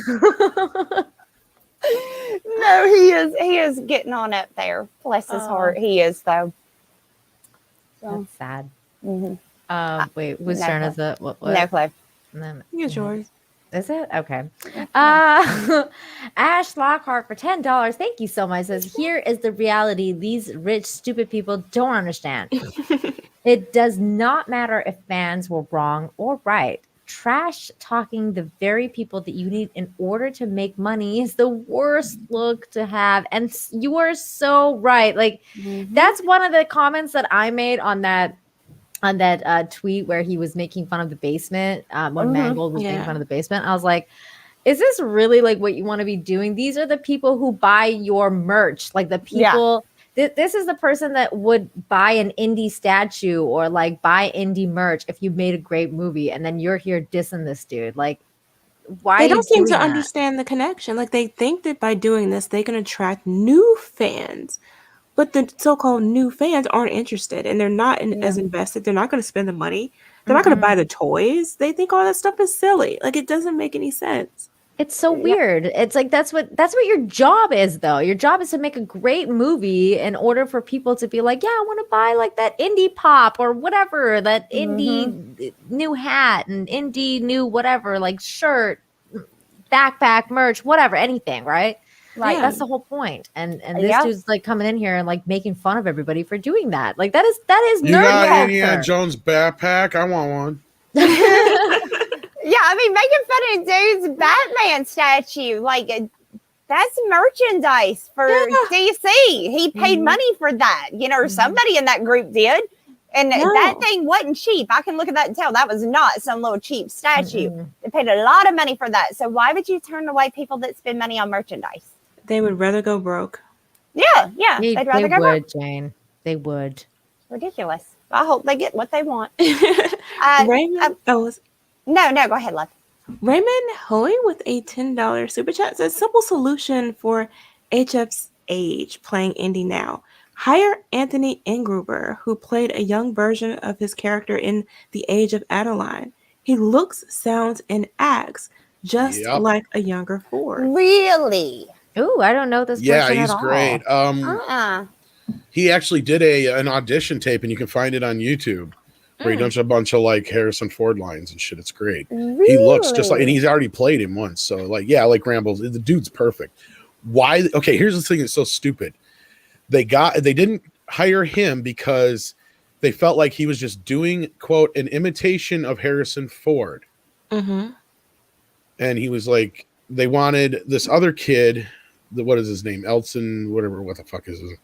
S3: he is getting on up there. Bless his heart. He is, though.
S2: So. That's sad.
S3: Wait,
S2: whose turn is it? What?
S3: No clue.
S4: It's yours.
S2: Is it? Okay. Ash Lockhart for $10. Thank you so much. Says, here is the reality these rich, stupid people don't understand. It does not matter if fans were wrong or right. Trash talking the very people that you need in order to make money is the worst look to have. And you are so right. Like, that's one of the comments that I made on that tweet where he was making fun of the basement when Mangold was making fun of the basement. I was like, is this really like what you want to be doing? These are the people who buy your merch. Like the people, this is the person that would buy an indie statue or like buy indie merch if you made a great movie. And then you're here dissing this dude. Like, why?
S4: They don't seem to understand the connection. Like they think that by doing this, they can attract new fans. But the so-called new fans aren't interested and they're not as invested. They're not going to spend the money. They're not going to buy the toys. They think all that stuff is silly. Like, it doesn't make any sense.
S2: It's so weird. It's like that's what your job is, though. Your job is to make a great movie in order for people to be like, yeah, I want to buy like that indie pop or whatever, that indie new hat and indie new whatever, like shirt, backpack, merch, whatever, anything, right? Right.
S3: Yeah.
S2: That's the whole point. And this dude's like coming in here and like making fun of everybody for doing that. Like that is
S1: You
S2: nerd
S1: got
S2: culture.
S1: Indiana Jones backpack? I want one.
S3: Yeah, I mean, making fun of dude's Batman statue, like that's merchandise for DC. He paid money for that, or somebody in that group did. And that thing wasn't cheap. I can look at that and tell that was not some little cheap statue. They paid a lot of money for that. So why would you turn away people that spend money on merchandise?
S4: They would rather go broke.
S3: Yeah. They'd rather go broke.
S2: Jane. They would.
S3: Ridiculous. I hope they get what they want.
S4: Raymond,
S3: No, go ahead, love.
S4: Raymond Hoey with a $10 super chat says, simple solution for HF's age playing Indy now. Hire Anthony Ingruber, who played a young version of his character in The Age of Adeline. He looks, sounds, and acts just like a younger Ford.
S3: Really?
S2: Ooh, I don't know this person
S1: he's
S2: at all.
S1: great. He actually did an audition tape, and you can find it on YouTube, where he does a bunch of like Harrison Ford lines and shit. It's great.
S3: Really?
S1: He looks just like, and he's already played him once. So like Rambles, the dude's perfect. Why? Okay, here's the thing that's so stupid. They didn't hire him because they felt like he was just doing, quote, an imitation of Harrison Ford.
S4: Mm-hmm.
S1: And he was like, they wanted this other kid, what is his name? Elton, whatever, what the fuck is his?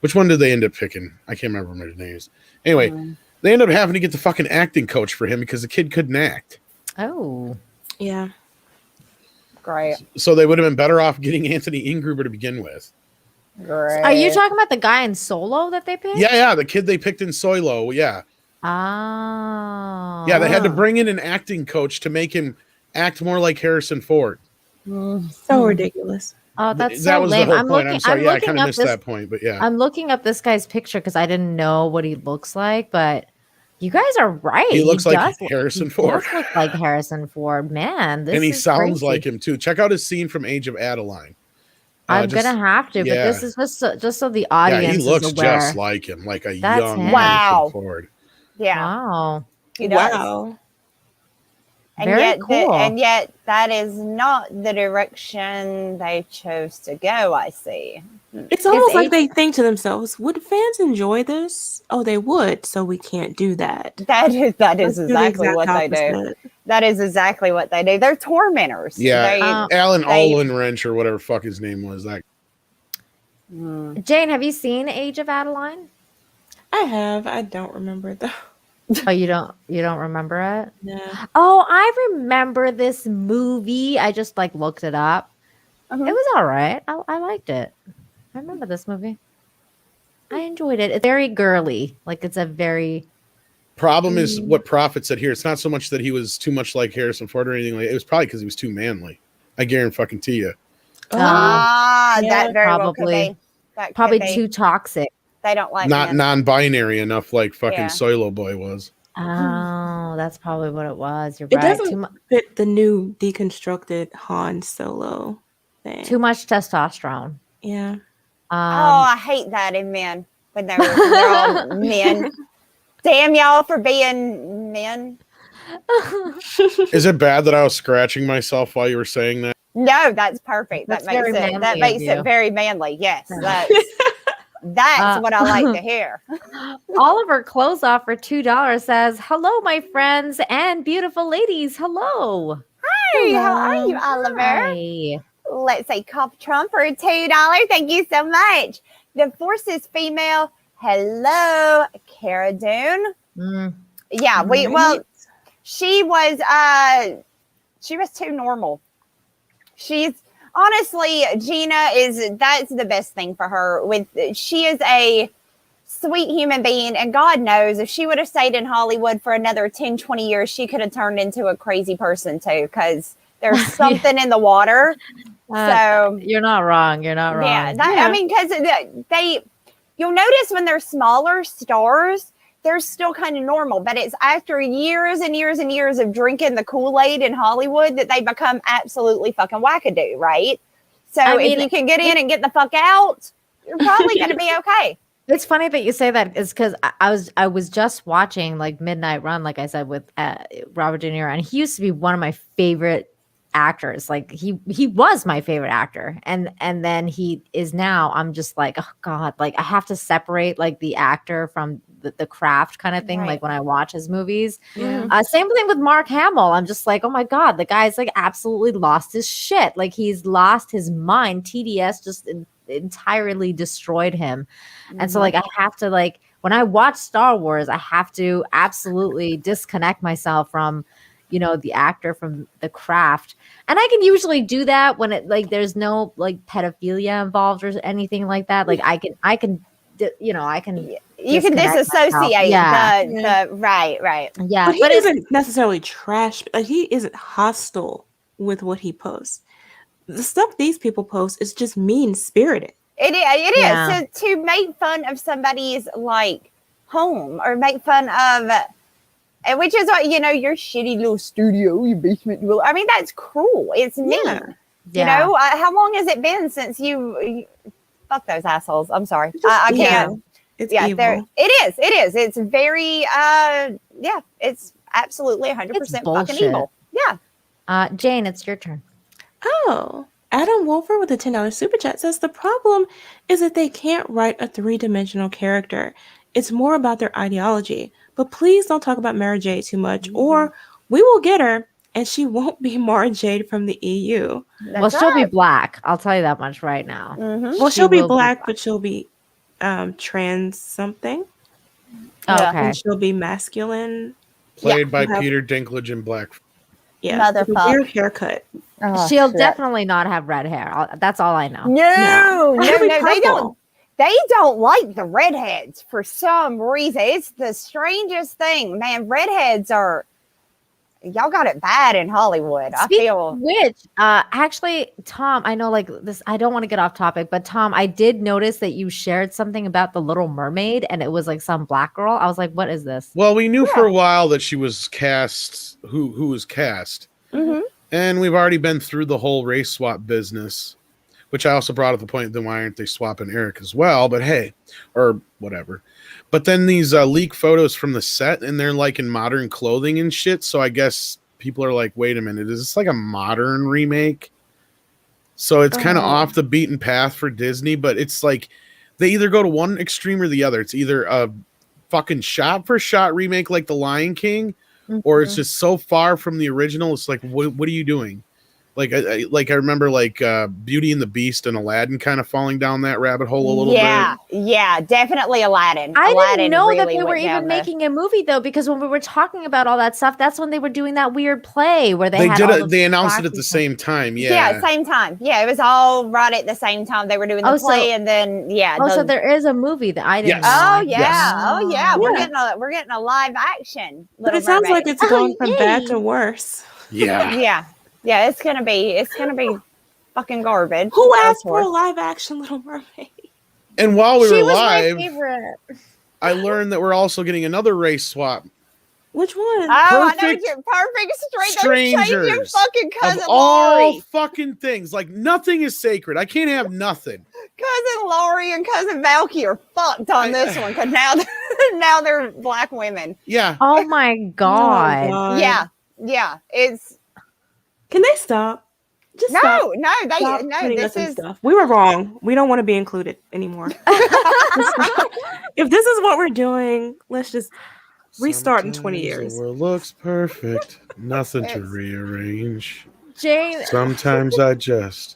S1: Which one did they end up picking? I can't remember their names. Anyway, they ended up having to get the fucking acting coach for him because the kid couldn't act.
S2: Oh.
S4: Yeah.
S3: Great.
S1: So they would have been better off getting Anthony Ingruber to begin with.
S3: Great.
S2: Are you talking about the guy in Solo that they picked?
S1: Yeah, the kid they picked in Solo, yeah.
S2: Oh.
S1: Yeah, they had to bring in an acting coach to make him act more like Harrison Ford.
S4: So ridiculous.
S2: Oh, that's
S1: that
S2: so
S1: was
S2: lame.
S1: the whole point. I'm sorry. I kind of missed
S2: this,
S1: that point, but yeah.
S2: I'm looking up this guy's picture because I didn't know what he looks like, but you guys are right.
S1: He looks like Harrison Ford.
S2: He does look like Harrison Ford. Man, this
S1: and he
S2: is
S1: sounds
S2: crazy.
S1: like him too. Check out his scene from Age of Adeline.
S2: I'm gonna have to, but this is just so the audience.
S1: Yeah, he looks
S2: is aware.
S1: just like him, like a
S2: That's
S1: young
S2: him.
S1: Harrison Ford.
S3: Yeah.
S2: Wow.
S3: He does.
S4: Wow.
S3: And
S2: Very
S3: yet,
S2: cool.
S3: and yet, that is not the direction they chose to go. I see.
S4: It's almost like they think to themselves, would fans enjoy this? Oh, they would, so we can't do that.
S3: That is
S4: Let's do the
S3: exactly
S4: exact
S3: what they do.
S4: opposite.
S3: That is exactly what they do. They're tormentors.
S1: Yeah, Alan Olin-Wrench or whatever fuck his name was. That.
S2: Jane, have you seen Age of Adeline?
S4: I have. I don't remember it though.
S2: Oh, you don't remember it?
S4: No.
S2: Oh, I remember this movie. I just like looked it up. It was all right. I liked it. I remember this movie. I enjoyed it. It's very girly. Like it's a very
S1: Problem is what Prophet said here. It's not so much that he was too much like Harrison Ford or anything like. It was probably because he was too manly. I guarantee you.
S3: That very well could
S2: probably
S3: be. That could
S2: probably
S3: be.
S2: too toxic.
S3: They don't like
S1: Not
S3: men.
S1: non-binary enough like fucking
S3: Yeah.
S1: Solo Boy was.
S2: Oh, that's probably what it was. You're
S4: It
S2: right.
S4: doesn't fit the new deconstructed Han Solo thing.
S2: Too much testosterone.
S4: Yeah.
S3: I hate that in men when they're all men. Damn y'all for being men.
S1: Is it bad that I was scratching myself while you were saying that?
S3: No, that's perfect.
S2: That's
S3: That makes
S2: very
S3: it
S2: manly of you.
S3: very manly. Yes, that's what I like to hear.
S2: Oliver Closeoff for $2 says, "Hello, my friends and beautiful ladies. Hello.
S3: Hey, how are you, Oliver?
S2: Hi.
S3: Let's say Cop Trump for $2. Thank you so much. The Force is female. Hello, Cara Dune. Yeah, she was too normal. She's honestly, that's the best thing for her. She is a sweet human being, and God knows if she would have stayed in Hollywood for another 10, 20 years, she could have turned into a crazy person too, because there's something in the water. So
S2: you're not wrong. You're not wrong.
S3: I mean, because you'll notice when they're smaller stars, they're still kind of normal. But it's after years and years and years of drinking the Kool-Aid in Hollywood that they become absolutely fucking wackadoo, right? So if you can get in and get the fuck out, you're probably going to be okay.
S2: It's funny that you say that, is because I was just watching like Midnight Run, like I said, with Robert De Niro, and he used to be one of my favorite actors. Like he was my favorite actor, and then he is now. I'm just like, oh god, like I have to separate like the actor from the craft kind of thing.
S3: Right.
S2: Like when I watch his movies,
S4: Yeah.
S2: same thing with Mark Hamill. I'm just like, oh my god, the guy's like absolutely lost his shit. Like he's lost his mind. TDS just entirely destroyed him. And so like I have to, like when I watch Star Wars, I have to absolutely disconnect myself from, you know, the actor from the craft. And I can usually do that when it like there's no like pedophilia involved or anything like that. Like I can you know, I can
S3: You can disassociate the right.
S2: Yeah,
S4: But he isn't necessarily trash. Like he isn't hostile with what he posts. The stuff these people post is just mean spirited.
S3: It is. So to make fun of somebody's like home or make fun of, which is what, you know, your shitty little studio, your basement. I mean, that's cruel. It's mean. You know, how long has it been since you fuck those assholes? I'm sorry. I can't.
S4: It's evil.
S3: It is. It's very, it's absolutely 100% fucking evil. Yeah.
S2: Jayne, it's your turn.
S4: Oh, Adam Wolfer with a $10 super chat says the problem is that they can't write a 3-dimensional character. It's more about their ideology. But please don't talk about Mara Jade too much, or we will get her and she won't be Mara Jade from the EU.
S2: She'll be black. I'll tell you that much right now.
S4: Well, she'll be black, but she'll be trans something.
S2: Okay.
S4: And she'll be masculine.
S1: Played by Peter Dinklage in black.
S4: Yeah,
S3: Motherfucker.
S4: weird haircut.
S2: She'll definitely not have red hair. That's all I know.
S3: No,
S4: Maybe
S3: they don't.
S4: purple.
S3: They don't like the redheads for some reason. It's the strangest thing, man. Redheads are, y'all got it bad in Hollywood.
S2: Speaking of which, actually, Tom, I know like this, I don't want to get off topic, but Tom, I did notice that you shared something about the Little Mermaid and it was like some black girl. I was like, what is this?
S1: Well, we knew for a while that she was cast, who was cast. And we've already been through the whole race swap business, which I also brought up the point, then why aren't they swapping Eric as well? But hey, or whatever. But then these leak photos from the set, and they're like in modern clothing and shit. So I guess people are like, wait a minute, is this like a modern remake? So it's kind of off the beaten path for Disney, but it's like they either go to one extreme or the other. It's either a fucking shot for shot remake like The Lion King, or it's just so far from the original. It's like, what are you doing? Like I remember like Beauty and the Beast and Aladdin kind of falling down that rabbit hole a little bit.
S3: Yeah, definitely Aladdin.
S2: I didn't know that
S3: really
S2: they were even making a movie though, because when we were talking about all that stuff, that's when they were doing that weird play where they
S1: announced it at the same time. Yeah,
S3: same time. Yeah, it was all right at the same time. They were doing the play, and then
S2: so there is a movie that I didn't.
S1: Yes.
S2: know.
S3: Oh yeah. We're getting a live action.
S4: But it sounds like it's going from bad to worse.
S3: Yeah, it's gonna be fucking garbage.
S4: Who asked for a live action Little Mermaid?
S1: And while we
S2: She
S1: were
S2: was my
S1: live,
S2: favorite.
S1: I learned that we're also getting another race swap.
S4: Which one?
S3: Oh, I know
S1: Perfect
S3: you're perfect strangers. Your fucking cousin
S1: of all
S3: Laurie.
S1: fucking things. Like nothing is sacred. I can't have nothing.
S3: Cousin Laurie and cousin Valky are fucked on this one because now they're black women.
S1: Yeah.
S2: Oh my god.
S4: Oh, God.
S3: Yeah. It's
S4: Can they stop? Just
S3: no.
S4: Stop
S3: No.
S4: putting
S3: This
S4: us in
S3: is
S4: stuff. We were wrong. We don't want to be included anymore. If this is what we're doing, let's just restart in 20 years.
S1: The world looks perfect. Nothing to rearrange.
S2: Jayne.
S1: Sometimes I just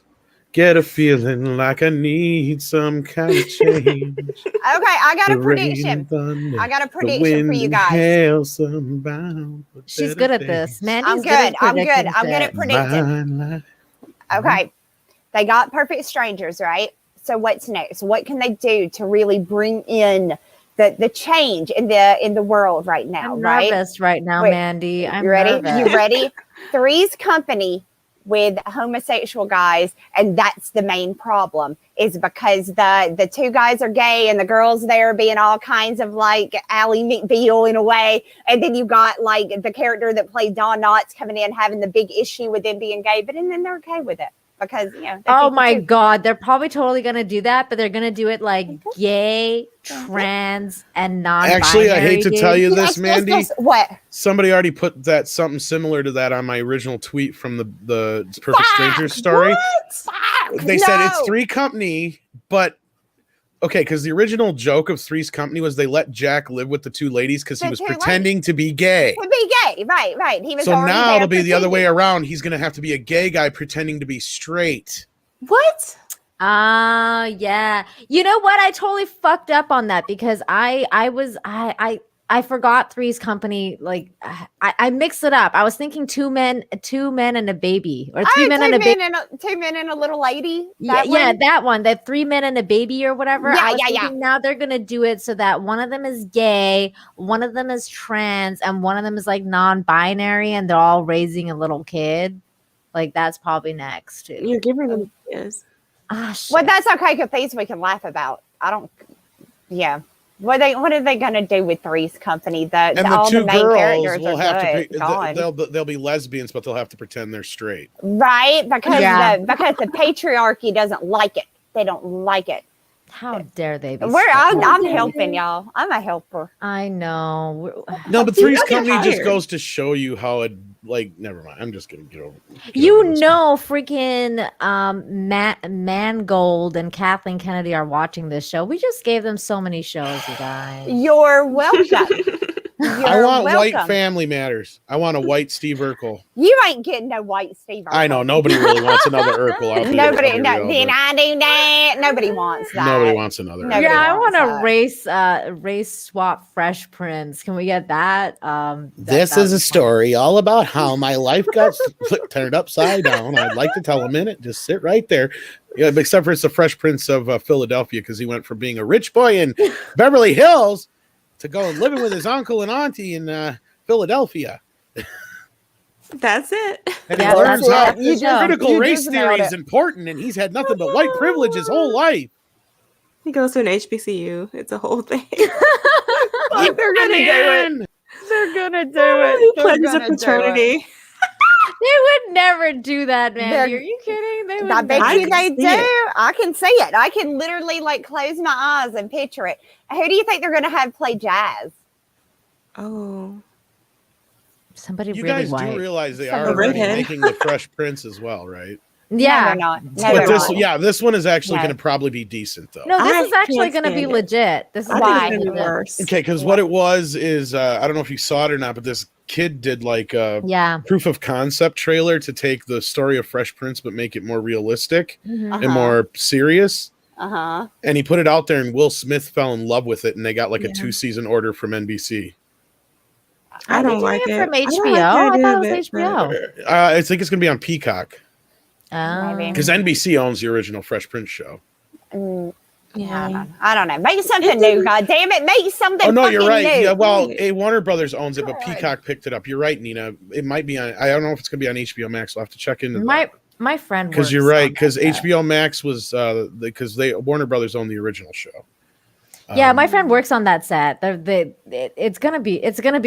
S1: get a feeling like I need some kind of change.
S3: okay. I got a
S1: The rain
S3: prediction.
S1: and thunder,
S3: I got a
S1: the
S3: prediction
S1: wind
S3: for you
S1: and
S3: guys.
S1: hail, somebound for
S2: She's
S1: better
S2: good at
S1: days.
S2: this. Mandy's
S3: I'm good. I'm
S2: predicting
S3: good at
S2: shit.
S3: predicting.
S1: My life.
S3: Okay. They got Perfect Strangers, right? So what's next? What can they do to really bring in the change in the world right now?
S2: I'm
S3: right?
S2: nervous right now,
S3: Wait,
S2: Mandy. I'm
S3: You ready?
S2: nervous.
S3: You ready? Three's Company with homosexual guys, and that's the main problem, is because the two guys are gay and the girls there being all kinds of like Ally McBeal in a way, and then you got like the character that played Don Knotts coming in having the big issue with them being gay, but then they're okay with it because
S2: oh my god, they're probably totally gonna do that, but they're gonna do it like gay, trans, and non-binary.
S1: Actually, I hate to tell you this, Mandy.
S3: What?
S1: Somebody already put that something similar to that on my original tweet from the Perfect Strangers story. They said it's Three's Company, but okay, because the original joke of Three's Company was they let Jack live with the two ladies because he was pretending to be gay.
S3: To be gay, right. He was.
S1: So now it'll be the other way around. He's going to have to be a gay guy pretending to be straight.
S4: What?
S2: Yeah. You know what? I totally fucked up on that because I forgot Three's Company. Like I mixed it up. I was thinking two men and a baby, or three men and a baby.
S3: Two men and a little lady.
S2: Yeah, that one. That 3 men and a baby or whatever.
S3: Yeah.
S2: Now they're gonna do it so that one of them is gay, one of them is trans, and one of them is like non-binary, and they're all raising a little kid. Like that's probably next too.
S4: You're giving them ideas.
S3: Well, that's okay because these we can laugh about. Yeah. What are they going to do with Three's Company?
S1: All the main characters will have to. They'll be lesbians, but they'll have to pretend they're straight,
S3: right? Because the patriarchy doesn't like it. They don't like it.
S2: How dare they be?
S3: I'm helping y'all. I'm a helper.
S2: I know.
S1: No, but Three's Company just goes to show you how it. Like, never mind. I'm just gonna get over.
S2: Freaking Mangold and Kathleen Kennedy are watching this show. We just gave them so many shows, you guys.
S3: You're welcome.
S1: I want white Family Matters. I want a white Steve Urkel.
S3: You ain't getting no white Steve Urkel.
S1: I know nobody really wants another Urkel out there.
S3: Nobody. I do that. Nobody wants that.
S1: Nobody wants another.
S2: I want a race swap Fresh Prince. Can we get that?
S1: This is a story all about how my life got turned upside down. I'd like to tell a minute. Just sit right there. Yeah, except for it's the Fresh Prince of Philadelphia, because he went from being a rich boy in Beverly Hills to go living with his uncle and auntie in Philadelphia.
S4: That's it.
S1: And he learns how critical race theory is important, and he's had nothing but white privilege his whole life.
S4: He goes to an HBCU. It's a whole thing.
S3: They're gonna do it. They're gonna do it.
S4: He pledges a fraternity.
S2: They would never do that, man. Are you kidding?
S3: I bet you they do. I can see it. I can literally like close my eyes and picture it. Who do you think they're going to have play jazz?
S4: Oh,
S2: somebody
S1: you
S2: really
S1: guys
S2: white.
S1: Do realize they are already making the Fresh Prince as well, right?
S2: Yeah,
S3: no, they're not.
S1: This one is actually going to probably be decent, though.
S2: No, this is actually going to be legit. This is
S3: why.
S1: Okay, because what it was is I don't know if you saw it or not, but this kid did like a proof of concept trailer to take the story of Fresh Prince but make it more realistic and more serious. And he put it out there, and Will Smith fell in love with it, and they got like a 2-season order from NBC.
S4: I don't like it.
S2: From HBO. I thought it was HBO.
S1: I think it's going to be on Peacock.
S2: Because
S1: NBC owns the original Fresh Prince show.
S3: I don't know. Make something new, God damn it. Make something
S1: Oh, no, you're right.
S3: New.
S1: Yeah, well, Warner Brothers owns it, but Peacock picked it up. You're right, Nina. It might be on, I don't know if it's going to be on HBO Max. I'll have to check into that.
S2: My friend
S1: because you're right, because HBO Max was because Warner Brothers owned the original show.
S2: Yeah, my friend works on that set. It's gonna be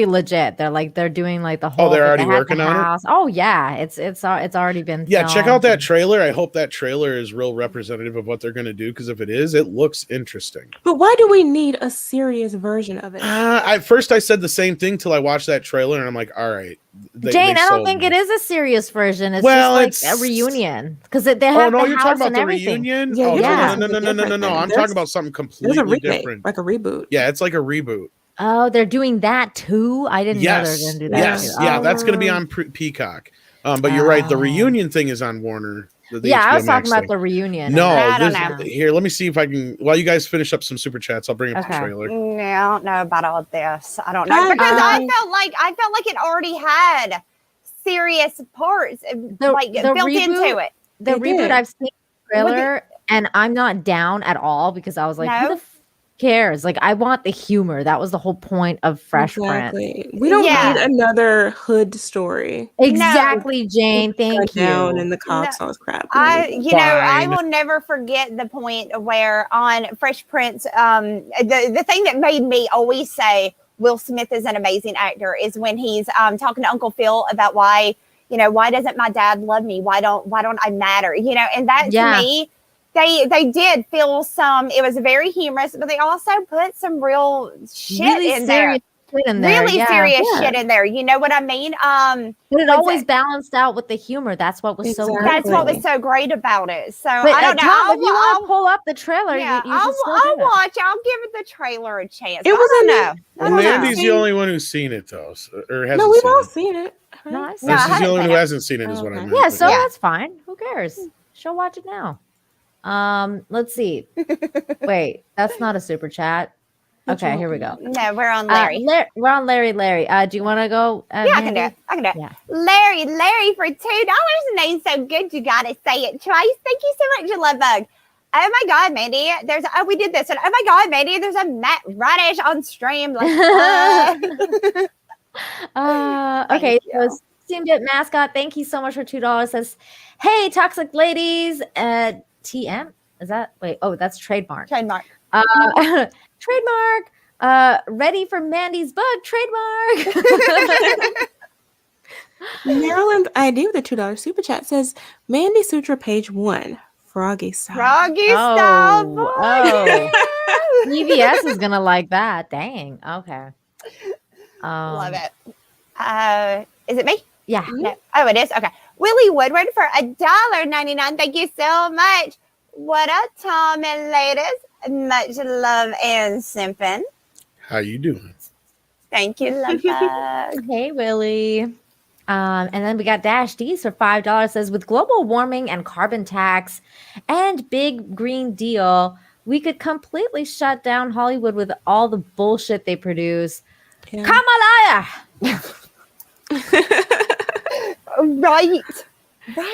S2: legit. They're doing like the whole.
S1: Oh, they're already working on it.
S2: Oh yeah, it's already been.
S1: Yeah, check out that trailer. I hope that trailer is real representative of what they're gonna do, because if it is, it looks interesting.
S4: But why do we need a serious version of it?
S1: At first, I said the same thing till I watched that trailer, and I'm like, all right.
S2: Jane, I don't think it is a serious version. It's just like a reunion, because they have. Oh no, you're talking about the reunion.
S1: No. I'm talking about something completely different.
S4: Like a reboot.
S1: Yeah, it's like a reboot.
S2: Oh, they're doing that too? I didn't know they were going to do that.
S1: Yes, yeah, that's going to be on Peacock. But you're right, the reunion thing is on Warner.
S2: I was talking about the reunion.
S1: No, here, let me see if I can. While you guys finish up some super chats, I'll bring up the trailer.
S3: No, I don't know about all this. I don't know, because I felt like it already had serious parts built into it.
S2: The reboot, I've seen the trailer, and I'm not down at all, because I was like, cares? Like, I want the humor. That was the whole point of Fresh Prince.
S4: We don't
S3: Yeah.
S4: need another hood story.
S2: Exactly, Jane. Thank
S4: Down
S2: you.
S4: and the cops, all this crap.
S3: I
S1: Fine.
S3: will never forget the point where on Fresh Prince, the thing that made me always say Will Smith is an amazing actor is when he's talking to Uncle Phil about why doesn't my dad love me? Why don't I matter? And that to me, they did feel some. It was very humorous, but they also put some real shit
S2: Really
S3: in there. Really serious shit in there. You know what I mean?
S2: But it always balanced out with the humor. That's what was so good.
S3: That's what was so great about it. So
S2: but,
S3: I don't know.
S2: Tom, if you want to pull up the trailer,
S3: yeah,
S2: I'll
S3: watch. I'll give the trailer a chance.
S4: It was
S3: I don't know.
S1: Mandy's the only one who's seen it though, or hasn't.
S4: No, we've
S1: seen
S4: all
S1: it.
S4: seen it.
S2: No,
S1: This is the only one who hasn't seen it. Is what I meant.
S2: Yeah, so
S3: Yeah.
S2: that's fine. Who cares? She'll watch it now. Let's see. Wait, that's not a super chat. Okay, here we go.
S3: No, we're on Larry.
S2: We're on Larry. Do you want to go?
S3: Yeah, I can do it. Yeah. Larry for $2. The name's so good, you gotta say it twice. Thank you so much, you love bug. Oh my God, Mandy! We did this, and oh my God, Mandy! There's a Matt Radish on stream.
S2: Okay. So Steam Dip Mascot, thank you so much for $2. Says, hey, toxic ladies. TM is that? Wait, oh, that's trademark.
S3: Trademark.
S2: Trademark. Ready for Mandy's bug. Trademark.
S4: Maryland's ID with a $2 super chat says Mandy Sutra page 1, Froggy style.
S3: Froggy style.
S2: Oh. EVS is gonna like that. Dang. Okay.
S3: Love it. Is it me?
S2: Yeah.
S3: No. Oh, it is. Okay. Willie Woodward for $1.99. Thank you so much. What up, Tom and ladies? Much love and simping.
S1: How you doing?
S3: Thank you, love bug.
S2: Hey, Willie. And then we got Dash D's for $5. Says, with global warming and carbon tax and big green deal, we could completely shut down Hollywood with all the bullshit they produce.
S4: Yeah.
S2: Kamalaya.
S3: Right.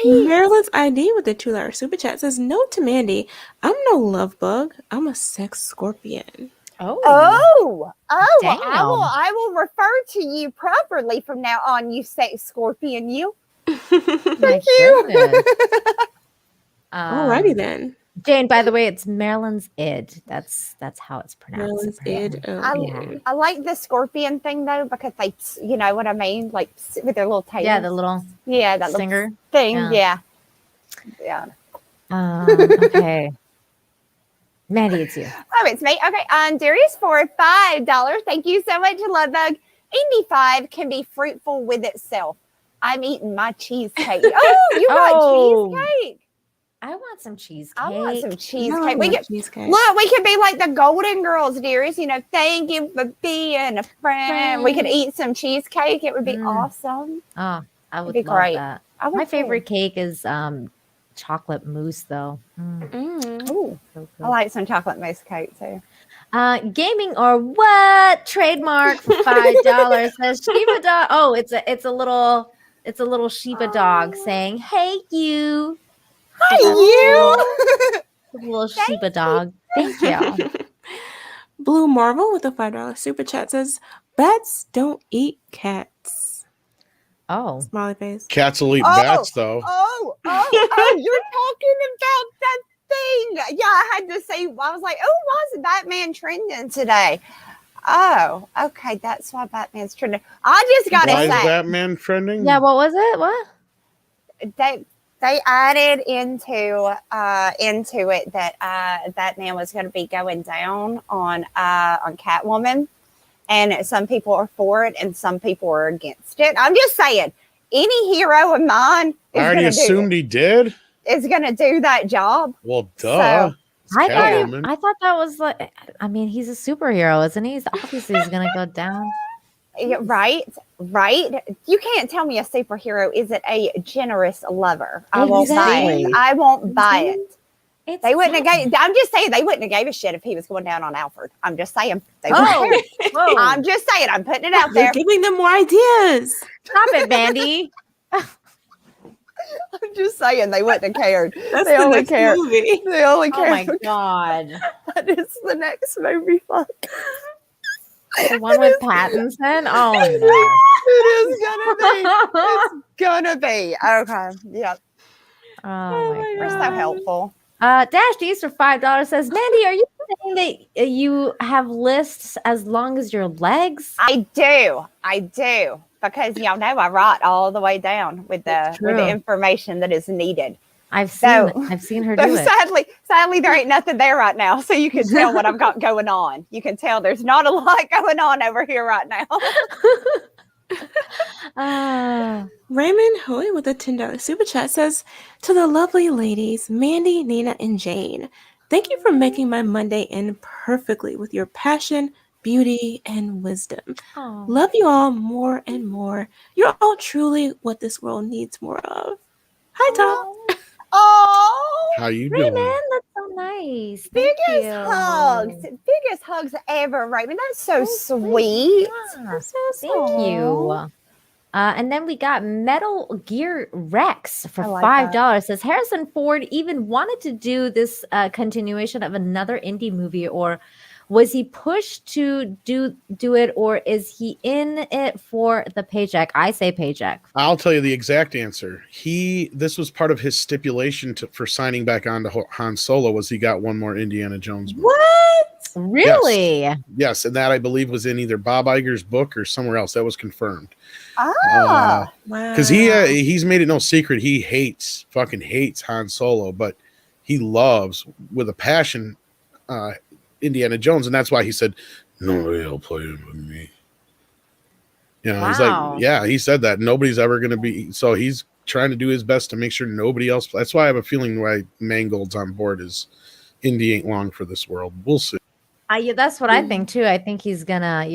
S4: Maryland's ID with the $2 super chat says, note to Mandy, I'm no love bug. I'm a sex scorpion.
S3: Oh,
S2: Damn.
S3: I will refer to you properly from now on, you sex scorpion, you.
S2: Thank you.
S4: Alrighty then.
S2: Jane, by the way, it's Maryland's id. That's how it's pronounced.
S4: Maryland's id. Oh,
S3: I like the scorpion thing though, because they, you know what I mean, like with their little tails.
S2: Yeah, the little
S3: that
S2: singer
S3: little thing. Yeah.
S2: Okay. Mandy, it's you.
S3: Oh, it's me. Okay, Darius for $5. Thank you so much, love bug. 85 can be fruitful with itself. I'm eating my cheesecake. Oh, you want cheesecake?
S2: I want some cheesecake.
S3: I want some cheesecake.
S4: No,
S3: we could be like the Golden Girls, dearest. You know, thank you for being a friend. We could eat some cheesecake. It would be awesome.
S2: Oh, I would
S3: be
S2: love
S3: great.
S2: that.
S3: I would
S2: My
S3: too.
S2: favorite cake is chocolate mousse, though.
S3: Ooh,
S2: So good.
S3: I like some chocolate mousse cake too.
S2: Gaming or what? Trademark for $5 says Shiba dog. Oh, it's a little Shiba dog saying, "Hey you."
S3: Hi, you.
S2: A little Shiba dog. Thank you.
S4: Blue Marvel with a $5 super chat says, bats don't eat cats.
S2: Oh,
S4: Smiley face.
S1: Cats will eat bats, though.
S3: Oh, you're talking about that thing. Yeah, I had to say, I was like, oh, why is Batman trending today? Oh, okay. That's why Batman's trending. I just got to
S1: Why is
S3: say,
S1: Batman trending?
S2: yeah. What was it? What?
S3: they added into it that Batman was going to be going down on Catwoman, and some people are for it and some people are against it. I'm just saying, any hero of mine
S1: I already assumed he did.
S3: is going to do that job.
S1: Well, duh. It's Catwoman.
S2: I thought that was like. I mean, he's a superhero, isn't he? Obviously, he's gonna go down.
S3: Yeah, right. You can't tell me a superhero isn't a generous lover. I won't buy it. I won't buy it. They wouldn't have gave. I'm just saying they wouldn't have gave a shit if he was going down on Alfred. I'm just saying. They wouldn't care. I'm just saying. I'm putting it out there.
S4: You're giving them more ideas.
S2: Stop it, Mandy.
S3: I'm just saying they wouldn't have cared.
S4: That's
S3: They
S4: the
S3: only
S4: next
S3: care.
S4: movie.
S3: They only
S2: Oh
S3: care.
S2: my god.
S3: That is the next movie. Fuck.
S2: The one with Pattinson? Oh no.
S3: It is gonna be. It's gonna be. Okay. Yep.
S2: Oh my
S3: We're so
S2: god.
S3: helpful.
S2: Dash D's for $5 says, Mandy, are you saying that you have lists as long as your legs?
S3: I do. Because y'all know I write all the way down with the information that is needed.
S2: I've seen her do it.
S3: Sadly, there ain't nothing there right now, so you can tell what I've got going on. You can tell there's not a lot going on over here right now.
S4: Raymond Hoy with a $10 super chat says, to the lovely ladies, Mandy, Nina, and Jane, thank you for making my Monday end perfectly with your passion, beauty, and wisdom.
S2: Aww.
S4: Love you all more and more. You're all truly what this world needs more of. Hi, Tom.
S3: Oh,
S1: How you
S2: Raymond,
S1: doing?
S2: that's so nice. Thank
S3: biggest
S2: you.
S3: biggest hugs ever, Raymond. That's so sweet.
S2: Yeah. Thank you. And then we got Metal Gear Rex for $5. Says Harrison Ford even wanted to do this continuation of another indie movie, or was he pushed to do it, or is he in it for the paycheck? I say paycheck.
S1: I'll tell you the exact answer. This was part of his stipulation for signing back on to Han Solo, was he got one more Indiana Jones movie.
S2: What? Really?
S1: Yes, and that I believe was in either Bob Iger's book or somewhere else. That was confirmed.
S3: Wow.
S1: Because he's made it no secret he fucking hates Han Solo, but he loves with a passion Indiana Jones, and that's why he said nobody will play him with me. You know, he's like, yeah, he said that nobody's ever going to be. So he's trying to do his best to make sure nobody else. That's why I have a feeling why Mangold's on board is Indy ain't long for this world. We'll see.
S2: Yeah, that's what I think too. I think he's gonna,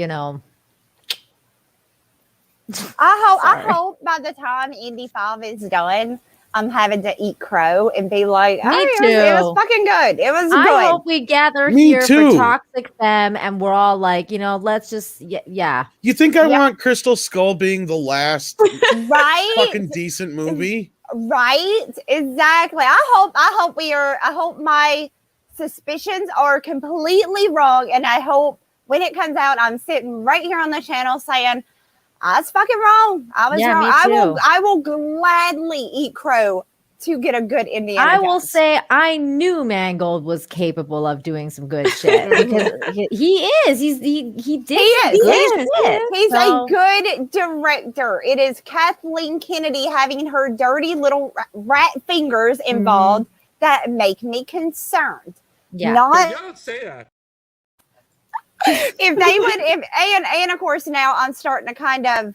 S3: I hope by the time Indy 5 is done, I'm having to eat crow and be like,
S2: Me
S3: hey,
S2: too.
S3: It was fucking good. It was good.
S2: I hope we gather here for Toxic Femme and we're all like, let's just, yeah.
S1: You think I want Crystal Skull being the last fucking decent movie?
S3: Right? Exactly. I hope my suspicions are completely wrong. And I hope when it comes out, I'm sitting right here on the channel saying, I was fucking wrong. I was wrong. I will gladly eat crow to get a good Indiana Jones.
S2: I will say I knew Mangold was capable of doing some good shit because he is. He did.
S3: He's a good director. It is Kathleen Kennedy having her dirty little rat fingers involved that make me concerned.
S2: Yeah.
S6: Y'all don't say that.
S3: If they would, and of course now I'm starting to kind of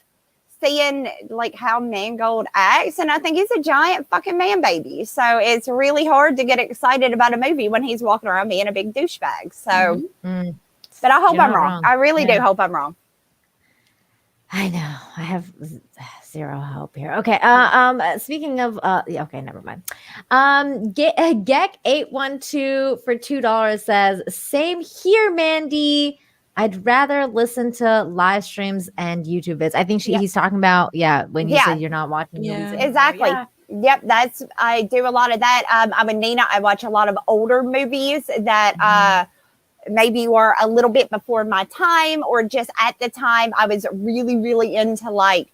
S3: seeing like how Mangold acts, and I think he's a giant fucking man baby. So it's really hard to get excited about a movie when he's walking around being a big douchebag. So, but I hope I'm wrong. I really do hope I'm wrong.
S2: I know. I have zero hope here. Okay. Speaking of, okay, never mind. Gek812 for $2 says, same here, Mandy. I'd rather listen to live streams and YouTube vids. I think he's talking about, when you said you're not watching movies.
S3: Exactly. Yep. I do a lot of that. I'm a Nina. I watch a lot of older movies that, maybe were a little bit before my time, or just at the time I was really, really into like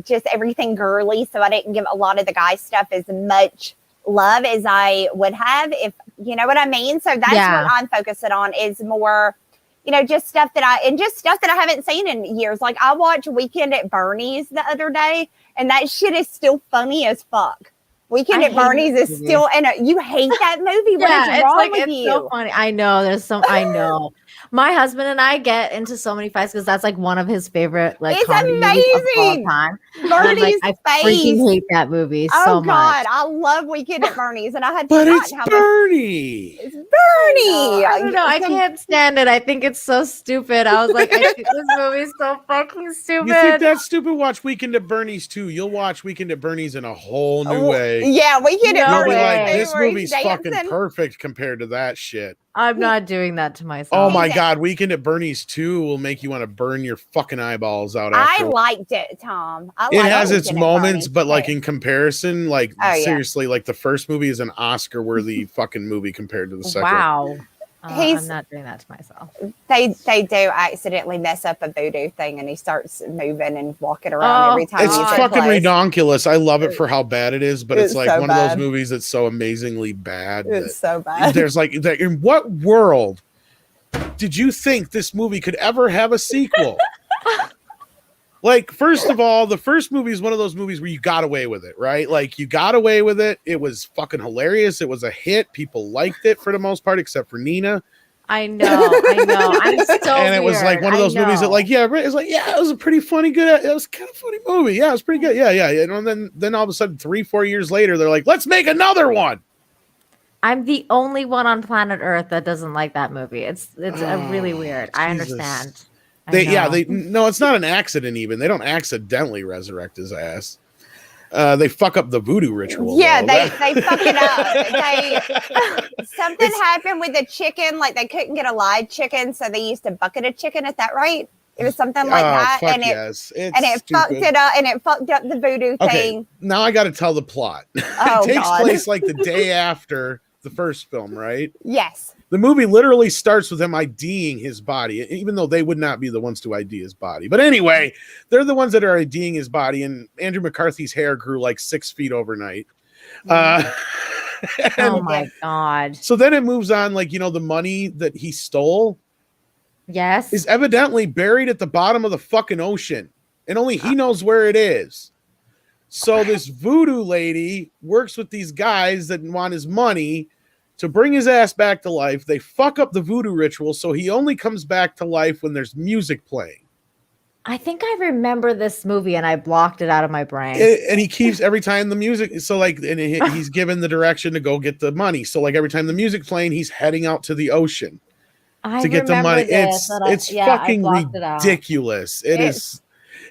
S3: just everything girly. So I didn't give a lot of the guy stuff as much love as I would have, if you know what I mean. So that's what I'm focusing on, is more, just stuff that I haven't seen in years. Like I watched Weekend at Bernie's the other day, and that shit is still funny as fuck. Weekend at Bernie's is still, and you hate that movie. What is wrong with you?
S2: So funny. I know. I know. My husband and I get into so many fights because that's like one of his favorite
S3: it's
S2: comedy movies of all time.
S3: Bernie's
S2: I
S3: face.
S2: freaking hate that movie so much.
S3: God, I love Weekend at Bernie's, and I had
S1: but it's Bernie.
S3: It's Bernie.
S2: I don't know. I can't stand it. I think it's so stupid. I was like, I think this movie's so fucking stupid.
S1: You think that's stupid? Watch Weekend at Bernie's too. You'll watch Weekend at Bernie's in a whole new way.
S3: Yeah, Weekend at
S1: You'll
S3: Bernie's.
S1: be like, this movie's fucking perfect compared to that shit.
S2: I'm not doing that to myself.
S1: Oh my God, Weekend at Bernie's 2 will make you want to burn your fucking eyeballs out.
S3: I
S1: After
S3: liked it, Tom.
S1: it has its
S3: Weekend at
S1: moments,
S3: Bernie's
S1: but like
S3: too.
S1: in comparison, like
S3: yeah.
S1: seriously, like the first movie is an Oscar-worthy fucking movie compared to the second.
S2: Wow.
S3: He's-
S2: I'm not doing that to myself.
S3: They do accidentally mess up a voodoo thing, and he starts moving and walking around every time.
S1: It's
S3: music
S1: fucking
S3: plays.
S1: redonkulous. I love it for how bad it is, but it's like
S3: so
S1: one of
S3: bad.
S1: those movies that's so amazingly bad.
S3: It's so bad.
S1: There's like, in what world did you think this movie could ever have a sequel? Like, first of all, the first movie is one of those movies where you got away with it, right? Like, you got away with it. It was fucking hilarious. It was a hit. People liked it for the most part, except for Nina.
S2: I know. I'm so
S1: And it was like one of those movies that, like, it was a pretty funny, it was kind of funny movie. Yeah, it was pretty good. Yeah. And then all of a sudden, 3-4 years later, they're like, let's make another one.
S2: I'm the only one on planet Earth that doesn't like that movie. It's really weird. I understand.
S1: No, it's not an accident even. They don't accidentally resurrect his ass. They fuck up the voodoo ritual.
S3: Yeah,
S1: though.
S3: they fuck it up. Something happened with the chicken, like they couldn't get a live chicken, so they used a bucket of chicken. Is that right? It was something like that,
S1: fuck
S3: and
S1: yes.
S3: it fucked it up, and it fucked up the voodoo thing.
S1: Now I got to tell the plot.
S3: Oh,
S1: it takes
S3: God.
S1: place like the day after the first film, right?
S3: Yes.
S1: The movie literally starts with him IDing his body, even though they would not be the ones to ID his body. But anyway, they're the ones that are IDing his body, and Andrew McCarthy's hair grew like 6 feet overnight.
S2: Oh my God.
S1: So then it moves on, like, the money that he stole
S2: Yes.
S1: is evidently buried at the bottom of the fucking ocean, and only he knows where it is. So this voodoo lady works with these guys that want his money to bring his ass back to life. They fuck up the voodoo ritual, so he only comes back to life when there's music playing.
S2: I think I remember this movie and I blocked it out of my brain.
S1: And he keeps every time the music, so like, and he's given the direction to go get the money. So like every time the music's playing, he's heading out to the ocean to get the money. It's fucking ridiculous. It is.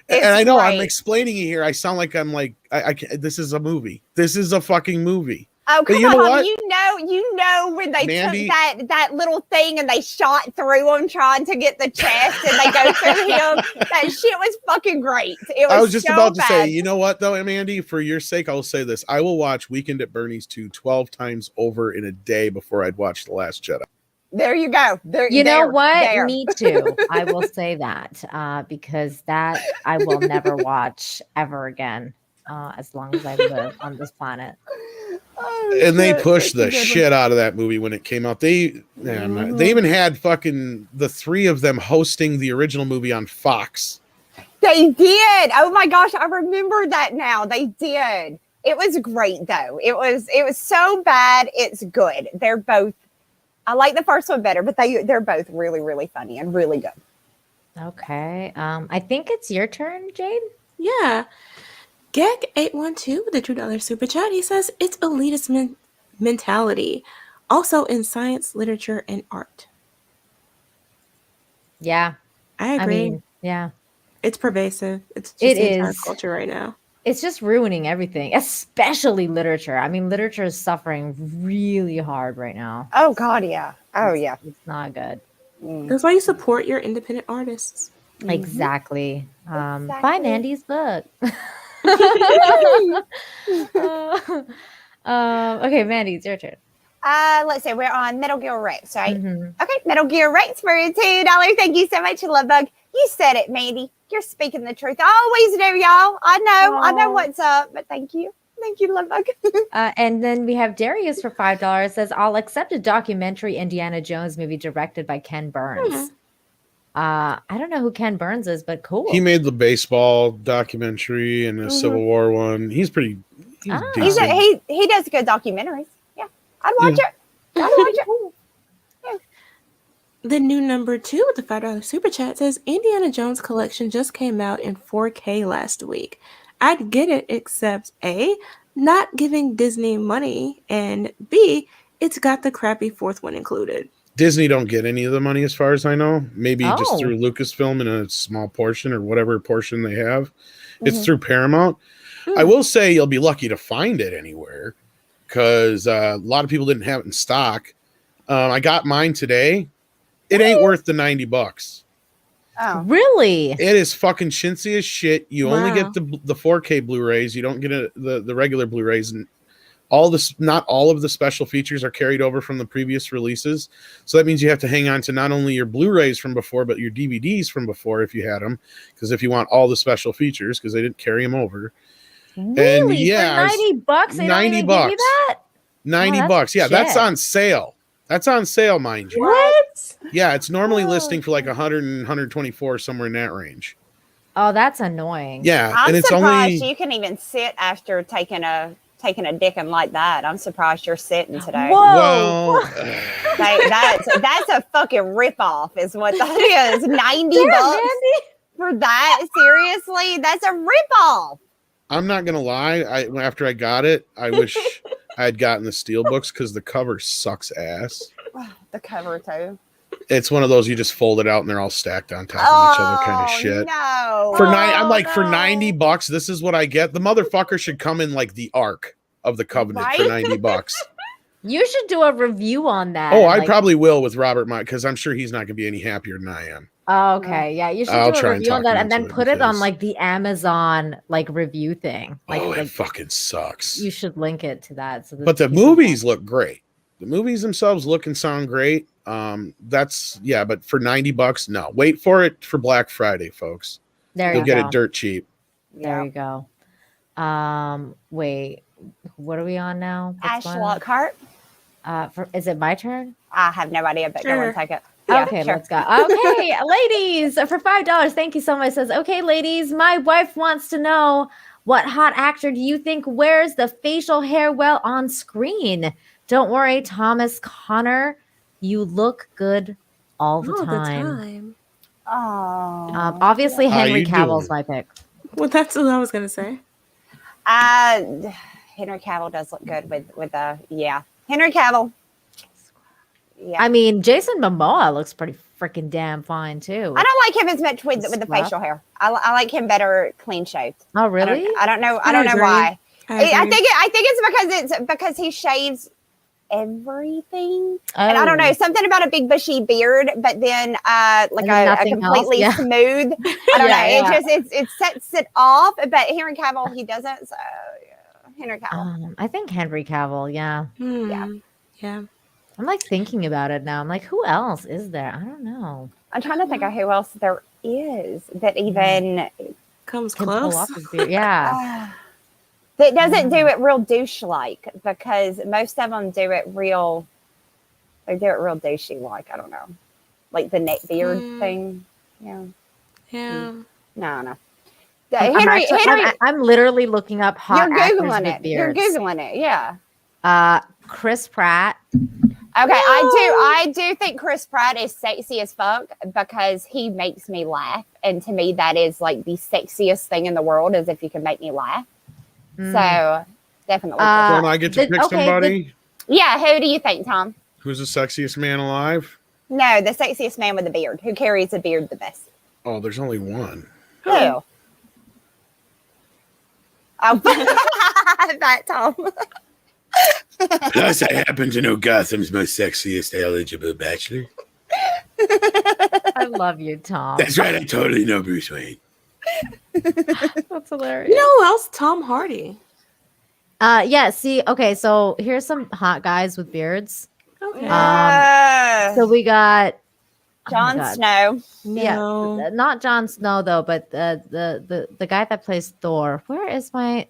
S1: And I know I'm explaining it here. I sound like I'm like, I can't, this is a movie. This is a fucking movie.
S3: Oh,
S1: But
S3: come
S1: you know
S3: on.
S1: what?
S3: You know when they
S1: Mandy?
S3: took that little thing and they shot through him trying to get the chest and they go through him. That shit was fucking great. It was
S1: I was just
S3: so
S1: about to
S3: bad.
S1: say, you know what, though, Mandy? For your sake, I will say this. I will watch Weekend at Bernie's 2 12 times over in a day before I'd watch The Last Jedi.
S3: There you go.
S2: You know what? Me too. I will say that because that I will never watch ever again as long as I live on this planet.
S1: And they pushed the shit out of that movie when it came out. They even had fucking the three of them hosting the original movie on Fox.
S3: They did. Oh my gosh, I remember that now. They did. It was great though. It was so bad. It's good. They're both. I like the first one better, but they're both really, really funny and really good.
S2: Okay. I think it's your turn, Jade.
S4: Yeah. Gag812 with a $2 super chat. He says it's elitist mentality, also in science, literature, and art.
S2: Yeah,
S4: I agree.
S2: I mean, yeah,
S4: it's pervasive. It's just
S2: it
S4: the entire
S2: is
S4: culture right now.
S2: It's just ruining everything, especially literature. I mean, literature is suffering really hard right now.
S3: Oh God, yeah. Oh yeah.
S2: It's not good.
S4: That's why you support your independent artists.
S2: Exactly.
S3: Exactly.
S2: Buy Mandy's book. Okay, Mandy, it's your turn.
S3: Let's see. We're on Metal Gear Rex, right?
S2: Mm-hmm.
S3: Okay, Metal Gear Rex for $2. Thank you so much, Love Bug. You said it, Mandy. You're speaking the truth. I always do, y'all. I know what's up, but thank you. Thank you, Love Bug.
S2: And then we have Darius for $5. Says, I'll accept a documentary Indiana Jones movie directed by Ken Burns. I don't know who Ken Burns is, but cool.
S1: He made the baseball documentary and the Civil War one. He's pretty. He's decent.
S3: He does good documentaries. Yeah, I'd watch it. I'd watch it.
S4: The new number 2 with the $5 super chat says Indiana Jones collection just came out in 4K last week. I'd get it, except A, not giving Disney money, and B, it's got the crappy 4th one included.
S1: Disney don't get any of the money as far as I know. Maybe just through Lucasfilm in a small portion or whatever portion they have. It's through Paramount. I will say you'll be lucky to find it anywhere because a lot of people didn't have it in stock. I got mine today. It ain't worth the $90.
S3: Oh,
S2: Really?
S1: It is fucking chintzy as shit. You only get the 4K Blu-rays. You don't get the regular Blu-rays, and not all of the special features are carried over from the previous releases. So that means you have to hang on to not only your Blu-rays from before, but your DVDs from before if you had them. Because if you want all the special features, because they didn't carry them over.
S2: Really?
S1: And yeah,
S2: for $90, they don't even give you that?
S1: $90. Yeah, that's
S2: shit.
S1: on sale. That's on sale, mind you.
S2: What?
S1: Yeah, it's normally listing for like 100 and 124, somewhere in that range.
S2: Oh, that's annoying.
S1: Yeah,
S3: I'm
S1: and it's
S3: surprised
S1: only
S3: you can even sit after taking a dicking like that. I'm surprised you're sitting today.
S2: Whoa.
S1: well.
S3: That's a fucking ripoff, is what that is. $90
S2: Mandy.
S3: for that? Seriously, that's a ripoff.
S1: I'm not gonna lie. After I got it, I wish I had gotten the steel books because the cover sucks ass.
S3: The cover too.
S1: It's one of those you just fold it out and they're all stacked on top of each other kind of shit.
S3: No.
S1: I'm like, for $90, this is what I get. The motherfucker should come in like the Ark of the Covenant for $90.
S2: You should do a review on that.
S1: Oh, I probably will with Robert Mike because I'm sure he's not gonna be any happier than I am.
S2: Oh, okay, yeah, you should
S1: I'll
S2: do
S1: try
S2: a
S1: and
S2: review on
S1: talk
S2: that
S1: him
S2: and then
S1: into it
S2: put it on
S1: because-
S2: like the Amazon like review thing. Like,
S1: It fucking sucks.
S2: you should link it to that. So that
S1: But the
S2: people
S1: movies look great. The movies themselves look and sound great. But for $90, no. Wait for it for Black Friday, folks.
S2: There
S1: You'll
S2: you
S1: get
S2: go.
S1: it dirt cheap.
S2: There you go. Wait, what are we on now?
S3: Ash
S2: What's going on?
S3: Lockhart.
S2: Is it my turn?
S3: I have no idea, but go
S4: Sure.
S3: and take it. Yeah,
S2: Okay,
S3: sure.
S2: let's go. Okay, ladies, for $5, thank you so much. Says, okay, ladies, my wife wants to know what hot actor do you think wears the facial hair well on screen? Don't worry, Thomas Connor, you look good all the time.
S3: Oh.
S2: Obviously,
S1: How
S2: Henry
S1: you
S2: Cavill's
S1: doing?
S2: my pick.
S4: Well, that's what I was gonna say.
S3: Henry Cavill does look good with Henry Cavill. Yeah.
S2: I mean, Jason Momoa looks pretty freaking damn fine too.
S3: I don't like him as much with the
S2: Scruff.
S3: facial hair. I like him better clean shaved.
S2: Oh, really?
S3: I don't know. I
S4: I
S3: don't know
S4: agree.
S3: why.
S4: I
S3: I
S4: agree.
S3: think it's because he shaves everything, and I don't know, something about a big bushy beard, but then like
S2: And
S3: a
S2: nothing else,
S3: completely
S2: yeah.
S3: smooth. I don't
S2: Yeah,
S3: know.
S2: yeah.
S3: It sets it off. But Henry Cavill, he doesn't. So yeah, Henry Cavill.
S2: I think Henry Cavill. Yeah,
S4: Yeah.
S2: I'm like thinking about it now. I'm like, who else is there? I don't know.
S3: I'm trying to think of who else there is that even
S4: Comes
S2: Can pull
S4: close.
S2: off his beard. Yeah.
S3: that doesn't do it real douche like, because most of them do it real. They do it real douchey like. I don't know, like the neck beard thing. Yeah.
S4: Yeah.
S3: No.
S2: I'm literally looking up hot
S3: You're
S2: actors
S3: googling
S2: with
S3: it.
S2: beards.
S3: You're googling it. Yeah.
S2: Chris Pratt.
S3: Okay, I do think Chris Pratt is sexy as fuck because he makes me laugh, and to me that is like the sexiest thing in the world, is if you can make me laugh. So definitely.
S1: Don't I get to pick somebody?
S3: Yeah, who do you think, Tom?
S1: Who's the sexiest man alive?
S3: No, the sexiest man with a beard. Who carries a beard the best?
S1: Oh, there's only one.
S3: Who? Oh, that Tom.
S1: Plus, I happen to know Gotham's most sexiest eligible bachelor.
S2: I love you, Tom.
S1: That's right. I totally know Bruce Wayne.
S2: That's hilarious.
S4: You know who else? Tom Hardy.
S2: Yeah. See. Okay. So here's some hot guys with beards.
S4: Okay.
S2: So we got
S3: Jon
S2: God.
S3: Snow.
S2: Yeah,
S4: No.
S2: not Jon Snow though, but the guy that plays Thor. Where is my?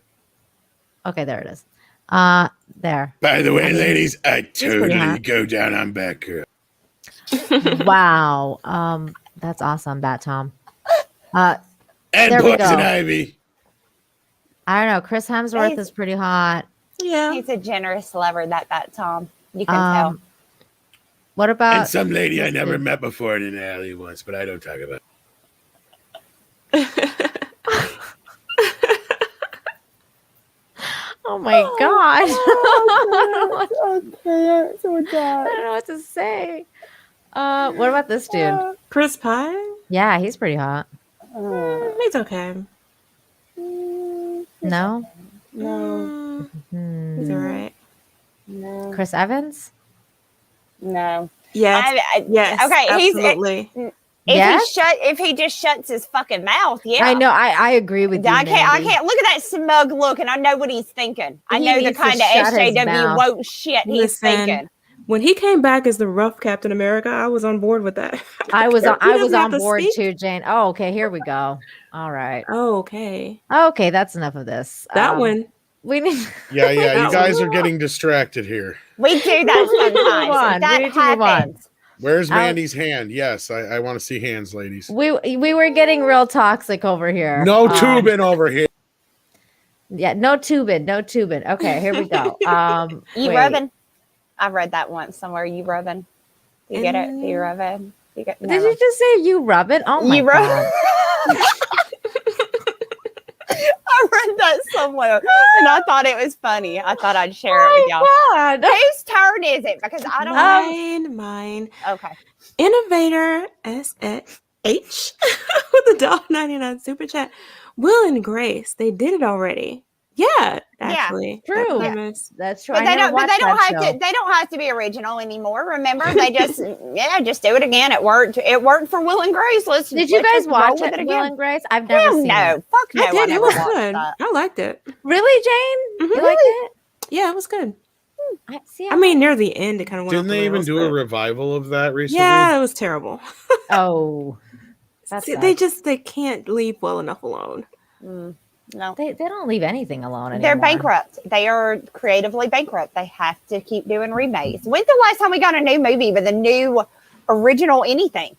S2: Okay, there it is. There.
S1: By the way, ladies, I
S2: pretty
S1: totally
S2: hot.
S1: go down on Batgirl.
S2: Wow. That's awesome, that Tom.
S1: And
S2: There we
S1: Poison
S2: go.
S1: Ivy.
S2: I don't know. Chris Hemsworth
S3: He's-
S2: is pretty hot.
S4: Yeah.
S3: He's a generous lover, that Tom. You can tell.
S2: What about
S1: And some lady I never met before in an alley once, but I don't talk about
S2: Oh my god.
S3: Okay, so
S2: I don't know what to say. What about this dude?
S4: Chris Pine?
S2: Yeah, he's pretty hot.
S4: He's okay.
S2: No?
S3: No,
S4: He's all right.
S3: no,
S2: Chris Evans?
S3: No.
S4: Yes. Yes.
S3: Okay.
S4: Absolutely.
S3: If he just shuts his fucking mouth, yeah.
S2: I know. I agree with you.
S3: I
S2: Mandy.
S3: can't look at that smug look, and I know what he's thinking. I
S2: He
S3: know the
S2: needs to
S3: kind of
S2: shut his
S3: SJW
S2: mouth.
S3: woke shit he's thinking.
S4: When he came back as the rough Captain America, I was on board with that.
S2: I was on
S4: to
S2: board
S4: speak.
S2: too, Jane. Oh, okay. Here we go. All right.
S4: Oh, okay.
S2: Okay, that's enough of this.
S4: That one.
S2: We need.
S1: Yeah. You guys are getting distracted here.
S3: We do that
S2: We need to move
S3: sometimes.
S2: on.
S3: That
S2: We need to move on.
S3: happens.
S1: Where's Mandy's hand? Yes, I want to see hands, ladies.
S2: We were getting real toxic over here.
S1: No tubing over here.
S2: Yeah, no tubing. Okay, here we go.
S3: You
S2: wait.
S3: rubbing? I read that once somewhere. You rubbing? You get it? You rubbing? You get?
S2: Did you just say you rub it? Oh my god!
S3: I read that somewhere, and I thought it was funny. I thought I'd share it with y'all.
S2: God.
S3: Whose turn is it? Because I don't
S4: Mine.
S3: Okay.
S4: Innovator SH with the $1.99 super chat. Will and Grace, they did it already. Yeah, actually,
S2: true. That's true.
S3: But they don't have to be original anymore. Remember, they just do it again. It worked. It worked for Will and Grace.
S2: Did you guys watch it, Will and Grace? I've never seen it.
S3: Fuck no.
S4: I did. It was good. I liked it.
S2: Really, Jane?
S4: Mm-hmm.
S2: You liked it?
S4: Yeah, it was good.
S2: I
S4: mean, near the end, it kind of went.
S1: Didn't they even do a revival of that recently?
S4: Yeah, it was terrible.
S2: Oh,
S4: they can't leave well enough alone.
S3: No,
S2: they don't leave anything alone anymore.
S3: They're bankrupt. They are creatively bankrupt. They have to keep doing remakes. When's the last time we got a new movie with a new original anything,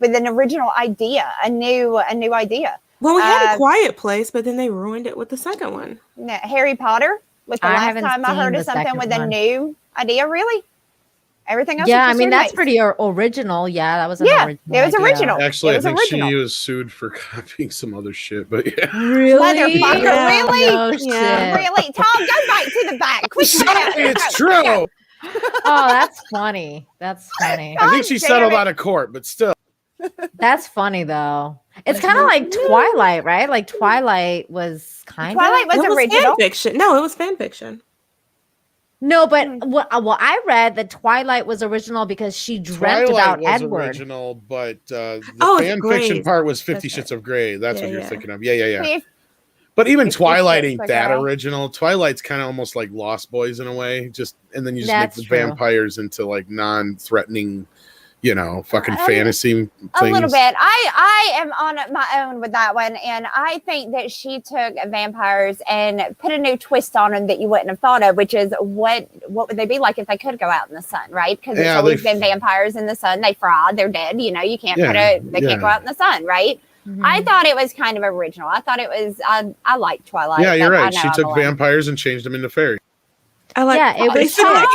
S3: with an original idea, a new idea?
S4: Well, we had A Quiet Place, but then they ruined it with the second one.
S3: No, Harry Potter was the last time I heard of something with a new idea. Really? Everything else.
S2: Yeah, I mean that's pretty original. Yeah, that was original.
S3: It was original.
S1: Actually,
S3: I think
S1: she was sued for copying some other shit, but yeah.
S2: Really?
S3: Motherfucker, really?
S2: No shit.
S3: Really? Tom, go back to the back. Quick,
S1: it's true.
S2: Oh, that's funny. That's funny.
S1: I think she settled out of court, but still.
S2: That's funny though. It's kind of like Twilight, right? Like Twilight was kind of.
S3: Twilight was original.
S4: Fan fiction. No, it was fan fiction.
S2: No, but I read that Twilight was original because she dreamt about Edward.
S1: Original, but the fan
S4: Grey.
S1: fiction part was 50 Shades of Grey. That's what you're thinking of. Yeah.
S3: If-
S1: But even Twilight
S3: Shades
S1: ain't
S3: of
S1: that
S3: Grey.
S1: original. Twilight's kind of almost like Lost Boys in a way. And then you just
S2: That's
S1: make the
S2: true.
S1: vampires into like non-threatening, fucking fantasy things.
S3: A little bit. I am on my own with that one, and I think that she took vampires and put a new twist on them that you wouldn't have thought of, which is what would they be like if they could go out in the sun, right? Because it's always been vampires in the sun. They fry, they're dead. You can't they can't go out in the sun, right?
S2: Mhm.
S3: I thought it was kind of original. I thought it was. I like Twilight.
S1: Yeah, you're
S3: but I
S1: right.
S3: know
S1: She
S3: I'm
S1: took
S3: alone.
S1: vampires and changed them into fairies.
S4: I like.
S2: Yeah, it was.
S3: Tom,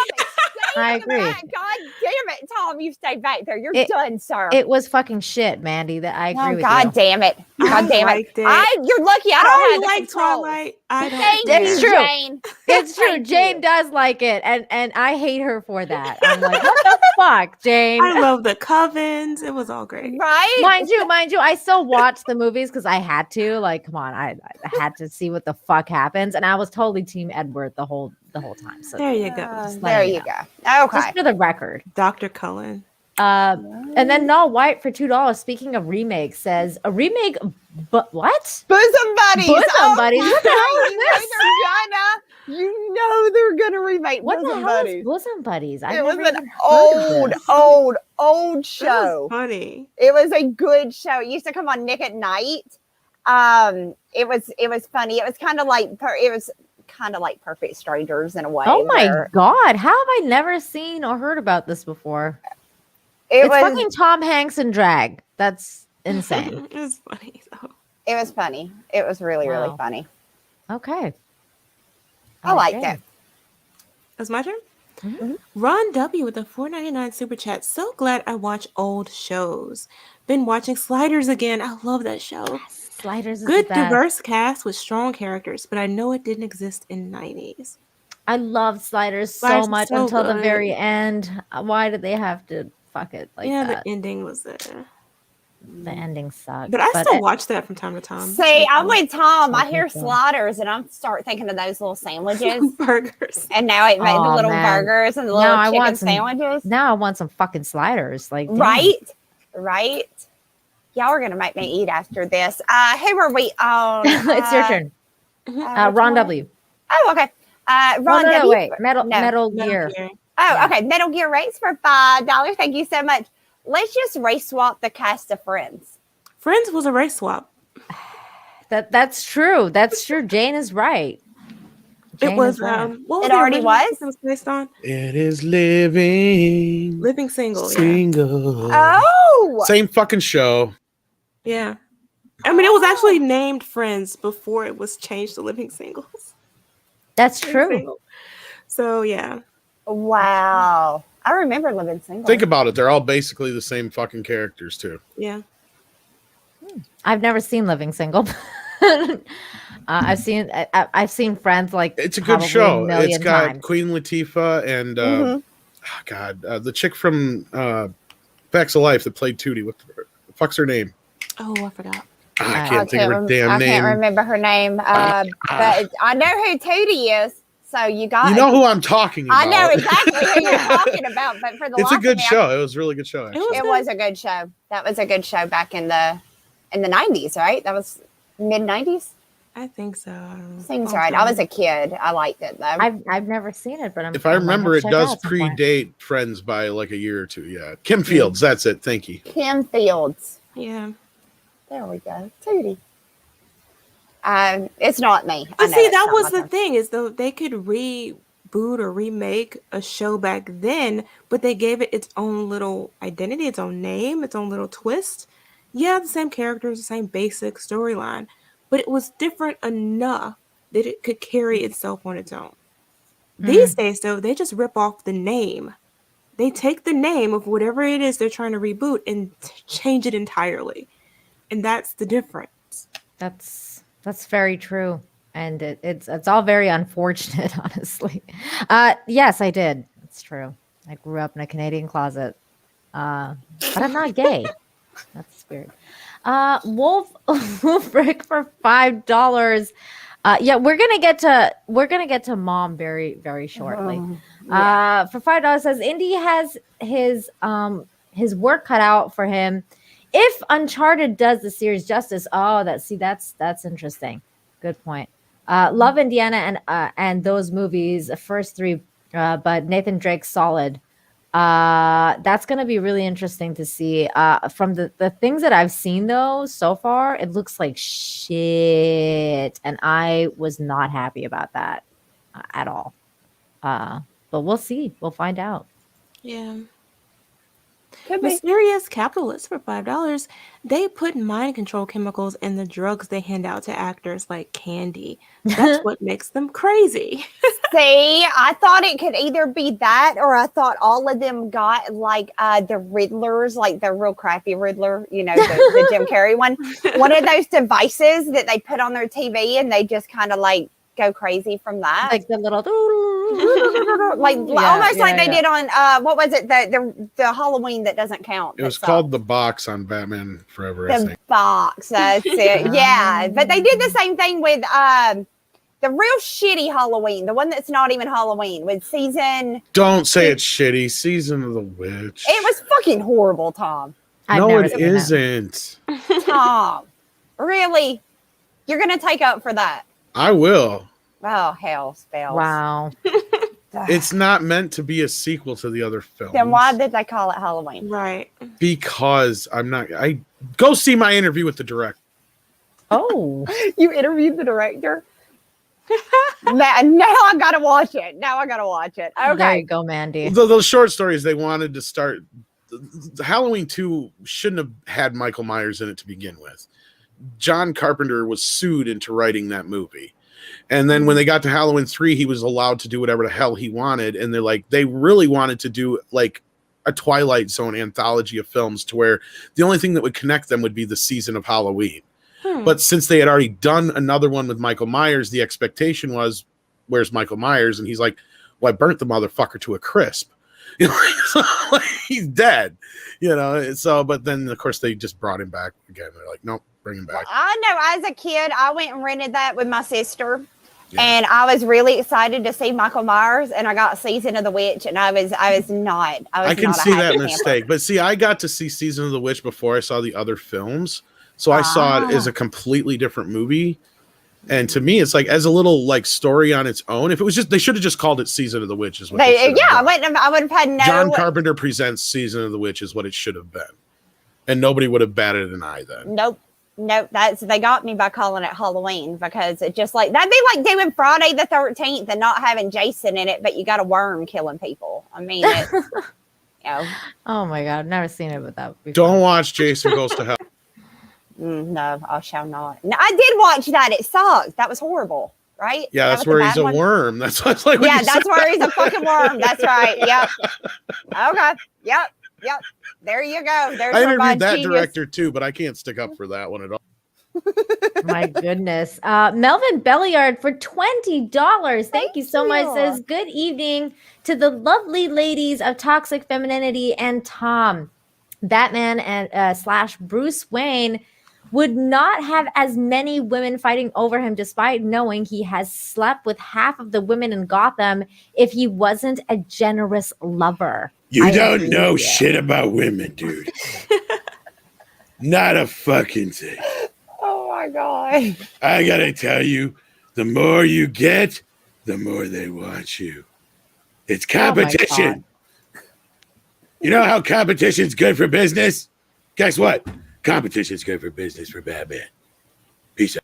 S2: I agree.
S3: God damn it, Tom! You stay back there. You're
S2: It-
S3: done, sir.
S2: It was fucking shit, Mandy. That I agree
S3: Oh,
S2: with
S3: God
S2: you.
S3: damn it! God damn it!
S4: liked it.
S3: You're lucky I
S4: I
S3: don't have
S4: like
S3: the control.
S4: Twilight. I don't.
S3: Thank
S2: It's
S3: you,
S2: true.
S3: Jane.
S2: It's true.
S3: Thank
S2: Jane
S3: you.
S2: does like it, and I hate her for that. I'm like, what the fuck, Jane?
S4: I love the covens. It was all great.
S3: Right?
S2: Mind you, I still watch the movies because I had to. Like, come on, I had to see what the fuck happens, and I was totally Team Edward the whole time. So
S4: There you go.
S2: letting
S3: There
S2: you
S3: you
S2: know.
S3: go. Okay.
S2: just for the record.
S4: Dr. Cullen.
S2: And then Null White for $2. Speaking of remakes, says a remake, but what?
S3: Bosom buddies.
S2: Bosom buddies. What the hell is
S3: you know
S2: this?
S3: You know they're gonna remake
S2: What the
S3: Bosom
S2: hell
S3: Buddies.
S2: is Bosom Buddies?
S3: It was an old
S4: That was
S3: show.
S4: funny.
S3: It was a good show. It used to come on Nick at Night. It was funny. It was kind of like Perfect Strangers in a way.
S2: Oh my
S3: where
S2: god! How have I never seen or heard about this before?
S3: It
S2: It's
S3: was
S2: fucking Tom Hanks and drag. That's insane.
S4: It was funny. Though.
S3: it was funny. It was really
S2: Wow.
S3: funny.
S2: Okay.
S3: I liked
S2: Okay.
S3: it.
S4: That's my turn.
S2: Mhm.
S4: Ron W with a $4.99 super chat. So glad I watch old shows. Been watching Sliders again. I love that show.
S2: Sliders is
S4: Good
S2: the best.
S4: diverse cast with strong characters, but I know it didn't exist in 90s.
S2: I love Sliders
S4: Sliders
S2: so
S4: is
S2: much
S4: so
S2: until the
S4: good.
S2: very end. Why did they have to fuck it like
S4: yeah,
S2: that?
S4: the ending was
S2: The ending sucks.
S4: But I still watch that from time to time.
S3: See, I'm with Tom. I hear
S2: so.
S3: sliders, and I start thinking of those little sandwiches.
S4: Burgers.
S3: And now it made the
S2: Oh,
S3: little
S2: man.
S3: burgers and the
S2: Now
S3: little
S2: I
S3: chicken
S2: want some-
S3: sandwiches.
S2: Now I want some fucking sliders. Like, damn.
S3: Right. Y'all are gonna make me eat after this. Who are we on?
S2: It's your turn.
S3: which
S2: Ron
S3: one?
S2: W.
S3: Oh, okay. Ron
S2: no,
S3: W.
S2: wait. Metal
S4: Metal
S2: Gear.
S4: Gear.
S3: Oh, okay. Metal Gear rates for $5. Thank you so much. Let's just race swap the cast of Friends.
S4: Friends was a race swap.
S2: That's true. That's true. Jane is right.
S4: It was.
S2: right.
S4: What was
S3: It
S4: the
S3: already
S4: original
S3: was?
S4: It was based on
S1: It is living
S4: Living Single. Yeah.
S1: single.
S3: Oh,
S1: Same fucking show.
S4: Yeah. I mean, it was actually named Friends before it was changed to Living Singles.
S2: That's
S4: Living
S2: true.
S4: Single. So yeah.
S3: wow. I remember Living Single.
S1: Think about it. They're all basically the same fucking characters, too.
S4: Yeah.
S2: I've never seen Living Single. I've seen Friends like
S1: It's a good
S2: probably
S1: show.
S2: million
S1: It's got
S2: times.
S1: Queen Latifah and
S3: Mhm.
S1: the chick from Facts of Life that played Tootie. What the fuck's her name?
S4: Oh, I forgot.
S1: I can't think of her damn
S3: I
S1: name.
S3: can't remember her name. But I know who Tootie is. So you got.
S1: You know who I'm talking about.
S3: I know exactly who you're talking about. But for the
S1: It's a
S3: life
S1: good
S3: of me,
S1: show. It was a really good show. Actually.
S3: It was a good show. That was a good show back in the 90s, right? That was mid 90s.
S4: I think so. I don't know.
S3: Seems right. I was a kid. I liked it though.
S2: I've never seen it, but
S1: If I remember, it does
S2: predate.
S1: predate Friends by like a year or two. Yeah, Kim Fields. That's it. Thank you.
S3: Kim Fields.
S4: Yeah.
S3: There we go. Tootie. It's not me. I
S4: But
S3: know
S4: see,
S3: it's
S4: that
S3: not
S4: was
S3: my
S4: the
S3: turn.
S4: thing is though they could reboot or remake a show back then, but they gave it its own little identity, its own name, its own little twist. Yeah, the same characters, the same basic storyline, but it was different enough that it could carry itself on its own. These days, though, they just rip off the name. They take the name of whatever it is they're trying to reboot and change it entirely, and that's the difference.
S2: That's very true, and it's all very unfortunate, honestly. Yes, I did. It's true. I grew up in a Canadian closet, but I'm not gay. That's weird. Wolf Brick for $5. Yeah, we're gonna get to Mom very very shortly. For $5 says Indy has his work cut out for him. If Uncharted does the series justice, that's interesting. Good point. Love Indiana and those movies, the first three, but Nathan Drake's solid. That's going to be really interesting to see. From the things that I've seen though so far, it looks like shit, and I was not happy about that at all. But we'll see. We'll find out.
S4: Yeah.
S3: Could be.
S4: Mysterious Capitalists for $5. They put mind control chemicals in the drugs they hand out to actors like candy. That's what makes them crazy.
S3: See, I thought it could either be that, or I thought all of them got like the Riddlers, like the real crappy Riddler, the Jim Carrey one. One of those devices that they put on their TV, and they just kind of like go crazy from that.
S2: Like the little
S3: almost like they did on what was it, the Halloween that doesn't count.
S1: It was called The Box on Batman Forever. I
S3: The
S1: think.
S3: Box. That's it. Yeah, but they did the same thing with the real shitty Halloween, the one that's not even Halloween, with season.
S1: Don't say it's shitty. Season of the Witch.
S3: It was fucking horrible, Tom.
S1: No, it isn't.
S3: Tom, really? You're gonna take up for that?
S1: I will.
S3: Oh, hell, spells.
S2: Wow.
S1: It's not meant to be a sequel to the other films.
S3: Then why did they call it Halloween?
S4: Right.
S1: Because I go see my interview with the director.
S2: Oh,
S3: You interviewed the director? Now I gotta watch it. Okay.
S2: there you go, Mandy.
S1: Those short stories they wanted to start. Halloween 2 shouldn't have had Michael Myers in it to begin with. John Carpenter was sued into writing that movie. And then when they got to Halloween 3, he was allowed to do whatever the hell he wanted. And they really wanted to do like a Twilight Zone anthology of films to where the only thing that would connect them would be the season of Halloween. But since they had already done another one with Michael Myers, the expectation was, where's Michael Myers? And he's like, well, I burnt the motherfucker to a crisp. He's dead, So, but then of course they just brought him back again. They're like, nope, bring him back.
S3: I know. As a kid, I went and rented that with my sister.
S1: Yeah.
S3: And I was really excited to see Michael Myers, and I got Season of the Witch, and I was not.
S1: I can see that mistake, but see, I got to see Season of the Witch before I saw the other films, so I saw it as a completely different movie. And to me, it's like as a little like story on its own. If it was just, they should have just called it Season of the Witch. Is what
S3: I would have had no.
S1: John Carpenter presents Season of the Witch is what it should have been, and nobody would have batted an eye then.
S3: Nope. They got me by calling it Halloween, because it just like that'd be like doing Friday the 13th and not having Jason in it, but you got a worm killing people. I mean, it's,
S2: Oh my God, I've never seen it with that before.
S1: Don't watch Jason Goes to Hell.
S3: No, I shall not. No, I did watch that. It sucked. That was horrible, right?
S1: Yeah, that's where he's a worm. That's what it's like.
S3: Yeah, that's where he's a fucking worm. That's right. Yep. Okay. Yep. There you go. There's
S1: I interviewed that director too, but I can't stick up for that one at all.
S2: My goodness. Melvin Belliard for $20. Thank you so much. Says good evening to the lovely ladies of Toxic Femininity and Tom. Batman and / Bruce Wayne would not have as many women fighting over him, despite knowing he has slept with half of the women in Gotham, if he wasn't a generous lover.
S1: You don't know shit about women, dude. Not a fucking thing.
S3: Oh my God.
S1: I gotta tell you, the more you get, the more they want you. It's competition. You know how competition's good for business? Guess what? Competition's good for business for Batman. Peace out.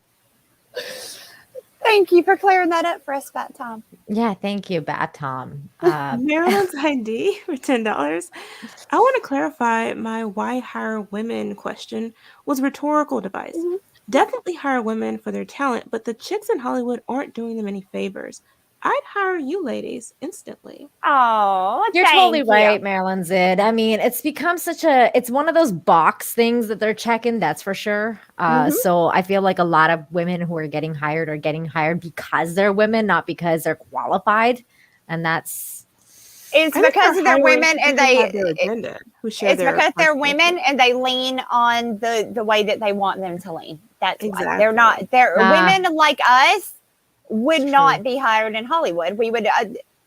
S3: Thank you for clearing that up for us, Bat Tom.
S2: Yeah, thank you, Bat Tom.
S4: Maryland's ID for $10. I want to clarify my why hire women question was a rhetorical device. Mm-hmm. Definitely hire women for their talent, but the chicks in Hollywood aren't doing them any favors. I'd hire you ladies instantly.
S3: Oh,
S2: you're totally right, Marilyn Zid. I mean, it's become it's one of those box things that they're checking, that's for sure. So I feel like a lot of women who are getting hired because they're women, not because they're qualified. And it's
S3: because they're women and they're women and they lean on the way that they want them to lean. That's exactly. Why they're women like us would not be hired in Hollywood. We would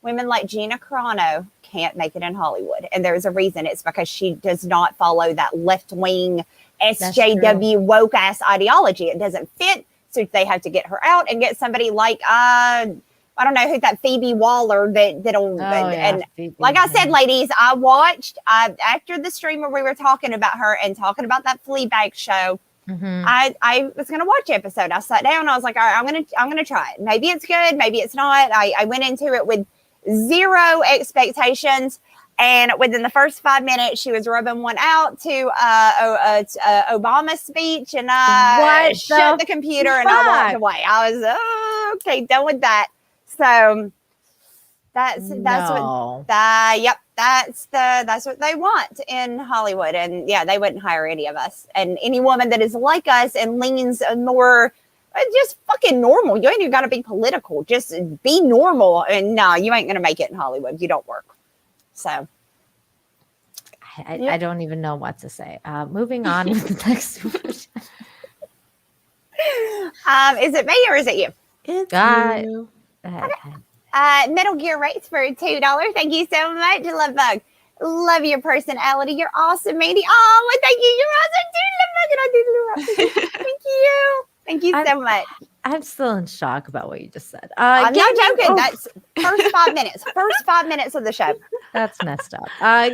S3: women like Gina Carano can't make it in Hollywood, and there's a reason. It's because she does not follow that left wing SJW woke ass ideology. It doesn't fit, so they have to get her out and get somebody like I don't know who that Phoebe Waller and Phoebe, like I said, ladies, I watched after the stream where we were talking about her and talking about that Fleabag show. Mm-hmm. I was gonna watch the episode. I sat down. I was like, all right, I'm gonna try it. Maybe it's good. Maybe it's not. I went into it with zero expectations, and within the first 5 minutes, she was rubbing one out to Obama's speech, and I shut the computer and I walked away. I was okay, done with that. So that's what they want in Hollywood. And yeah, they wouldn't hire any of us. And any woman that is like us and leans more just fucking normal. You ain't even got to be political. Just be normal. And no, you ain't going to make it in Hollywood. You don't work. So
S2: I don't even know what to say. Moving on with the next one.
S3: Is it me or is it you?
S4: It's you.
S3: Metal Gear Race for $2. Thank you so much, Love Bug. Love your personality. You're awesome, Mandy. Oh, well, thank you. You're awesome too, Love Bug. And I do love you. Thank you. Thank you so much.
S2: I'm still in shock about what you just said.
S3: I'm not joking. That's first 5 minutes. First 5 minutes of the show.
S2: That's messed up.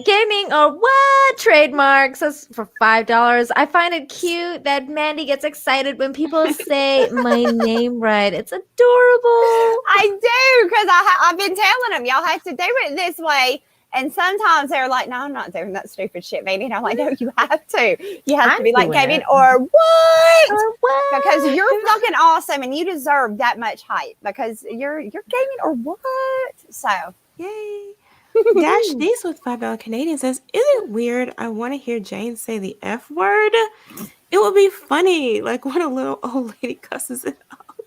S2: Gaming or what? Trademarks for $5. I find it cute that Mandy gets excited when people say my name right. It's adorable.
S3: I do, because I've been telling them y'all have to do it this way. And sometimes they're like, no, I'm not doing that stupid shit, Mandy. And I'm like, no, you have to. You have to be like, Kevin, or what? Because you're fucking awesome and you deserve that much hype because you're gaming or what? So,
S4: yay. Dash D's with $5 Canadian says, is it weird? I want to hear Jayne say the F word. It would be funny, like when a little old lady cusses it out.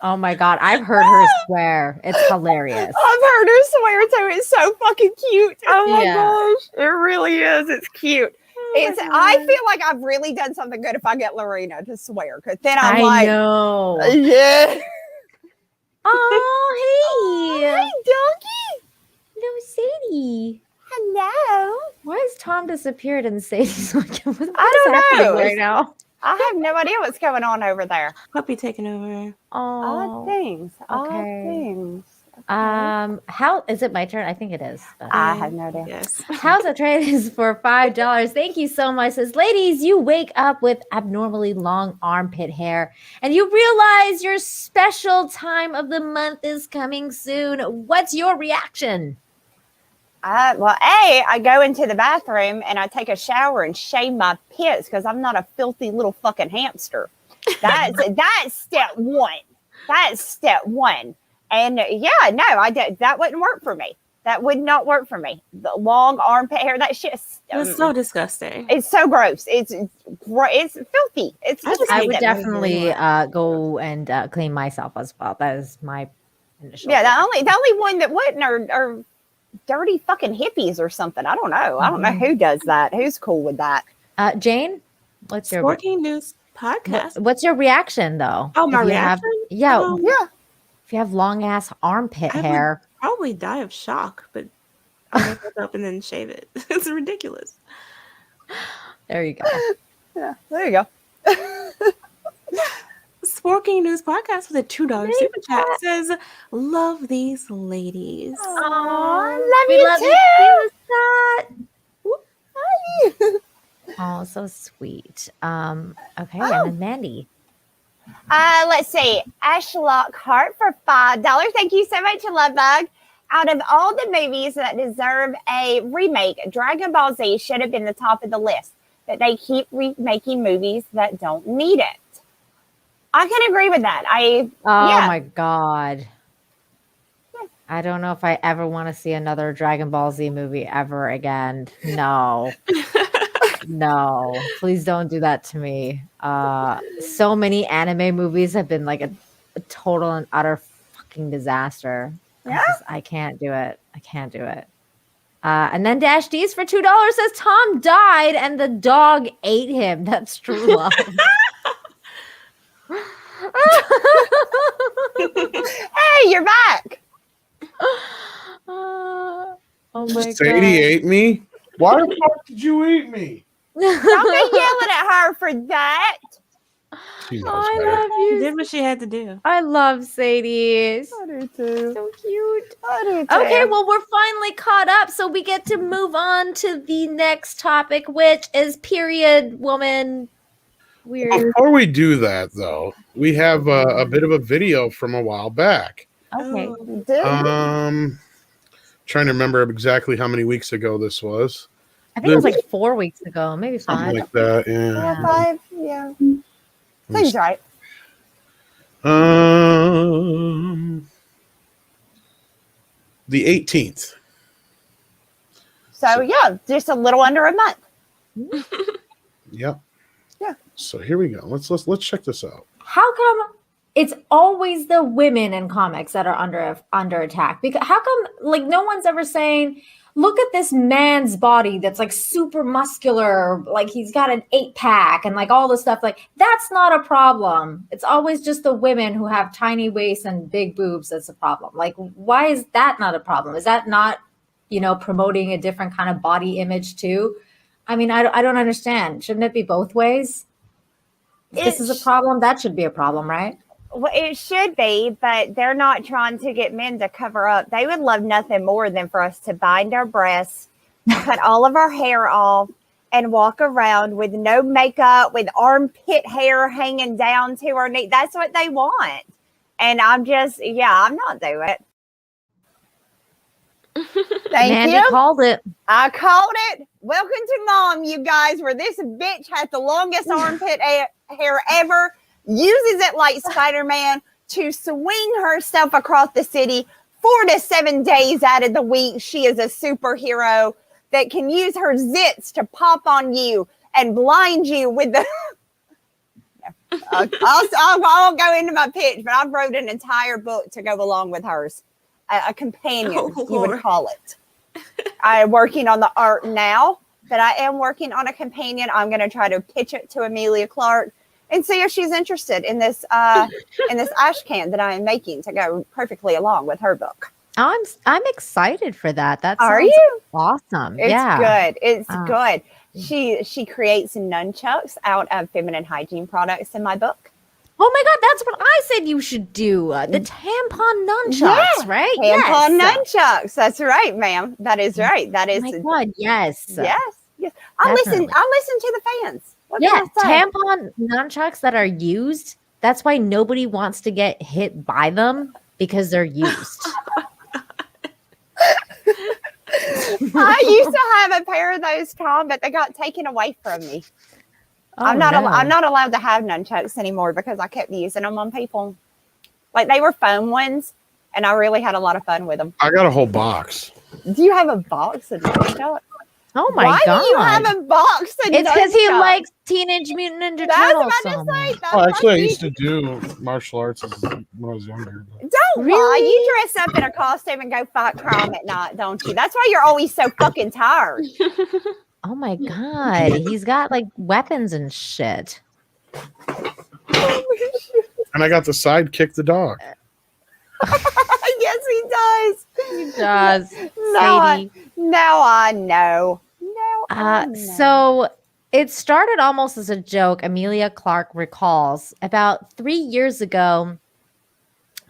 S2: Oh my God. I've heard her swear. It's hilarious.
S3: I've heard her swear too. It's so fucking cute. Oh my
S2: Yeah.
S3: gosh. It really is. It's cute.
S2: Oh my
S3: I
S2: God.
S3: feel like I've really done something good if I get Lorena to swear. Because then I'm
S2: I
S3: like,
S2: know.
S3: yeah.
S2: Oh, hey.
S3: Hey, Donkey.
S2: No, Sadie.
S3: Hello.
S2: Why has Tom disappeared and Sadie's like, what is
S3: I don't
S2: happening
S3: know.
S2: right now?
S3: I have no idea what's going on over there.
S4: Puppy taking over.
S3: Odd
S2: Oh.
S3: things. Odd
S2: okay.
S3: things.
S2: How is it my turn? I think it is. But-
S3: I have no idea.
S4: Yes.
S2: House of Trade is for $5. Thank you so much. Says, ladies, you wake up with abnormally long armpit hair and you realize your special time of the month is coming soon. What's your reaction?
S3: Well, I go into the bathroom and I take a shower and shave my pits because I'm not a filthy little fucking hamster. That's step one. That's step one. And yeah, no, that wouldn't work for me. That would not work for me. The long armpit hair, that shit.
S4: It's so disgusting.
S3: It's so gross. It's filthy. It's
S2: I would
S3: disgusting.
S2: definitely go and clean myself as well. That is my initial.
S3: Yeah, the only one that wouldn't are dirty fucking hippies or something. I don't know. I don't know who does that. Who's cool with that?
S2: Jane, what's your
S4: Sporting News podcast.
S2: what's your reaction though?
S4: Oh, my
S2: If you have-
S4: reaction?
S2: yeah,
S3: Yeah.
S2: if you have long ass armpit
S4: I would
S2: hair.
S4: probably die of shock, but I'll wake up and then shave it. It's ridiculous.
S2: There you go.
S3: Yeah. There you go.
S4: Sporking News podcast with a $2 super chat says, "Love these ladies."
S3: Aw,
S2: We love
S3: you
S2: you
S3: too.
S2: too. Oh, so sweet. Okay, and then Mandy.
S3: Let's see. Ashlock Hart for $5. Thank you so much, Lovebug. Out of all the movies that deserve a remake, Dragon Ball Z should have been the top of the list. But they keep remaking movies that don't need it. I can agree with that.
S2: Oh
S3: Yeah.
S2: my God. I don't know if I ever want to see another Dragon Ball Z movie ever again. No. No. Please don't do that to me. So many anime movies have been like a total and utter fucking disaster.
S3: Yeah.
S2: I can't do it. I can't do it. And then Dash D's for $2 says Tom died and the dog ate him. That's true love.
S3: Hey, you're back.
S2: Oh my
S1: Sadie ate me. Why the fuck did you eat me?
S3: Don't be yelling at her for that.
S1: She knows
S2: I
S1: better.
S2: love
S4: She
S2: you.
S4: did what she had to do.
S2: I love Sadie.
S3: I do too.
S2: So cute.
S3: I do too.
S2: Okay, well, we're finally caught up, so we get to move on to the next topic, which is period woman weird.
S1: Before we do that, though, we have a bit of a video from a while back.
S2: Okay.
S1: Trying to remember exactly how many weeks ago this was.
S2: I think it was like 4 weeks ago, maybe
S1: Something
S2: 5.
S1: like that. Yeah.
S3: 5, yeah. Seems right.
S1: The 18th.
S3: So yeah, just a little under a month.
S1: Yep.
S3: Yeah.
S1: So here we go. Let's check this out.
S2: How come it's always the women in comics that are under attack? Because how come like no one's ever saying, look at this man's body that's like super muscular, like he's got an 8-pack and like all this stuff. Like that's not a problem. It's always just the women who have tiny waists and big boobs that's a problem. Like why is that not a problem? Is that not, promoting a different kind of body image too? I mean, I don't understand. Shouldn't it be both ways? If this is a problem, that should be a problem, right?
S3: Well, it should be, but they're not trying to get men to cover up. They would love nothing more than for us to bind our breasts, cut all of our hair off, and walk around with no makeup, with armpit hair hanging down to our knee. That's what they want. And I'm not doing it. Thank
S2: Mandy
S3: you.
S2: called it.
S3: I called it. Welcome to M.O.M, you guys, where this bitch has the longest armpit hair ever, uses it like Spider-Man to swing herself across the city 4 to 7 days out of the week. She is a superhero that can use her zits to pop on you and blind you with the... I won't go into my pitch, but I wrote an entire book to go along with hers. A companion, you would call it. I'm working on the art now, but I am working on a companion. I'm going to try to pitch it to Emilia Clarke and see if she's interested in this ash can that I am making to go perfectly along with her book.
S2: I'm excited for that. That
S3: Are
S2: sounds
S3: you?
S2: awesome.
S3: It's
S2: Yeah.
S3: good. It's good. She creates nunchucks out of feminine hygiene products in my book.
S2: Oh my God, that's what I said you should do. The tampon nunchucks, right?
S3: Tampon nunchucks. That's right, ma'am. That is right. That is.
S2: Oh my God, yes.
S3: Yes. I listen to the fans. What can I say?
S2: Tampon nunchucks that are used. That's why nobody wants to get hit by them because they're used.
S3: I used to have a pair of those, Tom, but they got taken away from me. I'm not allowed to have nunchucks anymore because I kept using them on people. Like they were foam ones, and I really had a lot of fun with them.
S1: I got a whole box.
S3: Do you have a box of nunchucks?
S2: Oh my God!
S3: Why do you have a box of nunchucks?
S2: It's because he likes Teenage Mutant Ninja Turtles.
S1: I used to do martial arts when I was younger.
S3: Don't lie. You dress up in a costume and go fight crime at night, don't you? That's why you're always so fucking tired.
S2: Oh my God. He's got like weapons and shit.
S1: And I got the sidekick the dog.
S3: Yes, he does.
S2: He does.
S3: Now I know.
S2: So it started almost as a joke. Emilia Clarke recalls about 3 years ago.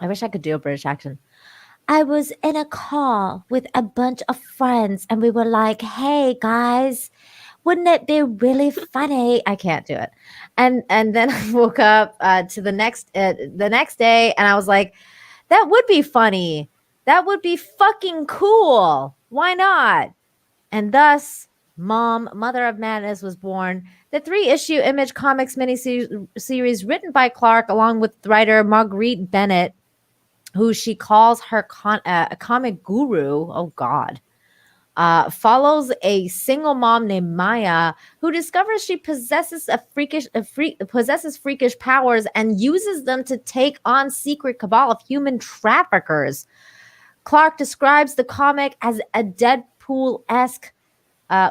S2: I wish I could do a British accent. I was in a car with a bunch of friends and we were like, hey guys, wouldn't it be really funny? I can't do it. And then I woke up to the next day and I was like, that would be funny. That would be fucking cool. Why not? And thus, M.O.M, Mother of Madness was born. The 3-issue Image Comics miniseries written by Clarke along with writer Marguerite Bennett, who she calls her comic guru. Oh God. Follows a single mom named Maya who discovers she possesses freakish powers and uses them to take on secret cabal of human traffickers. Clarke describes the comic as a Deadpool-esque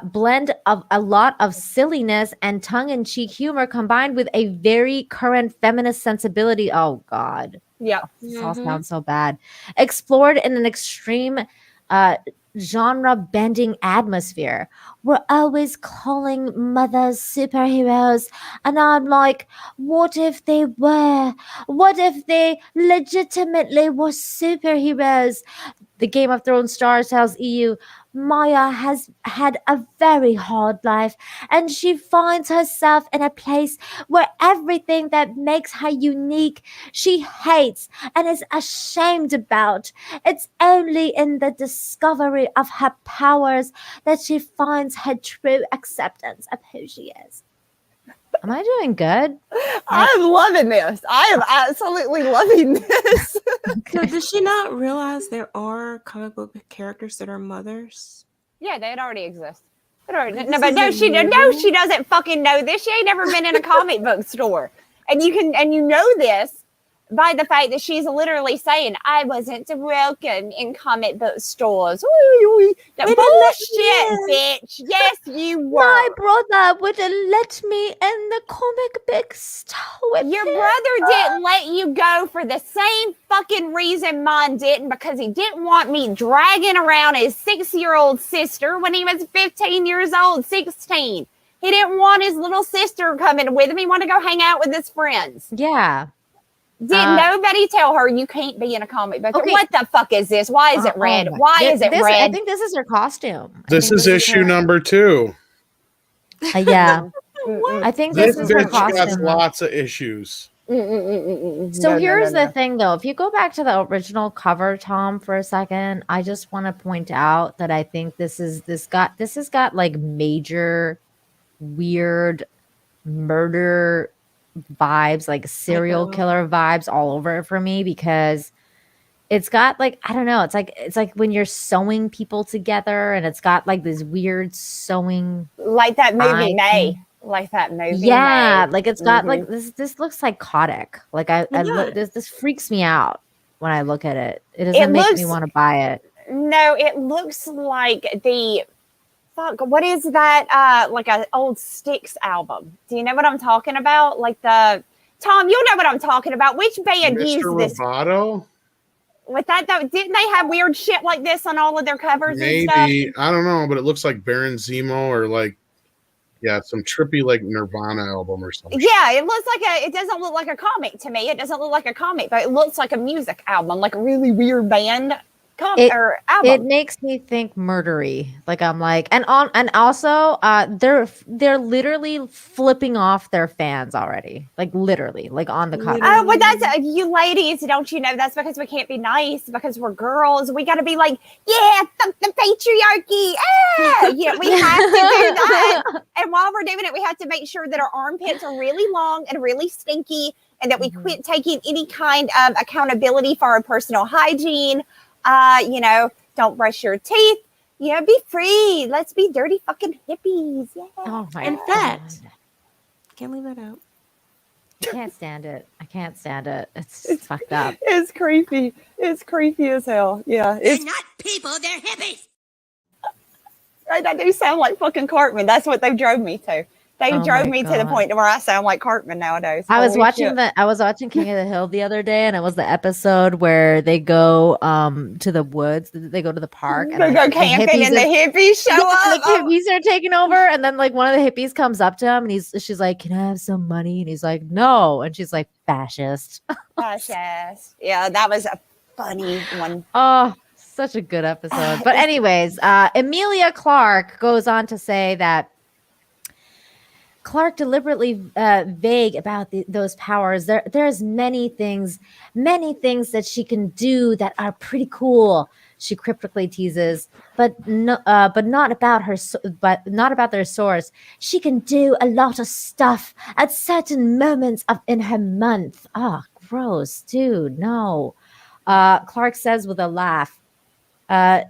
S2: blend of a lot of silliness and tongue-in-cheek humor combined with a very current feminist sensibility. Oh God.
S3: Yeah.
S2: This all sounds so bad. Explored in an extreme genre-bending atmosphere. We're always calling mothers superheroes, and I'm like, what if they were? What if they legitimately were superheroes? The Game of Thrones star tells EU, Maya has had a very hard life, and she finds herself in a place where everything that makes her unique, she hates and is ashamed about. It's only in the discovery of her powers that she finds her true acceptance of who she is. Am I doing good?
S3: I'm loving this. I am absolutely loving this.
S4: So does she not realize there are comic book characters that are mothers?
S3: Yeah, they already exist. She doesn't fucking know this. She ain't never been in a comic book store. And you know this by the fact that she's literally saying, I wasn't welcome in comic book stores. The bullshit, bitch. Yes, you were.
S2: My brother wouldn't let me in the comic book store with
S3: Your
S2: him.
S3: brother didn't let you go for the same fucking reason mine didn't, because he didn't want me dragging around his 6-year-old sister when he was 15 years old, 16. He didn't want his little sister coming with him. He wanted to go hang out with his friends.
S2: Yeah.
S3: Did nobody tell her you can't be in a comic book?
S2: Okay.
S3: What the fuck is this? Why is it red? Why is it red?
S2: I think this is her costume.
S1: This is issue number 2.
S2: Yeah. I think this is her
S1: bitch got
S2: costume.
S1: lots of issues.
S2: So here's the thing, though. If you go back to the original cover, Tom, for a second, I just want to point out that I think this has got like major weird murder vibes, like serial killer vibes all over it for me, because it's got like, I don't know, it's like when you're sewing people together and it's got like this weird sewing,
S3: like that movie May. like that movie.
S2: Yeah,
S3: made.
S2: like it's got like this looks psychotic. Like this freaks me out when I look at it. It doesn't make me want to buy it.
S3: No, it looks like the what is that? Like an old Styx album. Do you know what I'm talking about? Like Tom, you'll know what I'm talking about. Which band
S1: Mr.
S3: used this?
S1: Roboto?
S3: With that though, didn't they have weird shit like this on all of their covers and stuff?
S1: Maybe. I don't know, but it looks like Baron Zemo or like some trippy like Nirvana album or something.
S3: Yeah, it looks like it doesn't look like a comic to me. It doesn't look like a comic, but it looks like a music album, like a really weird band or album.
S2: It makes me think murdery. Like I'm like, and also they're literally flipping off their fans already. Like literally, like on the cover.
S3: Oh, but that's you ladies, don't you know? That's because we can't be nice because we're girls. We got to be like, yeah, fuck the patriarchy. Yeah, we have to do that. And while we're doing it, we have to make sure that our armpits are really long and really stinky, and that we quit taking any kind of accountability for our personal hygiene. Don't brush your teeth. Be free. Let's be dirty fucking hippies. Yeah.
S2: Oh my
S4: In fact, can't leave that out.
S2: I can't stand it. It's fucked up.
S3: It's creepy. It's creepy as hell. Yeah. They're
S6: not people, they're hippies.
S3: Right, I do sound like fucking Cartman. That's what they drove me to. They drove me to the point where I sound like Cartman nowadays.
S2: I was watching King of the Hill the other day, and it was the episode where they go to the woods. They go to the park.
S3: They go camping, and the hippies show up.
S2: The hippies are taking over, and then like one of the hippies comes up to him, and she's like, "Can I have some money?" And he's like, "No," and she's like, "Fascist."
S3: Fascist. Yeah, that was a funny one.
S2: Oh, such a good episode. But anyways, Emilia Clarke goes on to say that Clarke deliberately vague about those powers. There's many things that she can do that are pretty cool. She cryptically teases, but not about their source. She can do a lot of stuff at certain moments in her month. Ah, gross, dude. No. Clarke says with a laugh.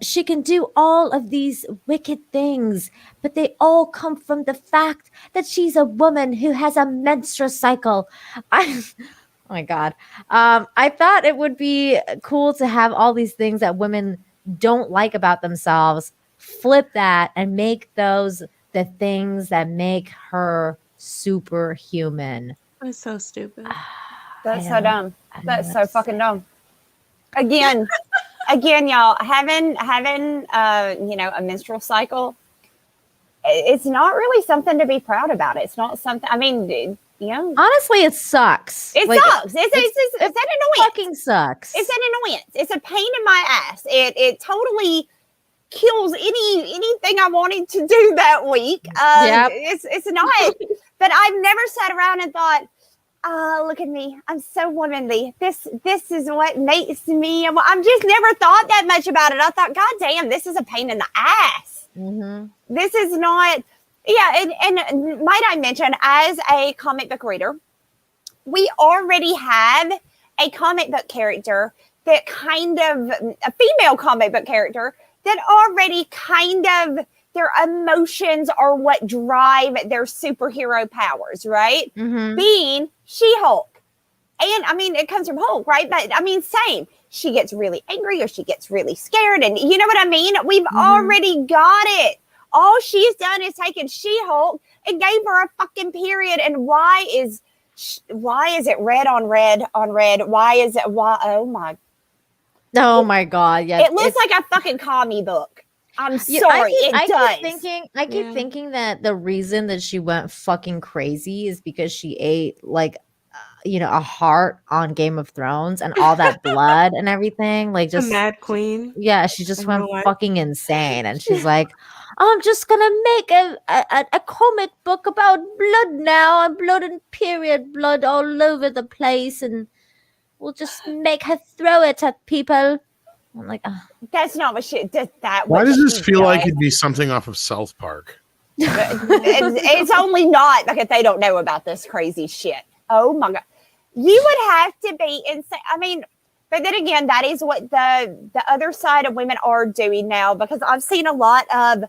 S2: She can do all of these wicked things, but they all come from the fact that she's a woman who has a menstrual cycle. Oh my God. I thought it would be cool to have all these things that women don't like about themselves, flip that and make those the things that make her superhuman.
S4: That's so stupid.
S3: That's so dumb. That's so fucking dumb. Again, y'all, having a menstrual cycle, it's not really something to be proud about. It's not something. I mean,
S2: honestly, it sucks.
S3: It sucks. It's an annoyance.
S2: Fucking sucks.
S3: It's an annoyance. It's a pain in my ass. It totally kills anything I wanted to do that week. It's not. But I've never sat around and thought, oh, look at me. I'm so womanly. This is what makes me. I'm just never thought that much about it. I thought, God damn, this is a pain in the ass.
S2: Mm-hmm.
S3: This is not. Yeah. And might I mention, as a comic book reader, we already have a comic book character that kind of, a female comic book character that already kind of, their emotions are what drive their superhero powers, right?
S2: Mm-hmm.
S3: Being She-Hulk. And I mean, it comes from Hulk, right? But I mean, same. She gets really angry or she gets really scared. And you know what I mean? We've already got it. All she's done is taken She-Hulk and gave her a fucking period. And why is it red on red on red? Oh my God. Yeah.
S2: It
S3: looks like a fucking commie book. I'm sorry.
S2: I keep thinking that the reason that she went fucking crazy is because she ate like, a heart on Game of Thrones and all that blood and everything. Like just
S4: Mad Queen.
S2: Yeah, she just went fucking insane, and she's like, "I'm just gonna make a comic book about blood now, and blood and period blood all over the place, and we'll just make her throw it at people." I'm like, oh.
S3: That's not what she did.
S1: Why does this feel like it'd be something off of South Park?
S3: It's only not because they don't know about this crazy shit. Oh my God. You would have to be insane. I mean, but then again, that is what the other side of women are doing now, because I've seen a lot of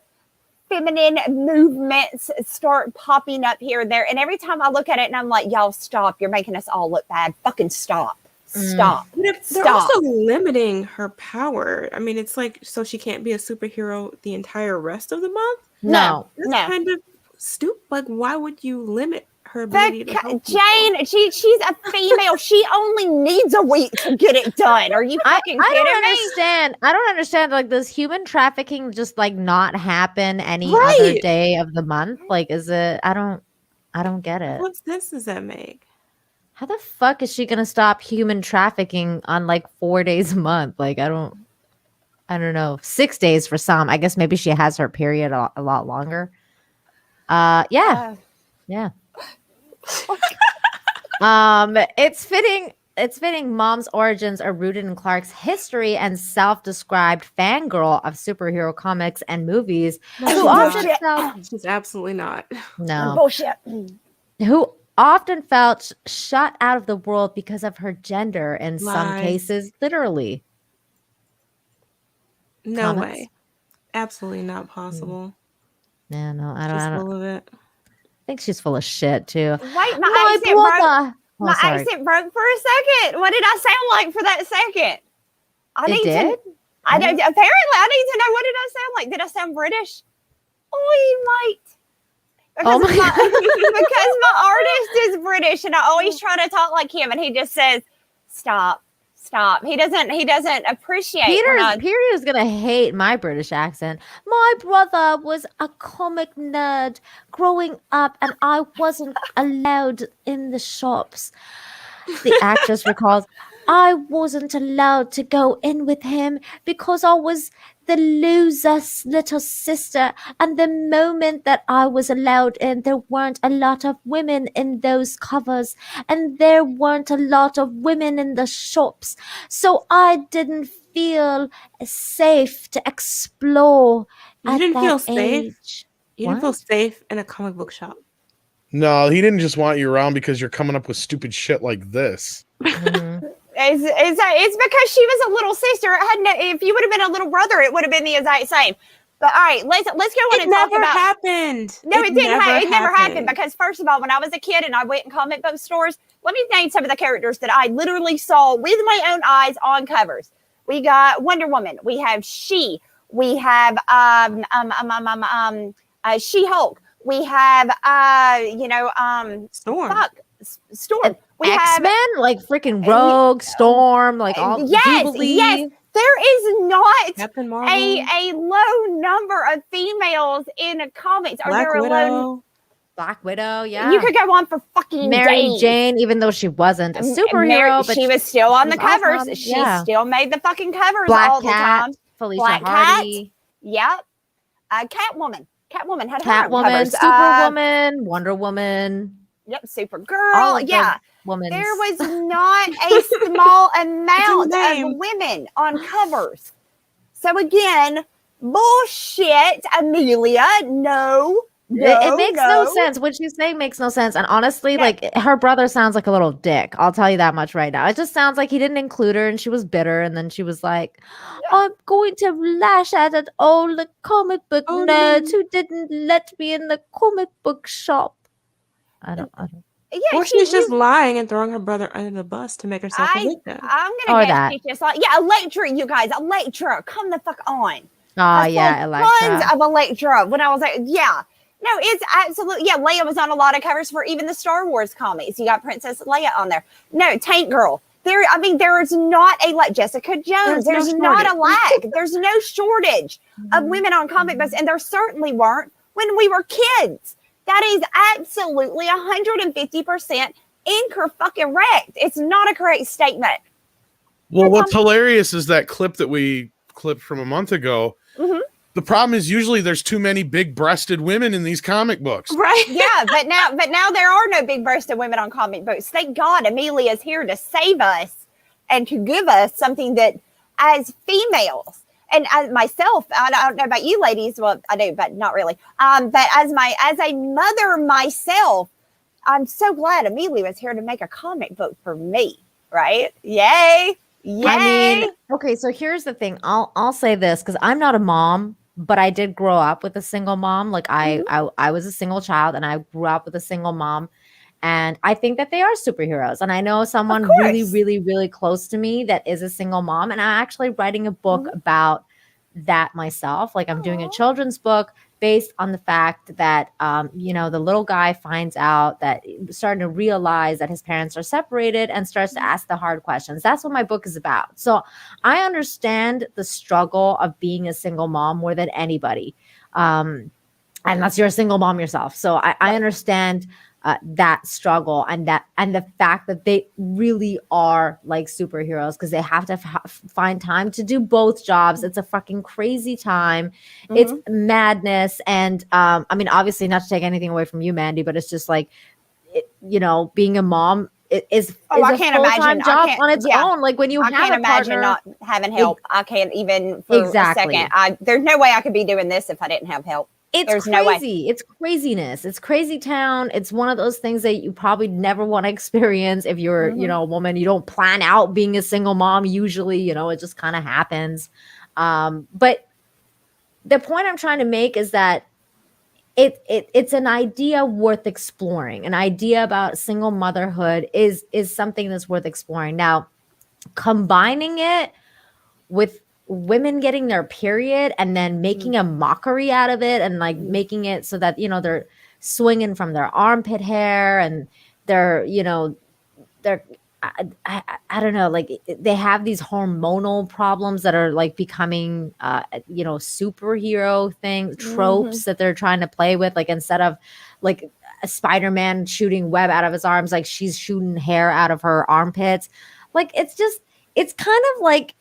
S3: feminine movements start popping up here and there. And every time I look at it and I'm like, y'all stop. You're making us all look bad. Fucking stop. Stop.
S4: But they're also limiting her power. I mean, it's like, so she can't be a superhero the entire rest of the month?
S2: No.
S4: That's kind of stupid. Like, why would you limit her ability to help
S3: Jayne, she's a female. She only needs a week to get it done. Are you fucking kidding me?
S2: I don't understand. Like, does human trafficking just like not happen any other day of the month? Like, is it? I don't get it.
S4: What sense does that make?
S2: How the fuck is she gonna stop human trafficking on like 4 days a month? Like, I don't know. 6 days for some. I guess maybe she has her period a lot longer. Yeah. It's fitting Mom's origins are rooted in Clarke's history and self-described fangirl of superhero comics and movies.
S4: She's absolutely not.
S2: No.
S3: Bullshit.
S2: Who often felt shut out of the world because of her gender, in some cases, literally.
S4: No
S2: Comments?
S4: way. Absolutely not possible.
S2: Yeah, no, I
S4: She's
S2: don't.
S4: full of it.
S2: I think she's full of shit too.
S3: Wait, my accent broke for a second. What did I sound like for that second? I don't. Apparently, I need to know, what did I sound like? Did I sound British? Oh, mate. Because my artist is British, and I always try to talk like him, and he just says, "Stop." He doesn't appreciate.
S2: Peter's gonna hate my British accent. My brother was a comic nerd growing up, and I wasn't allowed in the shops. The actress recalls, I wasn't allowed to go in with him because I was the loser's little sister, and the moment that I was allowed in, there weren't a lot of women in those covers, and there weren't a lot of women in the shops, so I didn't feel safe to explore.
S4: You didn't feel safe?
S2: Age.
S4: You didn't feel safe in a comic book shop?
S1: No, he didn't just want you around because you're coming up with stupid shit like this.
S2: Mm-hmm.
S3: It's because she was a little sister. If you would have been a little brother, it would have been the exact same. But all right, let's go on and talk about.
S4: It never happened.
S3: No, it didn't. It never happened because, first of all, when I was a kid and I went in comic book stores, let me name some of the characters that I literally saw with my own eyes on covers. We got Wonder Woman. We have She. We have She-Hulk. We have
S4: Storm.
S3: Storm. We
S2: X-Men, like freaking Rogue, Storm, like all.
S3: Yes. There is not
S4: Captain Marvel.
S3: a low number of females in comics.
S2: Black Widow, yeah.
S3: You could go on for fucking
S2: Mary
S3: days.
S2: Jane, even though she wasn't a superhero, but
S3: she was still on the covers.
S2: Awesome.
S3: She still made the fucking covers all the time.
S2: Felicia
S3: Black
S2: Hardy.
S3: Cat. Yep. Catwoman. Catwoman had
S2: Catwoman, Superwoman, Wonder Woman.
S3: Yep, Supergirl. Yeah.
S2: Woman.
S3: There was not a small amount of women on covers. So again, bullshit, Emilia. No.
S2: It makes no sense. What she's saying makes no sense. And honestly, like, her brother sounds like a little dick. I'll tell you that much right now. It just sounds like he didn't include her and she was bitter. And then she was like, I'm going to lash at all the comic book nerds who didn't let me in the comic book shop. I don't.
S3: Yeah,
S4: or she's just lying and throwing her brother under the bus to make herself a victim.
S3: I'm gonna guess she's just like, Elektra, you guys, Elektra, come the fuck on.
S2: Elektra.
S3: Tons of Elektra when I was like, no, it's absolutely, Leia was on a lot of covers for even the Star Wars comics. You got Princess Leia on there. No, Tank Girl. There is not a Jessica Jones. There's not a lack. There's no shortage of women on comic books, and there certainly weren't when we were kids. That is absolutely 150% incorrect. It's not a correct statement.
S1: Well, what's hilarious is that clip that we clipped from a month ago.
S3: Mm-hmm.
S1: The problem is usually there's too many big-breasted women in these comic books.
S3: Right. Yeah, but now there are no big-breasted women on comic books. Thank God Emilia is here to save us and to give us something that, as females, and as myself, I don't know about you ladies. Well, I do, but not really. But as a mother myself, I'm so glad Emilia was here to make a comic book for me. Right? Yay! Yay!
S2: I mean, okay. So here's the thing. I'll say this because I'm not a mom. but I did grow up with a single mom. Like I was a single child, and I grew up with a single mom. And I think that they are superheroes. And I know someone really, really, really close to me that is a single mom. And I'm actually writing a book about that myself. Like I'm doing a children's book based on the fact that, the little guy finds out that starting to realize that his parents are separated and starts to ask the hard questions. That's what my book is about. So I understand the struggle of being a single mom more than anybody. Unless you're a single mom yourself. So I understand that struggle and the fact that they really are like superheroes because they have to find time to do both jobs. It's a fucking crazy time. It's madness. And obviously not to take anything away from you, Mandy, but it's just like, being a mom is
S3: I can't imagine
S2: job on its own. Like when you
S3: I
S2: have
S3: can't
S2: a
S3: imagine
S2: partner,
S3: not having help. I can't even for a second. There's no way I could be doing this if I didn't have help.
S2: There's
S3: no way.
S2: It's craziness. It's crazy town. It's one of those things that you probably never want to experience if you're, a woman. You don't plan out being a single mom. Usually, it just kind of happens. But the point I'm trying to make is that it's an idea worth exploring. An idea about single motherhood is something that's worth exploring. Now, combining it with women getting their period and then making a mockery out of it and like making it so that they're swinging from their armpit hair and they're I don't know, like they have these hormonal problems that are like becoming superhero things, tropes that they're trying to play with. Like instead of like a Spider-Man shooting web out of his arms, like she's shooting hair out of her armpits. Like it's kind of like,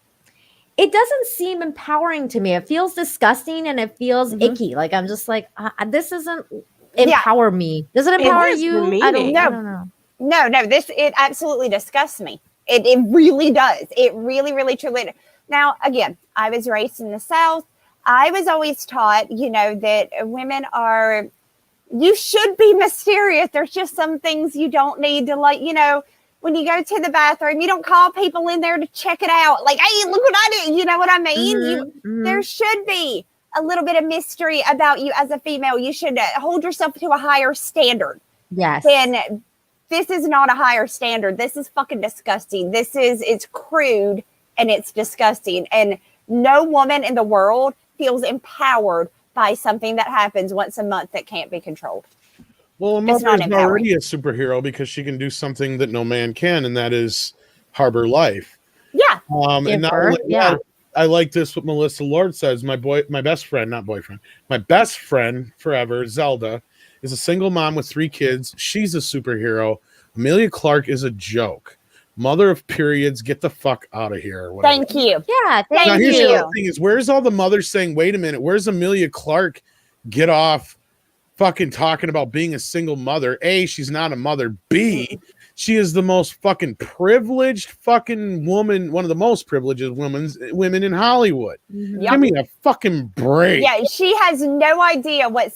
S2: it doesn't seem empowering to me. It feels disgusting and it feels icky. Like I'm just like, this doesn't empower me. Does it empower you? I don't know.
S3: No, it absolutely disgusts me. It really does. It really, really, truly. Now, again, I was raised in the South. I was always taught, that women you should be mysterious. There's just some things you don't need to when you go to the bathroom, you don't call people in there to check it out. Like, hey, look what I did. You know what I mean? There should be a little bit of mystery about you as a female. You should hold yourself to a higher standard.
S2: Yes.
S3: And this is not a higher standard. This is fucking disgusting. It's crude and it's disgusting. And no woman in the world feels empowered by something that happens once a month that can't be controlled.
S1: Well, a mother is already a superhero because she can do something that no man can, and that is harbor life.
S3: Yeah.
S1: And not only that, I like this what Melissa Lord says. My best friend forever, Zelda, is a single mom with 3 kids. She's a superhero. Emilia Clarke is a joke. Mother of periods, get the fuck out of here.
S3: Thank you.
S2: Yeah, thank
S1: now,
S2: you.
S1: here's the other thing is, where's all the mothers saying, wait a minute, where's Emilia Clarke? Get off fucking talking about being a single mother. A, she's not a mother. B, she is the most fucking privileged fucking woman, one of the most privileged women in Hollywood.
S3: Yep.
S1: Give me a fucking break.
S3: Yeah, she has no idea what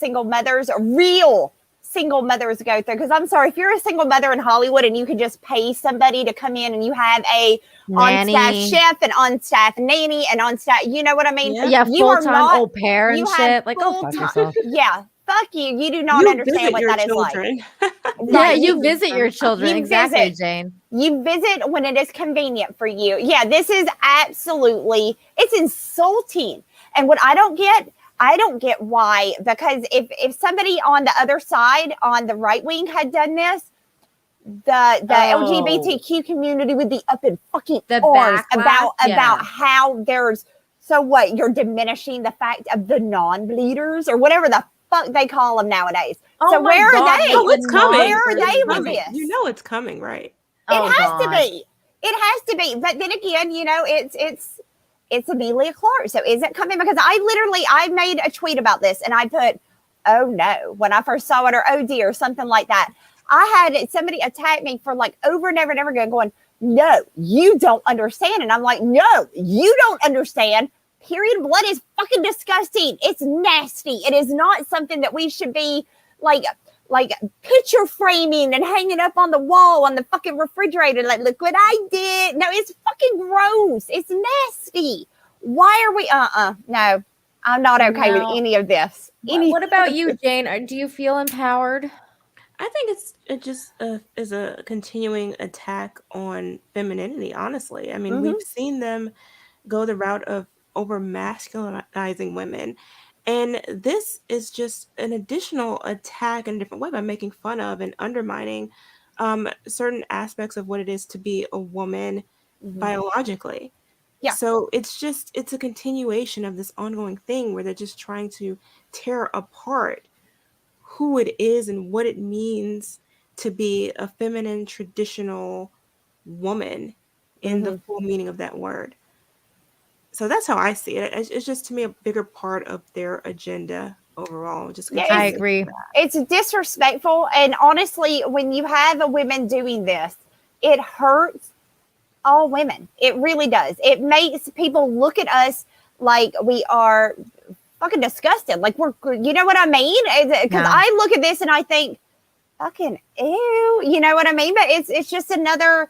S3: real single mothers go through. Because I'm sorry, if you're a single mother in Hollywood and you can just pay somebody to come in and you have a on-staff chef and on-staff nanny and on-staff, you know what I mean?
S2: Yeah, full-time au pair and shit. Like, oh, fuck yourself.
S3: Yeah. Fuck you. You do not understand what that
S4: children.
S3: is like.
S2: Yeah, you visit your children. Exactly, Jayne.
S3: You visit when it is convenient for you. Yeah, this is it's insulting. And what I don't get why, because if somebody on the other side, on the right wing had done this, the LGBTQ community would be up in fucking arms about how there's, so what, you're diminishing the fact of the non-bleeders or whatever the fuck they call them nowadays. So where are they?
S4: Oh, it's coming.
S3: Where are they with this?
S4: You know it's coming, right?
S3: It has to be. It has to be. But then again, it's Emilia Clarke. So is it coming? Because I made a tweet about this and I put, oh no, when I first saw it, or oh dear, something like that. I had somebody attack me for like over and over and over again going, no, you don't understand. And I'm like, no, you don't understand. Period blood is fucking disgusting. It's nasty. It is not something that we should be like picture framing and hanging up on the wall on the fucking refrigerator. Like, look what I did. No, it's fucking gross. It's nasty. Why are we? No, I'm not okay with
S2: No.
S3: any of this.
S2: What about you, Jayne? Do you feel empowered?
S4: I think it just is a continuing attack on femininity. Honestly, I mean, we've seen them go the route of over masculinizing women, and this is just an additional attack in a different way by making fun of and undermining certain aspects of what it is to be a woman biologically.
S3: Yeah.
S4: So it's a continuation of this ongoing thing where they're just trying to tear apart who it is and what it means to be a feminine traditional woman in the full meaning of that word. So that's how I see it. It's just to me a bigger part of their agenda overall. Just
S2: I agree.
S3: It's disrespectful, and honestly, when you have a women doing this, it hurts all women. It really does. It makes people look at us like we are fucking disgusted. Like you know what I mean? Because I look at this and I think, fucking ew. You know what I mean? But it's just another.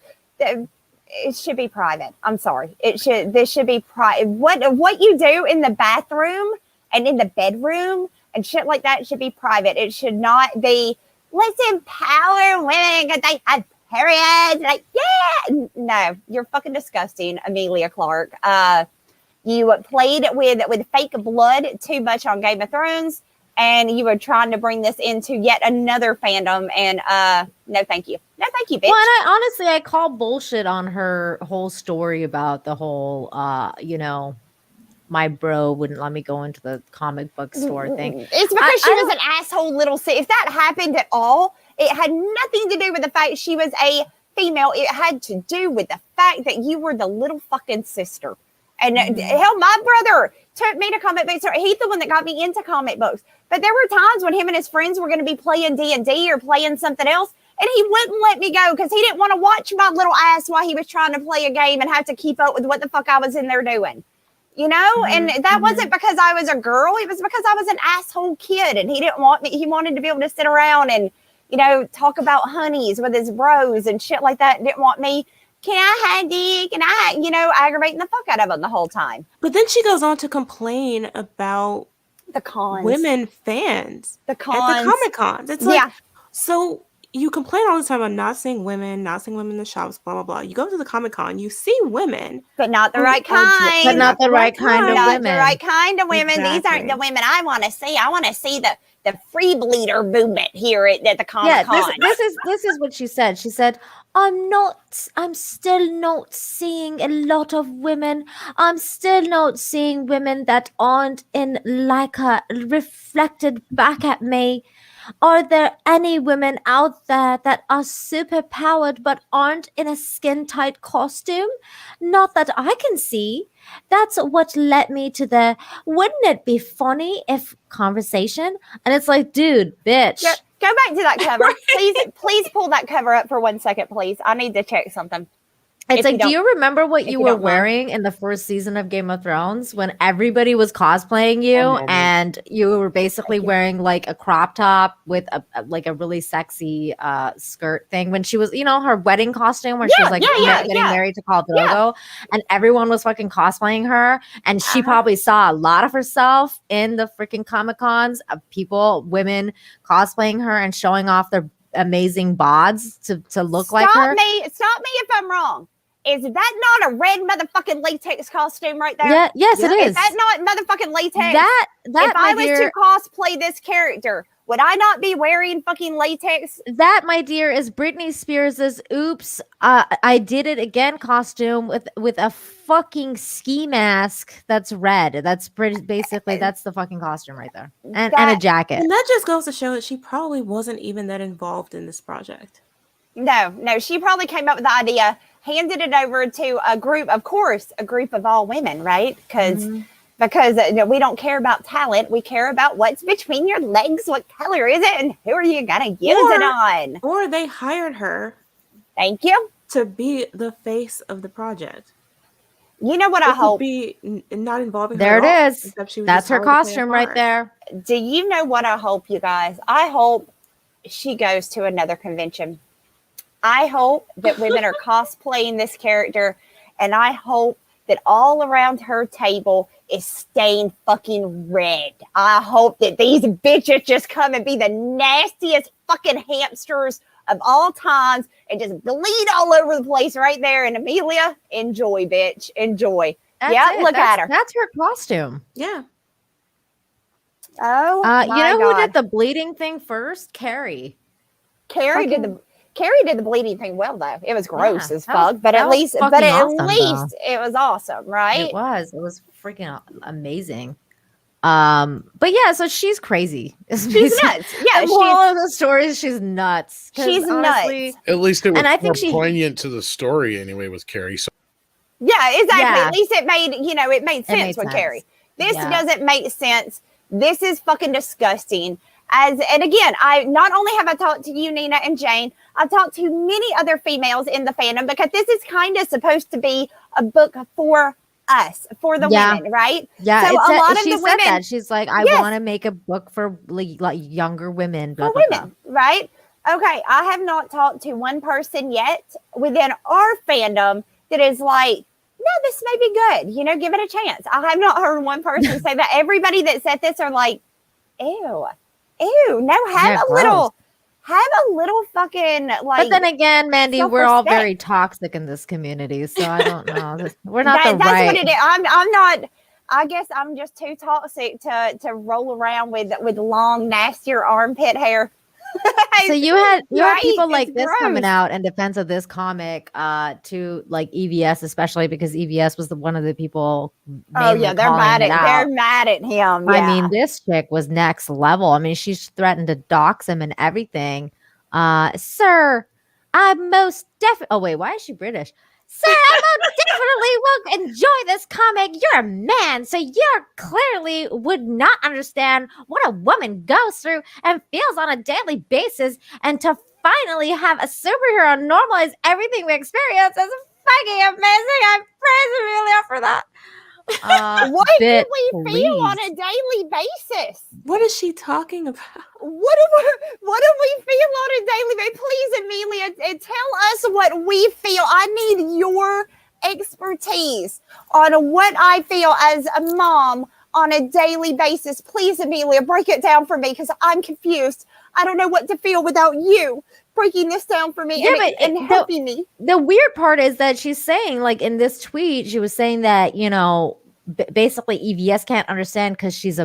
S3: It should be private. I'm sorry. This should be private. What you do in the bathroom and in the bedroom and shit like that should be private. It should not be. Let's empower women because they have periods. Like, yeah, no, you're fucking disgusting, Emilia Clarke. You played with fake blood too much on Game of Thrones, and you were trying to bring this into yet another fandom. And no, thank you. No, thank you, bitch.
S2: Well, and I call bullshit on her whole story about the whole, my bro wouldn't let me go into the comic book store thing.
S3: It's because she was an asshole little. If that happened at all, it had nothing to do with the fact she was a female. It had to do with the fact that you were the little fucking sister. And hell, my brother took me to comic books. He's the one that got me into comic books. But there were times when him and his friends were going to be playing D&D or playing something else, and he wouldn't let me go because he didn't want to watch my little ass while he was trying to play a game and have to keep up with what the fuck I was in there doing. You know? And that wasn't because I was a girl. It was because I was an asshole kid, and he didn't want me. He wanted to be able to sit around and, talk about honeys with his bros and shit like that. Didn't want me. Can I have dick? And aggravating the fuck out of him the whole time.
S4: But then she goes on to complain about
S3: the cons.
S4: Women fans.
S3: The cons.
S4: At the Comic-Cons. It's like, so you complain all the time about not seeing women in the shops, blah, blah, blah. You go to the Comic-Con, you see women.
S3: But not the right kind.
S2: But not the right kind of women.
S3: Not the right kind of women.
S4: Exactly.
S3: These aren't the women I want to see. I want to see the free bleeder movement here at the Comic-Con.
S2: Yeah, this is what she said. She said, I'm still not seeing a lot of women. I'm still not seeing women that aren't in Leica reflected back at me. Are there any women out there that are super powered but aren't in a skin tight costume? Not that I can see. That's what led me to the wouldn't it be funny if conversation? And it's like, dude, bitch.
S3: Go back to that cover. Please pull that cover up for 1 second, please. I need to check something.
S2: It's like, do you remember what you were wearing in the first season of Game of Thrones when everybody was cosplaying you and you were basically wearing like a crop top with a really sexy skirt thing when she was, her wedding costume where she was like getting married to Khal Drogo and everyone was fucking cosplaying her and she probably saw a lot of herself in the freaking Comic-Cons of women cosplaying her and showing off their amazing bods to look like her.
S3: Stop me if I'm wrong. Is that not a red motherfucking latex costume right there?
S2: Yeah, yes, it is.
S3: Is that not motherfucking latex?
S2: That
S3: if I was to cosplay this character, would I not be wearing fucking latex?
S2: That, my dear, is Britney Spears's "Oops, I Did It Again" costume with a fucking ski mask that's red. That's basically that's the fucking costume right there, and a jacket.
S4: And that just goes to show that she probably wasn't even that involved in this project.
S3: No, she probably came up with the idea, handed it over to a group of all women, right? Because we don't care about talent. We care about what's between your legs, what color is it, and who are you going to use it on?
S4: Or they hired her.
S3: Thank you.
S4: To be the face of the project.
S3: You know what I hope?
S4: Be not involving
S2: there
S4: her
S2: it
S4: all,
S2: is. That's her costume right there.
S3: Do you know what I hope, you guys? I hope she goes to another convention. I hope that women are cosplaying this character, and I hope that all around her table is stained fucking red. I hope that these bitches just come and be the nastiest fucking hamsters of all times and just bleed all over the place right there. And Emilia, enjoy, bitch. Enjoy. Look at her.
S2: That's her costume.
S4: Yeah.
S3: Oh,
S2: you know who did the bleeding thing first? Carrie.
S3: Carrie did the bleeding thing well though. It was gross as fuck, but at least
S2: it
S3: was awesome, right?
S2: It was freaking amazing. But yeah, so she's crazy.
S3: She's nuts. Yeah,
S2: she's all of the stories. She's nuts.
S3: She's
S2: honestly,
S3: nuts.
S1: At least it was more poignant to the story anyway with Carrie. So.
S3: Yeah, exactly.
S2: Yeah.
S3: At least it made sense with Carrie. This doesn't make sense. This is fucking disgusting. And again, I not only have I talked to you, Nina and Jayne, I've talked to many other females in the fandom because this is kind of supposed to be a book for us, for the women, right?
S2: Yeah.
S3: So a lot of
S2: she
S3: the
S2: said
S3: women,
S2: that. She's like, I want to make a book for like younger women. Blah,
S3: for
S2: blah,
S3: women,
S2: blah.
S3: right? Okay, I have not talked to one person yet within our fandom that is like, no, this may be good. You know, give it a chance. I have not heard one person say that. Everybody that said this are like, ew. No, have a little fucking like.
S2: But then again, Mandy, we're all very toxic in this community, so I don't know. We're not
S3: that's
S2: right.
S3: what it is. I'm not. I guess I'm just too toxic to roll around with long, nastier armpit hair.
S2: So you had people like this
S3: gross.
S2: coming out in defense of this comic to like EVS, especially because EVS was one of the people.
S3: Oh yeah, they're mad at him. Yeah.
S2: I mean, this chick was next level. I mean, she's threatened to dox him and everything. Sir, I most definitely. Oh wait, why is she British? Sir, I most definitely will enjoy this comic. You're a man, so you clearly would not understand what a woman goes through and feels on a daily basis. And to finally have a superhero normalize everything we experience is fucking amazing. I praise Emilia for that.
S3: What do we feel on a daily basis?
S4: What is she talking about?
S3: What do we feel on a daily basis? Please, Emilia, tell us what we feel. I need your expertise on what I feel as a mom on a daily basis. Please, Emilia, break it down for me because I'm confused. I don't know what to feel without you breaking this down for me and helping me.
S2: The weird part is that she's saying, like in this tweet, she was saying that, you know, basically EVS can't understand because he's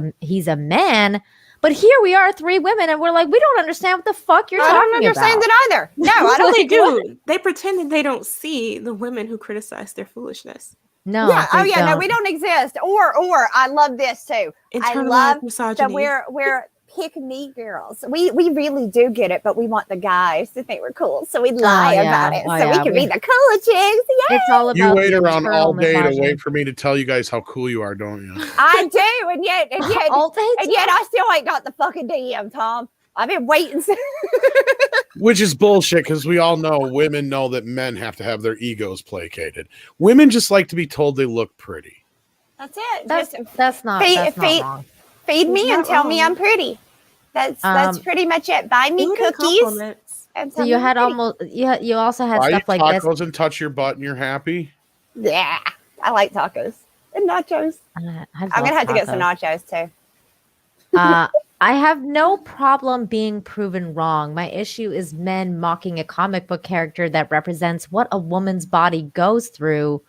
S2: a man. But here we are, 3 women, and we're like, we don't understand what the fuck you're talking about.
S3: I don't understand it either. No, I don't
S4: think they do. They pretend that they don't see the women who criticize their foolishness.
S2: No.
S3: Yeah. Oh yeah. No, we don't exist. Or I love this too. I love that we're pick me girls. We really do get it, but we want the guys to think we're cool, so we lie about it, so we can be the cool chicks. Yay!
S2: It's all about
S1: you wait around all day to wait for me to tell you guys how cool you are, don't you?
S3: I do, and yet I still ain't got the fucking DM, Tom. I've been waiting.
S1: Which is bullshit because we all know women know that men have to have their egos placated. Women just like to be told they look pretty.
S3: That's it.
S2: That's not wrong.
S3: Feed me and tell me I'm pretty. That's pretty much it. Buy me cookies.
S2: So you had you also had stuff like
S1: tacos
S2: this.
S1: And touch your butt and you're happy.
S3: Yeah, I like tacos and nachos. I'm gonna have to get some nachos too.
S2: I have no problem being proven wrong. My issue is men mocking a comic book character that represents what a woman's body goes through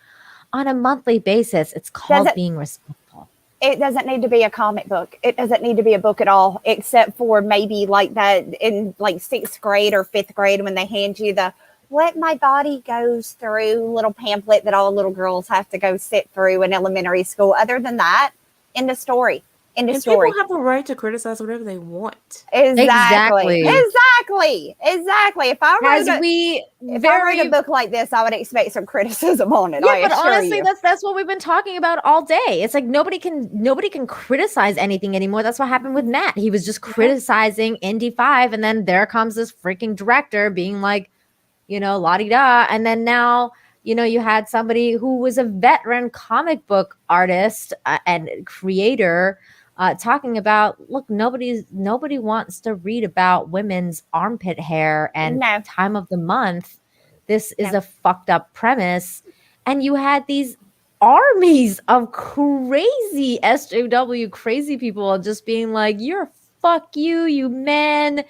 S2: on a monthly basis. It's called being respectful.
S3: It doesn't need to be a comic book. It doesn't need to be a book at all, except for maybe like that in like 6th grade or 5th grade when they hand you the what my body goes through little pamphlet that all little girls have to go sit through in elementary school. Other than that, in the story.
S4: People have a right to criticize whatever they want.
S3: Exactly. If I wrote a book like this, I would expect some criticism on it.
S2: Yeah, but honestly, that's what we've been talking about all day. It's like nobody can criticize anything anymore. That's what happened with Matt. He was just criticizing Indy 5, and then there comes this freaking director being like, you know, la-di-da, and then now, you know, you had somebody who was a veteran comic book artist and creator talking about, look, nobody wants to read about women's armpit hair and time of the month. This is a fucked up premise. And you had these armies of crazy SJW crazy people just being like, you're fuck you man,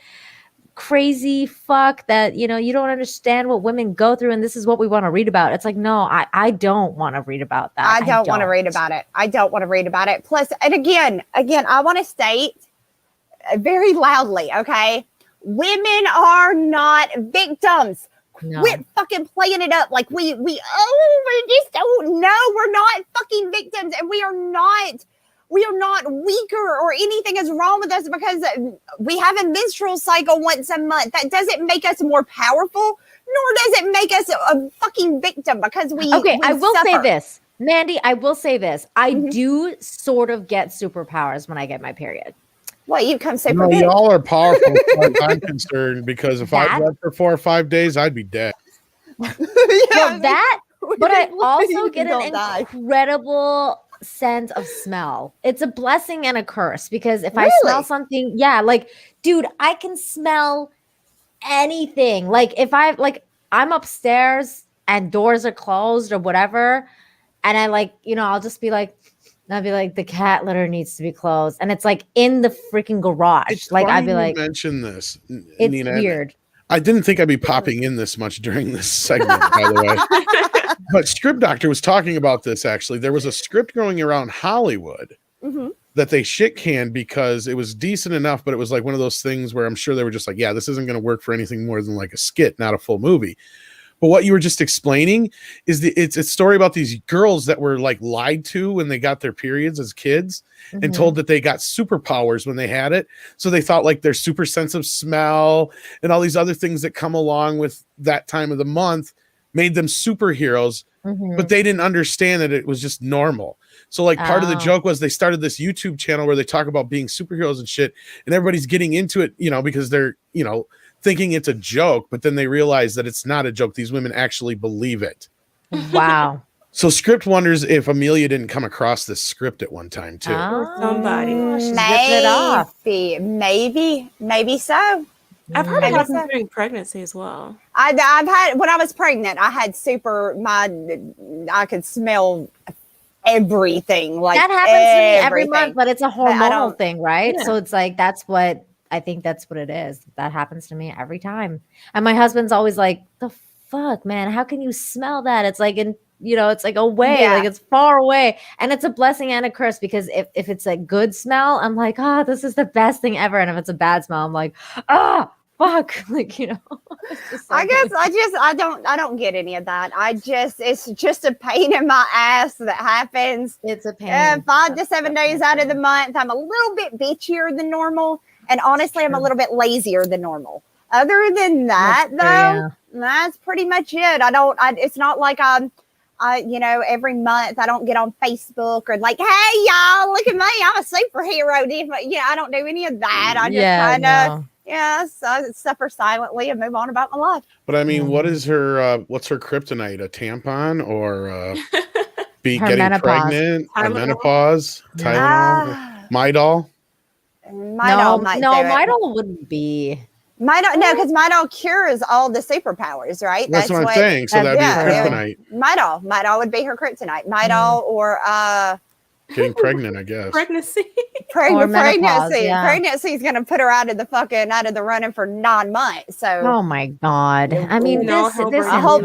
S2: crazy fuck that, you know, you don't understand what women go through and this is what we want to read about. It's like, no, I don't want to read about that.
S3: I don't want to read about it. I don't want to read about it. Plus, and again, I want to state very loudly, okay? Women are not victims.
S2: No.
S3: Quit fucking playing it up like we just don't know. We're not fucking victims, and we are not weaker or anything is wrong with us because we have a menstrual cycle once a month. That doesn't make us more powerful, nor does it make us a fucking victim because we
S2: I will
S3: suffer.
S2: say this, Mandy, I will say this. I do sort of get superpowers when I get my period.
S3: Well, you come super
S1: No,
S3: big.
S1: y'all are powerful as far as I'm concerned, because if I
S2: That-
S1: bled for 4 or 5 days, I'd be dead.
S3: Yeah,
S2: Well, that, but I also get
S3: don't
S2: an
S3: die.
S2: incredible sense of smell. It's a blessing and a curse because if I smell
S3: Really?
S2: something, yeah, like, dude, I can smell anything. Like if I'm upstairs and doors are closed or whatever, and I like, you know, I'll be like, the cat litter needs to be closed, and it's like in the freaking garage.
S1: It's
S2: Like
S1: funny
S2: I'd be
S1: you
S2: like,
S1: mention this,
S2: it's
S1: Nina.
S2: weird.
S1: I didn't think I'd be popping in this much during this segment, by the way. But Script Doctor was talking about this, actually. There was a script going around Hollywood that they shit canned because it was decent enough, but it was like one of those things where I'm sure they were just like, yeah, this isn't going to work for anything more than like a skit, not a full movie. But what you were just explaining is it's a story about these girls that were like lied to when they got their periods as kids and told that they got superpowers when they had it. So they thought like their super sense of smell and all these other things that come along with that time of the month made them superheroes, but they didn't understand that it was just normal. So like part of the joke was they started this YouTube channel where they talk about being superheroes and shit, and everybody's getting into it, you know, because they're, you know, thinking it's a joke, but then they realize that it's not a joke. These women actually believe it.
S2: Wow.
S1: So Script wonders if Emilia didn't come across this script at one time too.
S4: Or somebody.
S2: She's ripping it off.
S3: Maybe so.
S4: I've heard it
S3: Maybe
S4: happens
S3: so.
S4: during pregnancy as well.
S3: I've had, when I was pregnant, I had I could smell everything. Like
S2: That happens to me every
S3: everything.
S2: month, but it's a
S3: I
S2: hormonal
S3: don't-
S2: thing, right?
S4: Yeah.
S2: So it's like I think that's what it is. That happens to me every time. And my husband's always like, the fuck, man, how can you smell that? It's like it's like away,
S3: Yeah.
S2: like it's far away. And it's a blessing and a curse because if it's a good smell, I'm like, this is the best thing ever. And if it's a bad smell, I'm like, fuck. Like, you know. It's just so
S3: I guess
S2: good.
S3: I don't get any of that. It's just a pain in my ass that happens.
S2: It's a pain.
S3: 5 to 7 days out of the month. I'm a little bit bitchier than normal. And honestly, I'm a little bit lazier than normal. Other than that, that's pretty much it. It's not like every month I don't get on Facebook or like, hey, y'all, look at me. I'm a superhero. I don't do any of that. I just I suffer silently and move on about my life.
S1: But I mean, what's her kryptonite? A tampon or
S2: Her
S1: getting
S2: menopause.
S1: pregnant? A
S4: Tylenol?
S1: menopause? Tylenol? Midol?
S3: Midol might do it.
S2: Midol wouldn't be.
S3: Midol, no, because Midol cures all the superpowers, right?
S1: That's what I'm saying. So that'd be
S3: yeah.
S1: kryptonite.
S3: Midol would be her kryptonite. Midol or
S1: Getting pregnant, I guess.
S4: Pregnancy.
S2: Or menopause,
S3: pregnancy.
S2: yeah.
S3: Pregnancy is going to put her out of the running for 9 months. So
S2: Oh my God. I mean,
S4: No,
S2: this
S3: I hope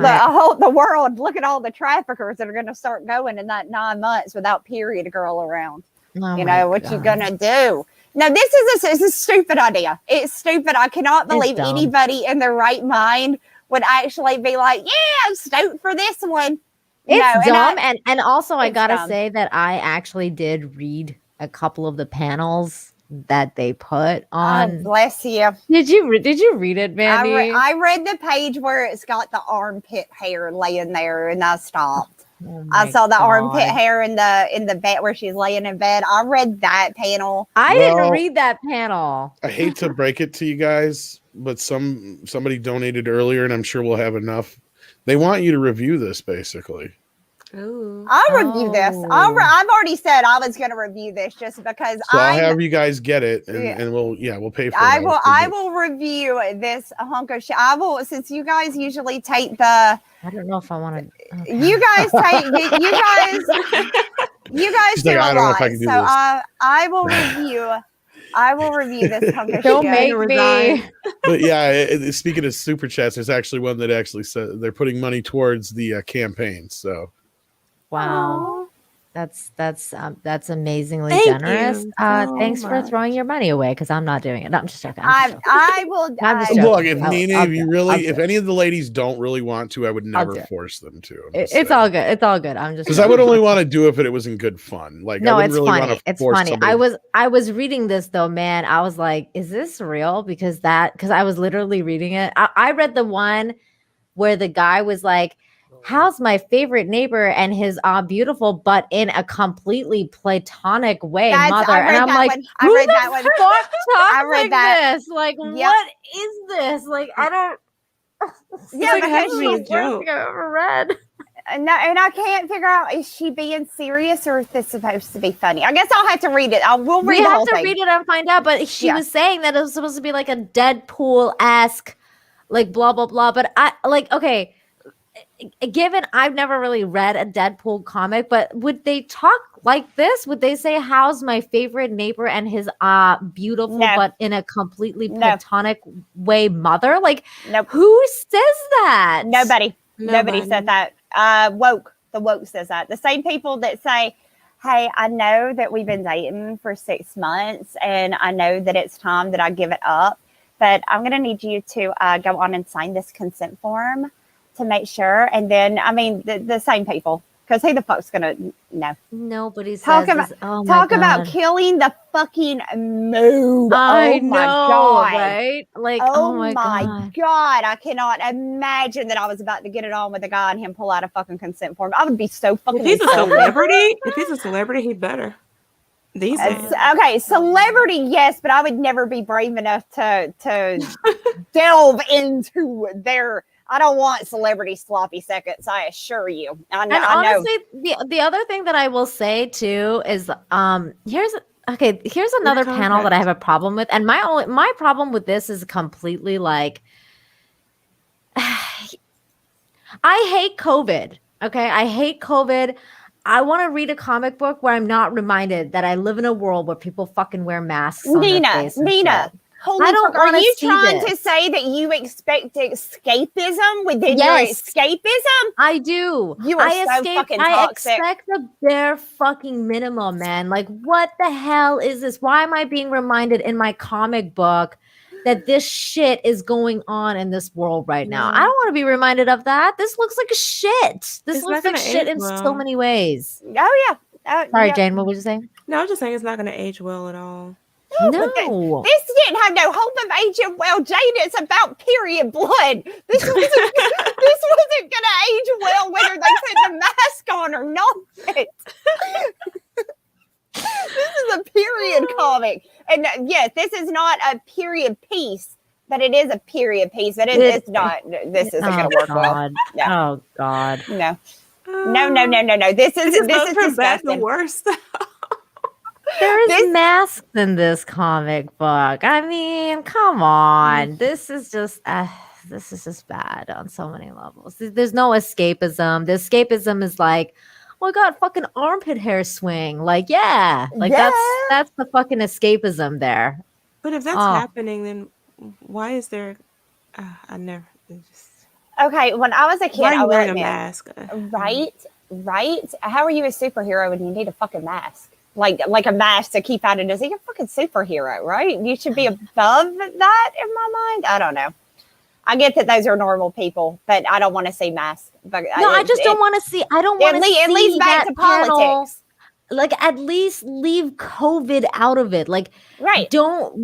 S3: the world, look at all the traffickers that are going to start going in that 9 months without period girl around. What you gonna do? No, this is a stupid idea. It's stupid. I cannot believe
S2: dumb.
S3: anybody in their right mind would actually be like, yeah, I'm stoked for this one.
S2: It's
S3: No,
S2: dumb. And also I
S3: It's
S2: gotta
S3: dumb.
S2: say that I actually did read a couple of the panels that they put
S3: Oh,
S2: on.
S3: bless you.
S2: Did you read it, Mandy?
S3: I read the page where it's got the armpit hair laying there, and I stopped.
S2: Oh
S3: I
S2: my
S3: saw the armpit
S2: God.
S3: hair in the bed where she's laying in bed. I read that panel.
S2: I
S1: Well-
S2: didn't read that panel.
S1: I hate to break it to you guys, but somebody donated earlier, and I'm sure we'll have enough. They want you to review this, basically.
S4: Ooh.
S3: I'll review this. I've already said I was going to review this just because
S1: So I'll have you guys get it, and we'll pay for it.
S3: I will review this hunk of shit. I will, since you guys usually take the.
S2: I don't know if I want to. Okay.
S3: You guys take you guys. You guys
S1: She's
S3: do
S1: like,
S3: a
S1: I don't know
S3: lot,
S1: if I can do
S3: so
S1: this.
S3: I will review. I will review this hunk of
S2: Don't
S3: shit.
S2: make me.
S1: But yeah, speaking of super chats, there's actually one that actually said they're putting money towards the campaign. So
S2: Wow. That's amazingly
S4: Thank
S2: generous.
S4: you so
S2: Thanks for
S4: much.
S2: throwing your money away because I'm not doing it. No, I'm just joking.
S3: I will.
S2: I'm just
S1: look,
S2: joking.
S1: if any of the ladies don't really want to, I would never
S2: do it.
S1: force them to.
S2: It's all good. It's all good. I'm just
S1: because I would only want to do it if it was in good fun. Like
S2: no,
S1: I wouldn't
S2: it's
S1: really
S2: funny.
S1: want to
S2: It's
S1: force
S2: funny.
S1: somebody.
S2: I was reading this though, man. I was like, is this real? Because I was literally reading it. I read the one where the guy was like, how's my favorite neighbor and his beautiful but in a completely platonic way mother, and I'm like,
S3: I read that one.
S2: I
S3: read
S2: like
S3: that.
S2: this, like what is this, like I don't
S3: Yeah,
S4: like,
S3: because
S4: having a
S3: she's
S4: joke.
S2: I've ever read.
S3: no, and I can't figure out, is she being serious or is this supposed to be funny? I guess I'll have to read it. We'll read
S2: We
S3: the
S2: have
S3: whole
S2: to
S3: thing.
S2: read it and find out, but she was saying that it was supposed to be like a Deadpool-esque, like blah blah blah, but I like, okay, given I've never really read a Deadpool comic, but would they talk like this? Would they say, how's my favorite neighbor and his beautiful but in a completely platonic way mother? Like, who says that?
S3: Nobody said that. The woke says that. The same people that say, hey, I know that we've been dating for 6 months and I know that it's time that I give it up, but I'm going to need you to go on and sign this consent form to make sure. And then, I mean, the same people, because who the fuck's gonna know?
S2: Nobody
S3: talk
S2: says
S3: about
S2: this. Oh
S3: talk
S2: my
S3: about
S2: God.
S3: killing the fucking mood.
S2: I
S3: oh my
S2: know,
S3: God,
S2: right? Like,
S3: oh
S2: my
S3: God. I cannot imagine that I was about to get it on with a guy and him pull out a fucking consent form. I would be so fucking.
S4: If he's a celebrity, he better. These days.
S3: Okay, celebrity, yes, but I would never be brave enough to delve into their. I don't want celebrity sloppy seconds. I assure you. I know.
S2: Honestly, the other thing that I will say too is here's another panel that I have a problem with, and my problem with this is completely like I hate COVID. Okay, I hate COVID. I want to read a comic book where I'm not reminded that I live in a world where people fucking wear masks on their face.
S3: Nina. Holy fuck, are you trying to say that you expect escapism within your escapism?
S2: I do.
S3: You are so fucking toxic.
S2: I expect the bare fucking minimum, man. Like, what the hell is this? Why am I being reminded in my comic book that this shit is going on in this world right now? I don't want to be reminded of that. This looks like shit. This looks like shit in so many ways.
S3: Oh, yeah.
S2: Sorry, Jane, what were you saying?
S4: No, I was just saying it's not going to age well at all.
S2: No,
S3: this didn't have no hope of aging well, Jane. It's about period blood. This wasn't gonna age well whether they put the mask on or not. This is a period comic, and yes, this is not a period piece, but it is a period piece. But it's not. This isn't gonna work well. No.
S2: Oh God,
S3: no. This is
S4: from bad to
S3: disgusting.
S4: worse.
S2: There is masks in this comic book. I mean, come on. This is just bad on so many levels. There's no escapism. The escapism is like, oh my God, fucking armpit hair swing. Like, that's the fucking escapism there.
S4: But if that's happening, then why is there? I never.
S3: Okay, when I was a kid,
S4: why are you
S3: I
S4: wearing
S3: admit,
S4: a mask?
S3: Right. How are you a superhero when you need a fucking mask? Like a mask to keep out a disease. You're a fucking superhero, right? You should be above that in my mind. I don't know. I get that those are normal people, but I don't want to see masks. But
S2: I just don't want to see. I don't want to see.
S3: At least back to politics.
S2: Like, at least leave COVID out of it. Like, don't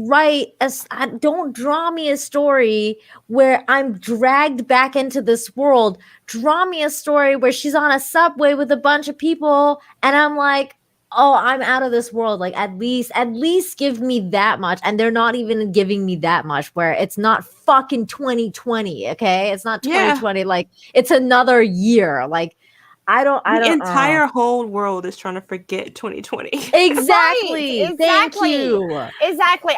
S2: draw me a story where I'm dragged back into this world. Draw me a story where she's on a subway with a bunch of people, and I'm like, oh, I'm out of this world. Like, at least give me that much. And they're not even giving me that much, where it's not fucking 2020. Okay. It's not 2020. Like, it's another year. Like,
S4: The entire whole world is trying to forget 2020.
S2: Exactly.
S3: Right,
S2: Thank
S3: exactly.
S2: you.
S3: Exactly.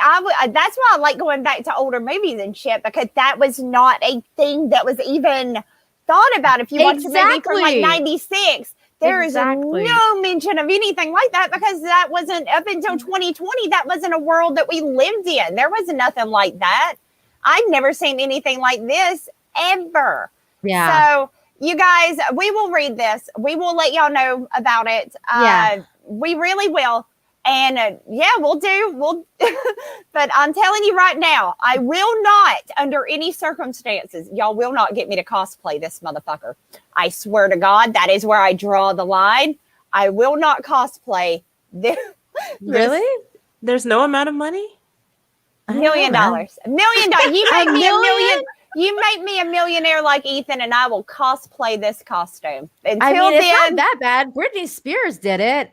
S3: That's why I like going back to older movies and shit, because that was not a thing that was even thought about. If you watch a movie from like
S2: Exactly.
S3: 96, there is
S2: Exactly.
S3: no mention of anything like that, because that wasn't up until 2020. That wasn't a world that we lived in. There was nothing like that. I've never seen anything like this ever.
S2: Yeah.
S3: So you guys, we will read this. We will let y'all know about it.
S2: Yeah.
S3: We really will. And we'll but I'm telling you right now, I will not, under any circumstances, y'all will not get me to cosplay this motherfucker. I swear to God, that is where I draw the line. I will not cosplay this.
S2: Really?
S4: There's no amount of money?
S3: $1 million. $1 million. You make me $1 million. You make me a millionaire like Ethan, and I will cosplay this costume. Until
S2: it's
S3: then,
S2: not that bad. Britney Spears did it.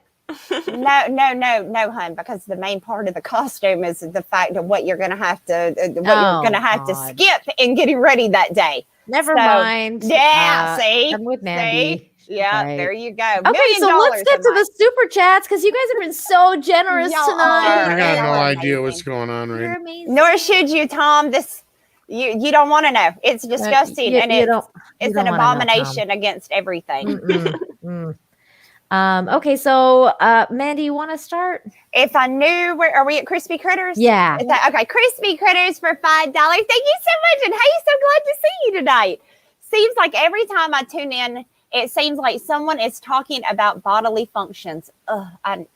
S3: No, hun, because the main part of the costume is the fact of what you're going to have to, to skip in getting ready that day.
S2: Never mind.
S3: Yeah, see,
S2: I'm with Mandy.
S3: Yeah,
S2: right.
S3: There you go.
S2: Okay, so let's get to the super chats, because you guys have been so generous tonight.
S1: I got no
S3: amazing.
S1: idea what's going on right now.
S2: Amazing.
S3: Nor should you, Tom. This you don't want to know. It's disgusting, and it's an abomination against everything.
S2: Okay, so Mandy, you want to start?
S3: If I knew where are we at Crispy Critters?
S2: Yeah.
S3: Okay, Crispy Critters for $5. Thank you so much, and hey, so glad to see you tonight. Seems like every time I tune in, it seems like someone is talking about bodily functions. I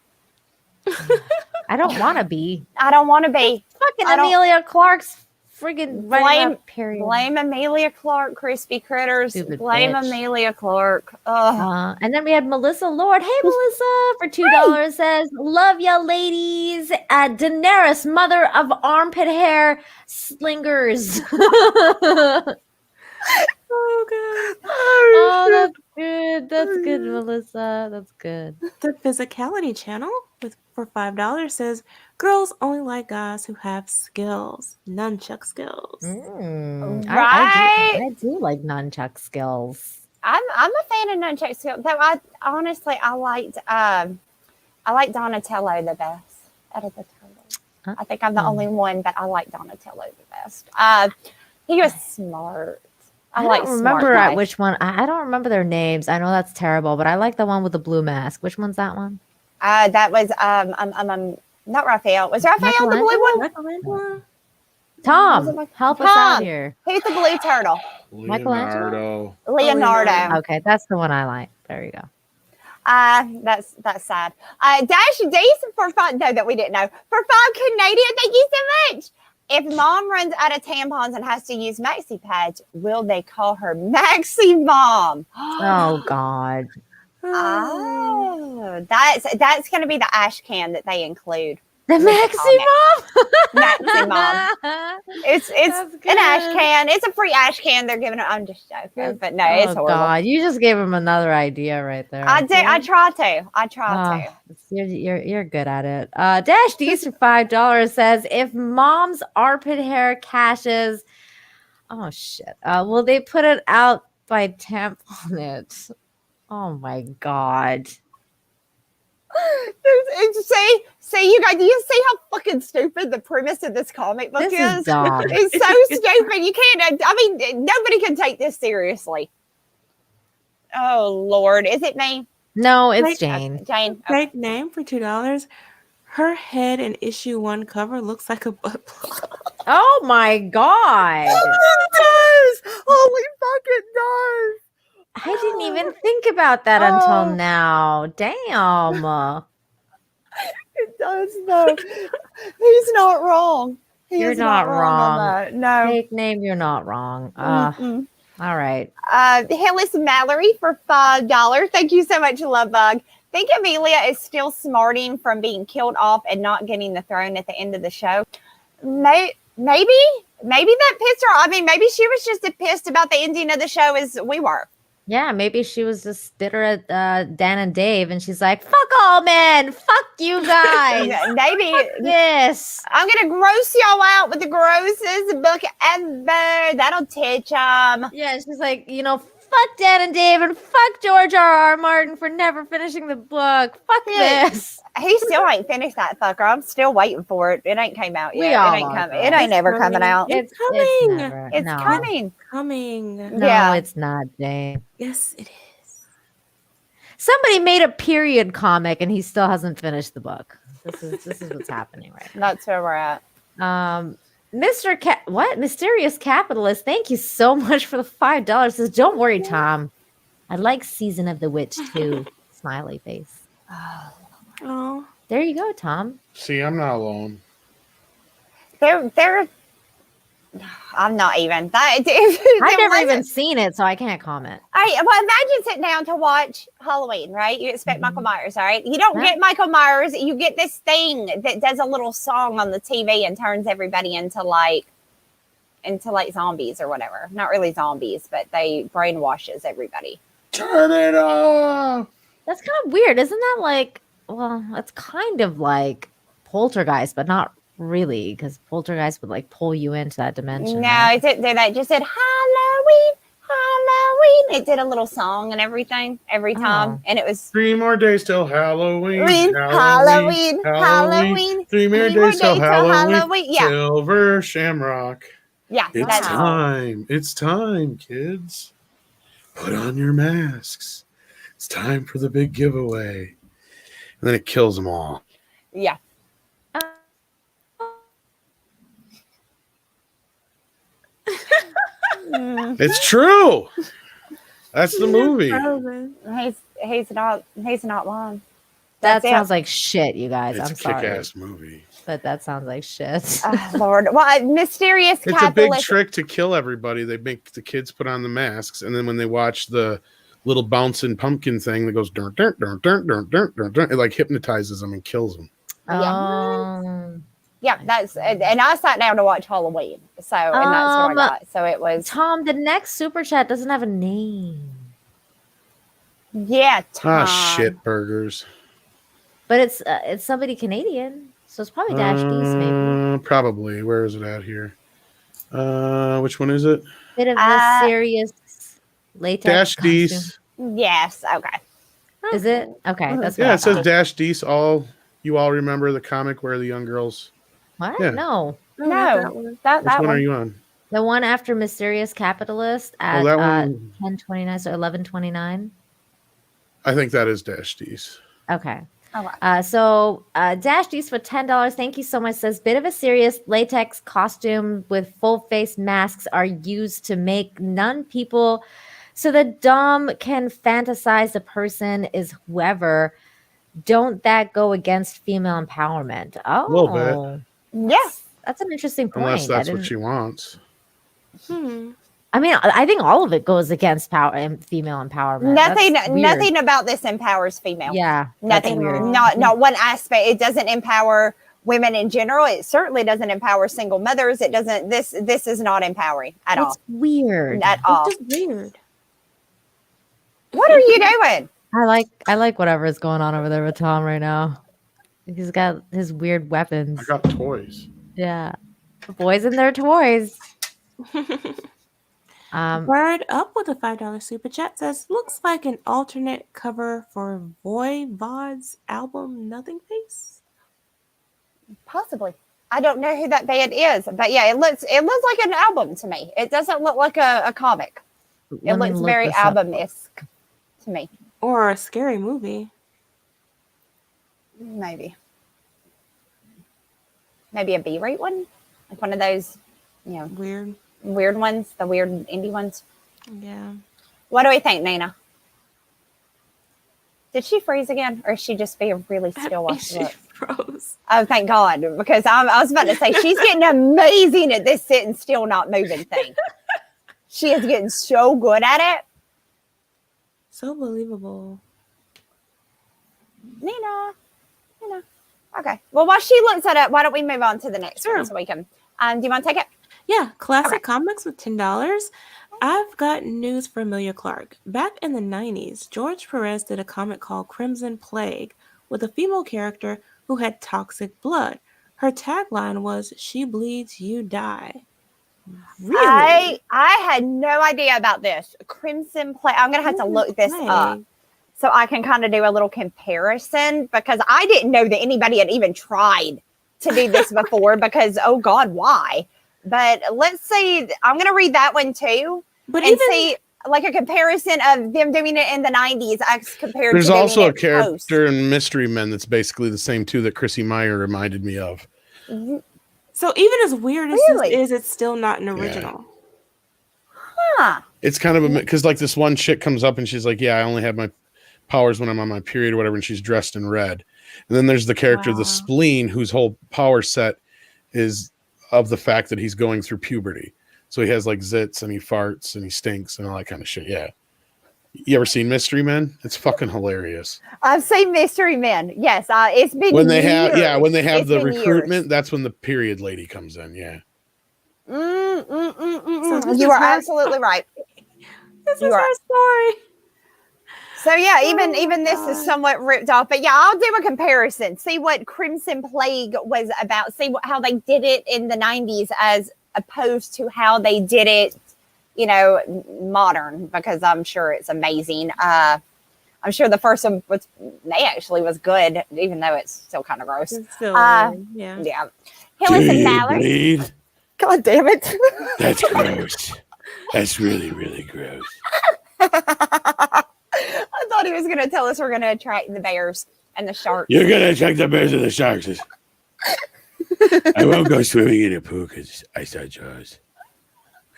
S2: don't want to be.
S3: I don't want to be.
S2: Fucking Emilia Clarke's friggin'
S3: blame Emilia Clarke, Crispy Critters.
S2: Stupid
S3: blame
S2: bitch.
S3: Emilia Clarke.
S2: And then we had Melissa Lord. Hey, Melissa, for $2 says, love ya, ladies. Daenerys, mother of armpit hair slingers.
S4: Oh, God.
S2: Oh, that's good. That's good, Melissa. That's good.
S4: The Physicality channel for $5 says, girls only like guys who have skills, nunchuck skills.
S3: Right.
S2: I do like nunchuck skills.
S3: I'm a fan of nunchuck skills. Though I like Donatello the best out of the turtles. I think I'm the only one, but I like Donatello the best. He was smart. I don't remember
S2: which one. I don't remember their names. I know that's terrible, but I like the one with the blue mask. Which one's that one?
S3: That was not Raphael. Was Raphael the blue one?
S2: Tom, help us out here.
S3: Who's the blue turtle?
S1: Leonardo.
S3: Leonardo.
S2: Okay, that's the one I like. There you go.
S3: That's sad. Dash Decent for $5. No, that we didn't know. For $5 Canadian. Thank you so much. If mom runs out of tampons and has to use maxi pads, will they call her Maxi Mom?
S2: Oh God.
S3: Oh, that's going to be the ash can that they include.
S2: The Maxi Mom?
S3: Maxi Mom. It's an ash can. It's a free ash can they're giving it. I'm just joking, but no, it's horrible. God,
S2: you just gave him another idea right there.
S3: I do. I try to.
S2: You're good at it. Dash D's for $5 says, if mom's armpit hair cashes, oh shit, will they put it out by tampon it? Oh my God.
S3: See, you guys, do you see how fucking stupid the premise of this comic book is?
S2: Dumb.
S3: It's so stupid. You can't, nobody can take this seriously. Oh, Lord. Is it me?
S2: No, it's Jayne.
S3: Jayne.
S4: Fake name for $2. Her head in issue 1 cover looks like a butt plug.
S2: Oh my God.
S3: It does. Holy fuck, it does.
S2: I didn't even think about that until now. Damn.
S3: It does, though. He's not wrong.
S2: You're not wrong.
S3: On that. No.
S2: Fake name, you're not wrong. All right.
S3: Hillis Mallory for $5. Thank you so much, Love Bug. Think Emilia is still smarting from being killed off and not getting the throne at the end of the show. Maybe that pissed her. I mean, maybe she was just as pissed about the ending of the show as we were.
S2: Yeah, maybe she was just bitter at Dan and Dave, and she's like, "Fuck all men, fuck you guys."
S3: Maybe
S2: this.
S3: I'm gonna gross y'all out with the grossest book ever. That'll teach them.
S2: Yeah, she's like, Fuck Dan and Dave, and fuck George R.R. Martin for never finishing the book. Fuck
S3: Yeah.
S2: this.
S3: He still ain't finished that fucker. I'm still waiting for it. It ain't came out
S2: We
S3: yet.
S2: all
S3: It ain't
S2: are,
S3: coming.
S2: though.
S3: It ain't
S4: It's
S3: ever
S4: coming.
S3: coming out.
S4: It's
S2: It's
S4: coming.
S2: never.
S3: It's
S2: no.
S3: coming.
S4: Coming.
S2: No,
S3: Yeah.
S2: it's not, Jane.
S4: Yes, it is.
S2: Somebody made a period comic, and he still hasn't finished the book. This is what's happening right now.
S3: That's where we're at.
S2: Mysterious Capitalist, thank you so much for the $5. Says, don't worry, Tom. I like Season of the Witch too. Smiley face.
S4: Oh.
S2: There you go, Tom.
S1: See, I'm not alone.
S3: They're I'm not even.
S2: I've never even seen it, so I can't comment.
S3: Well, imagine sitting down to watch Halloween, right? You expect Michael Myers, all right? You don't get Michael Myers. You get this thing that does a little song on the TV and turns everybody into like zombies or whatever. Not really zombies, but they brainwashes everybody.
S1: Turn it off.
S2: That's kind of weird. Isn't that like, well, it's kind of like Poltergeist, but not really, because Poltergeist would like pull you into that dimension.
S3: No,
S2: right?
S3: it didn't do that. It just said Halloween, Halloween. It did a little song and everything every time. And it was
S1: 3 more days till Halloween.
S3: Halloween.
S1: 3 more days till Halloween.
S3: Yeah.
S1: Silver Shamrock.
S3: Yeah.
S1: It's time. It's time, kids. Put on your masks. It's time for the big giveaway. And then it kills them all.
S3: Yeah.
S1: It's true. That's the movie.
S3: He's not lying.
S2: That
S3: That's
S2: sounds like shit, you guys.
S1: It's
S2: I'm
S1: a
S2: sorry.
S1: kick-ass movie.
S2: But that sounds like shit.
S3: Lord. Well, mysterious
S1: It's a big
S3: capitalist.
S1: trick to kill everybody. They make the kids put on the masks, and then when they watch the little bouncing pumpkin thing that goes dun dun dun dun dun dun dun dun, it like hypnotizes them and kills them.
S3: Yeah, that's and I sat down to watch Halloween, so and that's what I got. So it was
S2: Tom. The next super chat doesn't have a name,
S3: Tom.
S1: Shit burgers.
S2: but it's somebody Canadian, so it's probably Dash D's maybe.
S1: Probably. Where is it at here? Which one is it?
S2: Bit of a serious latex
S1: Dash
S2: costume.
S1: D's.
S3: Yes. Okay.
S2: Is it? Okay, that's what
S1: Yeah,
S2: I
S1: it says
S2: thought.
S1: Dash D's. You all remember the comic where the young girls.
S2: What?
S1: Yeah.
S2: No.
S3: No, that
S1: Which one
S3: one.
S1: are you on?
S2: The one after Mysterious Capitalist at
S1: that one.
S2: 10:29, so 11:29.
S1: I think that is Dash D's.
S2: Okay.
S3: Okay.
S2: So Dash D's for $10. Thank you so much. Says bit of a serious latex costume with full face masks are used to make nun people, so that Dom can fantasize the person is whoever. Don't that go against female empowerment? Oh,
S1: A little bit.
S3: Yes.
S2: That's an interesting point.
S1: Unless that's what she wants.
S2: I mean, I think all of it goes against power and female empowerment.
S3: Nothing about this empowers female.
S2: Yeah, that's
S3: Nothing.
S2: weird.
S3: Not one aspect. It doesn't empower women in general. It certainly doesn't empower single mothers. It doesn't. This is not empowering at all.
S2: It's weird.
S3: At all.
S4: It's just weird.
S3: What are you doing?
S2: I like whatever is going on over there with Tom right now. He's got his weird weapons.
S1: I got toys.
S2: Yeah, the boys and their toys.
S4: Bird up with a $5 super chat says, looks like an alternate cover for Voivod's album Nothing Face.
S3: Possibly. I don't know who that band is, but yeah, it looks like an album to me. It doesn't look like a comic. It
S2: Let me
S3: looks
S2: look
S3: very
S2: this up.
S3: album-esque to me.
S4: Or a scary movie.
S3: Maybe a B-rate one, like one of those,
S4: Weird.
S3: weird ones, the weird indie ones.
S4: Yeah.
S3: What do we think, Nina? Did she freeze again, or is she just being really still while she
S4: She
S3: looks?
S4: froze.
S3: Oh, thank God, because I was about to say she's getting amazing at this sitting still, not moving thing. She is getting so good at it.
S4: So believable.
S3: Nina. Okay. Well, while she looks at it, why don't we move on to the next one so we can? Do you want to take it?
S4: Yeah, classic
S3: Okay.
S4: comics with $10. I've got news for Emilia Clarke. Back in the 90s, George Perez did a comic called Crimson Plague with a female character who had toxic blood. Her tagline was, "She bleeds, you die." Really?
S3: I had no idea about this. Crimson Plague. I'm gonna have to look this up so I can kind of do a little comparison because I didn't know that anybody had even tried to do this before because oh God, why? But let's see. I'm gonna read that one too,
S4: But
S3: and
S4: even
S3: see like a comparison of them doing it in the 90s as compared
S1: There's
S3: to doing
S1: also a
S3: it
S1: character
S3: post.
S1: in Mystery Men that's basically the same too that Chrissy Meyer reminded me of.
S4: so even as weird as
S3: Really?
S4: this is, it's still not an original.
S3: Huh.
S1: It's kind of a because like this one chick comes up and she's like, "Yeah, I only have my powers when I'm on my period or whatever," and she's dressed in red. And then there's the character, the Spleen, whose whole power set is of the fact that he's going through puberty. So he has like zits and he farts and he stinks and all that kind of shit. Yeah. You ever seen Mystery Men? It's fucking hilarious.
S3: I've seen Mystery Men. Yes, it's been
S1: When they
S3: years.
S1: have
S3: It's
S1: the
S3: been
S1: recruitment,
S3: years.
S1: that's when the period lady comes in. Yeah.
S4: So
S3: You are absolutely right.
S4: This
S3: You
S4: is
S3: are-
S4: our story.
S3: So yeah, even this is somewhat ripped off. But yeah, I'll do a comparison. See what Crimson Plague was about. See how they did it in the 90s as opposed to how they did it, modern, because I'm sure it's amazing. I'm sure the first one was good, even though it's still kind of gross.
S4: It's still
S3: Yeah. Hillis and Mallard.
S1: bleed?
S3: God damn it.
S1: That's gross. That's really, really gross.
S3: I thought he was going to tell us we're going to attract the bears and the sharks.
S1: You're gonna check the bears and the sharks. I won't go swimming in a pool because I saw Jaws.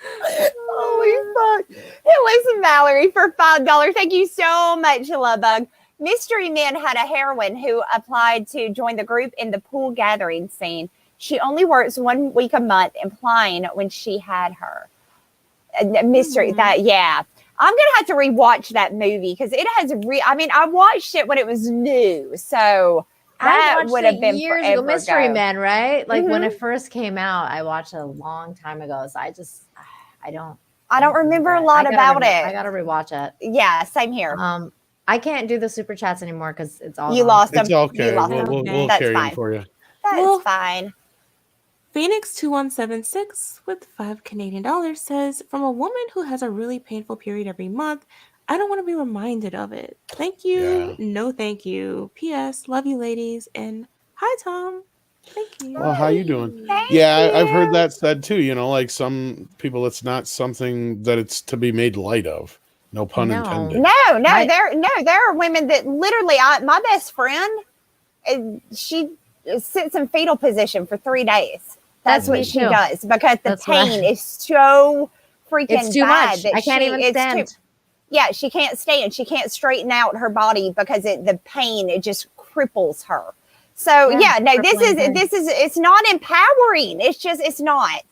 S3: Holy fuck. Hillis and Mallory for $5. Thank you so much, Lovebug. Mystery Man had a heroine who applied to join the group in the pool gathering scene. She only works 1 week a month, implying when she had her. Mystery, I'm gonna have to rewatch that movie because it has I watched it when it was new, so that would have been
S2: years
S3: forever
S2: ago. Mystery
S3: ago.
S2: Man, right? Like when it first came out, I watched it a long time ago. So I don't
S3: remember a lot about it.
S2: I gotta rewatch it.
S3: Yeah, same here.
S2: I can't do the super chats anymore because it's all
S3: You
S2: gone.
S3: lost them.
S1: It's okay.
S3: You lost them.
S1: We'll
S3: That's
S1: carry
S3: fine.
S1: them for you.
S3: That's fine.
S4: Phoenix 2176 with $5 says, from a woman who has a really painful period every month, I don't want to be reminded of it. Thank you.
S1: Yeah.
S4: No, thank you. P.S. Love you, ladies. And hi, Tom. Thank you.
S1: Well, how you doing?
S3: Thank
S1: I've heard
S3: you.
S1: that said too. Like some people, it's not something that it's to be made light of. No pun intended.
S3: There are women that literally, my best friend, she sits in fetal position for 3 days. That's what she does because the pain is so freaking
S2: too
S3: bad
S2: much.
S3: that
S2: I can't even stand.
S3: She can't stand. She can't straighten out her body because the pain, it just cripples her. So this is it's not empowering. It's not.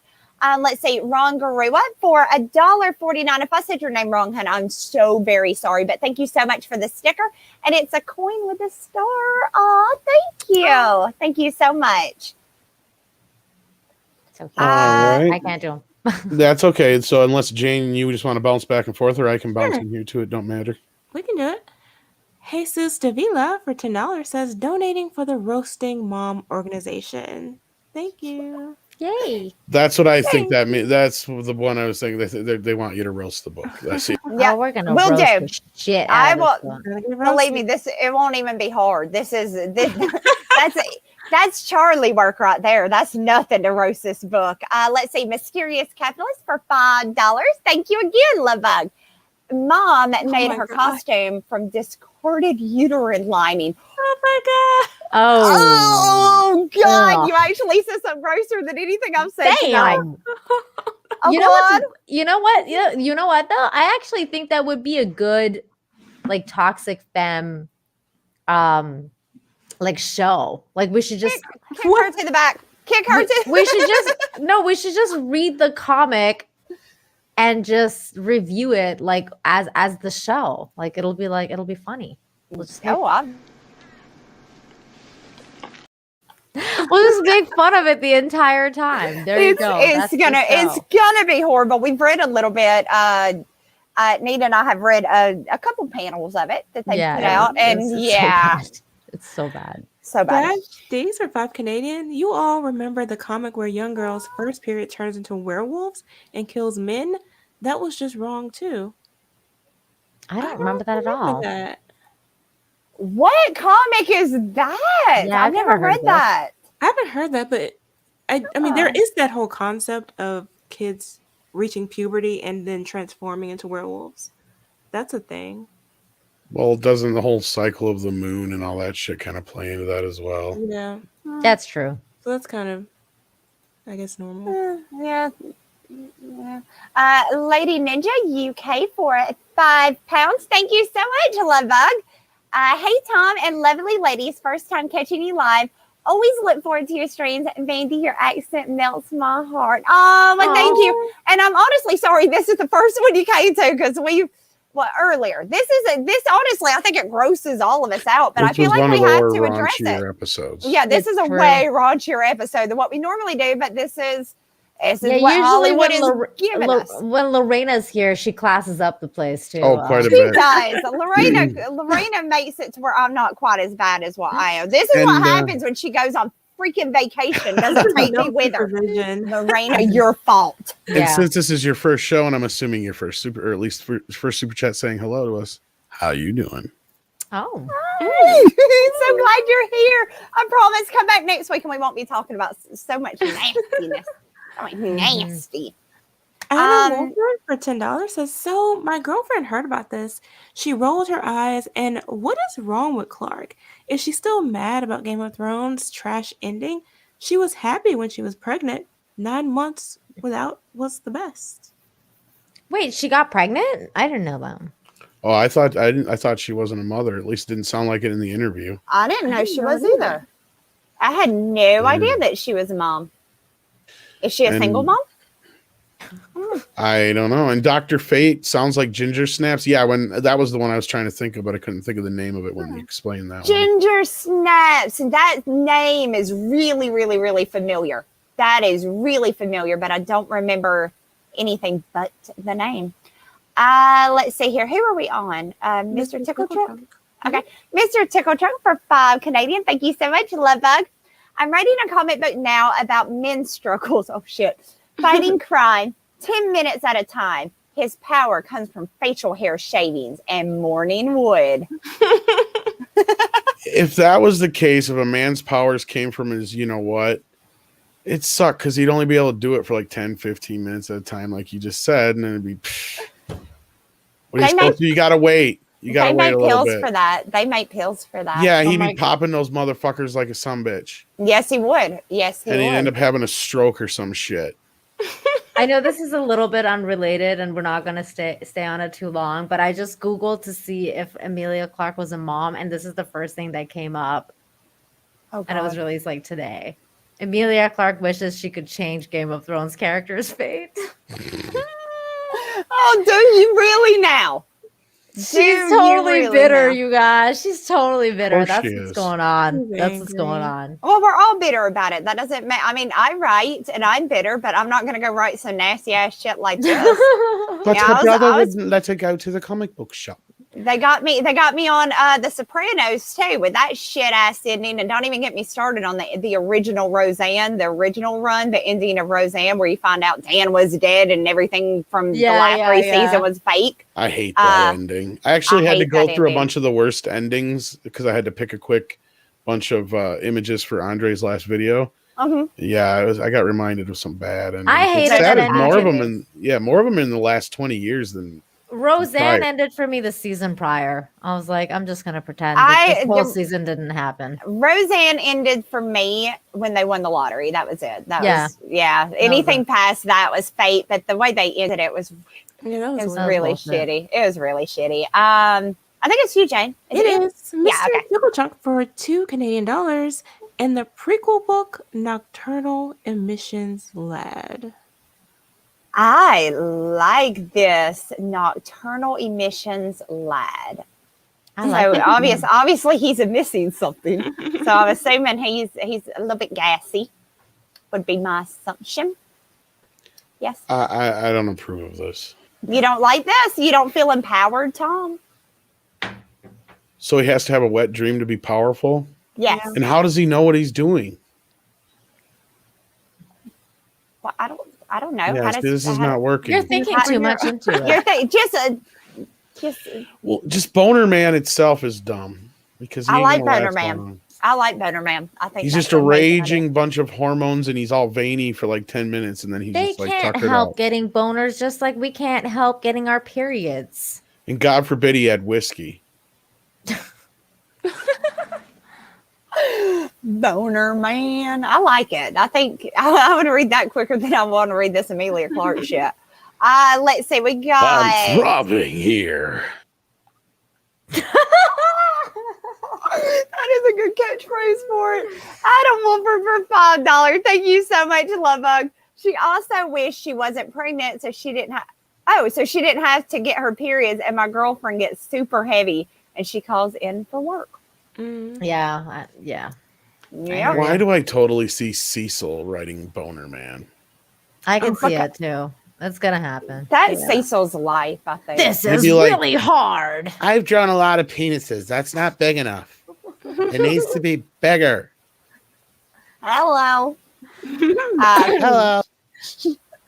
S3: Let's see, Ron Garua for $1.49. If I said your name wrong, hun, I'm so very sorry. But thank you so much for the sticker. And it's a coin with a star. Oh, thank you. Thank you so much.
S2: It's okay.
S1: All right.
S2: I can't do them.
S1: That's okay. So unless Jane, you just want to bounce back and forth, or I can bounce in here too. It don't matter.
S4: We can do it. Jesus Davila for $10 says, donating for the Roasting Mom organization. Thank you.
S2: Yay.
S1: That's what I think that means. That's the one I was thinking. They want you to roast the book. That's it.
S3: Yeah,
S2: we're gonna
S3: we'll
S2: roast
S3: do.
S2: the shit
S3: I
S2: out
S3: will.
S2: of this one.
S3: Believe me, it won't even be hard. That's Charlie work right there. That's nothing to roast this book. Let's see, Mysterious Capitalist for $5. Thank you again, Lovebug. Mom made her costume from discarded uterine lining.
S4: Oh my God.
S3: Oh God!
S2: Ugh.
S3: You actually said something grosser than anything I've said tonight.
S2: Damn.
S3: Oh,
S2: You know what? You know what though? I actually think that would be a good like toxic femme like show. Like we should just
S3: kick her to the back. Kick her to
S2: we should just read the comic and just review it like as the show. Like it'll be funny. We'll just we'll just make fun of it the entire time. There you go.
S3: It's gonna be horrible. We've read a little bit. Nita and I have read a couple panels of it that they put out, and
S2: it's so bad.
S3: So bad.
S4: These are 5 Canadian. You all remember the comic where young girl's first period turns into werewolves and kills men? That was just wrong too.
S2: I don't remember that at all.
S4: That.
S3: What comic is that?
S2: Yeah,
S3: I've never read that.
S4: I haven't heard that, but I mean, there is that whole concept of kids reaching puberty and then transforming into werewolves. That's a thing.
S1: Well, doesn't the whole cycle of the moon and all that shit kind of play into that as well?
S4: Yeah.
S2: That's true.
S4: So that's kind of, I guess, normal.
S3: Yeah. Lady Ninja UK for £5. Thank you so much, Love Bug. Hey, Tom and lovely ladies. First time catching you live. Always look forward to your streams. Mandy, your accent melts my heart. Oh, well, thank you. And I'm honestly sorry. This is the first one you came to because earlier. This honestly, I think it grosses all of us out, but I feel like we have to address it.
S1: Episodes.
S3: Yeah, this is a way raunchier episode than what we normally do, but this is what Hollywood is giving us.
S2: When Lorena's here, she classes up the place too.
S1: Quite a
S3: She
S1: bit.
S3: does. Lorena makes it to where I'm not quite as bad as what I am. This is what happens when she goes on freaking vacation. Doesn't take me with her. Lorena, your fault.
S1: And since this is your first show, and I'm assuming your first first super chat saying hello to us, how you doing?
S2: Oh,
S3: so glad you're here. I promise. Come back next week, and we won't be talking about so much nastiness. Nasty.
S4: Anna Wolford for $10 says, so my girlfriend heard about this. She rolled her eyes, and what is wrong with Clarke? Is she still mad about Game of Thrones' trash ending? She was happy when she was pregnant. 9 months without was the best.
S2: wait, she got pregnant? I didn't know that.
S1: Oh, I thought she wasn't a mother. At least it didn't sound like it in the interview.
S3: I didn't know she was either. I had no idea that she was a mom. Is she a single mom?
S1: I don't know. And Dr. Fate sounds like Ginger Snaps. Yeah, when that was the one I was trying to think of, but I couldn't think of the name of it when you explained that
S3: Ginger Snaps. That name is really, really, really familiar. That is really familiar, but I don't remember anything but the name. Let's see here. Who are we on? Mr. Tickle Truck? Okay. Mr. Tickle Truck for $5 Canadian. Thank you so much, Love Bug. I'm writing a comic book now about men's struggles. Oh, shit. Fighting crime 10 minutes at a time. His power comes from facial hair shavings and morning wood.
S1: If that was the case, if a man's powers came from his, you know what, it sucked because he'd only be able to do it for like 10, 15 minutes at a time, like you just said, and then it'd be, what are you supposed to do? You gotta wait. You gotta wait a little bit.
S3: For that. They make pills for that.
S1: Yeah, he'd be popping those motherfuckers like a sumbitch.
S3: Yes, he would. Yes, he would.
S1: And he'd end up having a stroke or some shit.
S2: I know this is a little bit unrelated and we're not going to stay on it too long, but I just Googled to see if Emilia Clarke was a mom, and this is the first thing that came up.
S3: Oh,
S2: and it was released like today. Emilia Clarke wishes she could change Game of Thrones character's fate.
S3: Oh, do you really now?
S2: She's totally bitter, you guys. She's totally bitter. That's what's going on.
S4: She's
S2: That's what's going on.
S3: Well, we're all bitter about it. That doesn't make. I mean, I write and I'm bitter, but I'm not going to go write some nasty ass shit like this.
S1: But her brother wouldn't let her go to the comic book shop.
S3: They got me on The Sopranos too with that shit ass ending, and don't even get me started on the original Roseanne, the original run, the ending of Roseanne, where you find out Dan was dead and everything from the last three seasons was fake.
S1: I hate that ending. I actually had to go through a bunch of the worst endings because I had to pick a quick bunch of images for Andre's last video. Yeah, I got reminded of some bad endings.
S2: I hated that ending.
S1: More of them in the last 20 years than
S2: Roseanne ended for me the season prior. I was like, I'm just gonna pretend this whole season didn't happen.
S3: Roseanne ended for me when they won the lottery. That was it. Anything past that was fate. But the way they ended it was really shitty. It was really shitty. I think it's you, Jane.
S4: It is. Mr. Pickle Chunk for $2 Canadian and the prequel book Nocturnal Emissions Lad.
S3: I like this Nocturnal Emissions Lad. Obviously he's missing something. So I'm assuming he's a little bit gassy. Would be my assumption. Yes.
S1: I don't approve of this.
S3: You don't like this? You don't feel empowered, Tom?
S1: So he has to have a wet dream to be powerful?
S3: Yes.
S1: And how does he know what he's doing?
S3: Well, I don't know.
S1: Yes, this is not working.
S2: You're thinking too much into it.
S1: Just Boner Man itself is dumb because
S3: I like Boner Man. I like Boner Man. I think
S1: he's just a raging bunch of hormones, and he's all veiny for like 10 minutes, and then he's
S2: They
S1: just like
S2: can't
S1: tuckered
S2: help
S1: out.
S2: getting boners, just like we can't help getting our periods.
S1: And God forbid he had whiskey.
S3: Boner Man. I like it. I think I want to read that quicker than I want to read this Emilia Clarke shit. Let's see. We got.
S1: I'm throbbing here.
S3: That is a good catchphrase for it. Adam Wolford for $5. Thank you so much, Lovebug. She also wished she wasn't pregnant, so she didn't have. Oh, so she didn't have to get her periods, and my girlfriend gets super heavy, and she calls in for work.
S2: Yeah.
S1: Why do I totally see Cecil writing Boner Man?
S2: I can see it too. That's gonna happen.
S3: That's Cecil's life, I think.
S2: This is really hard.
S1: I've drawn a lot of penises. That's not big enough. It needs to be bigger.
S3: Hello.
S1: Hello.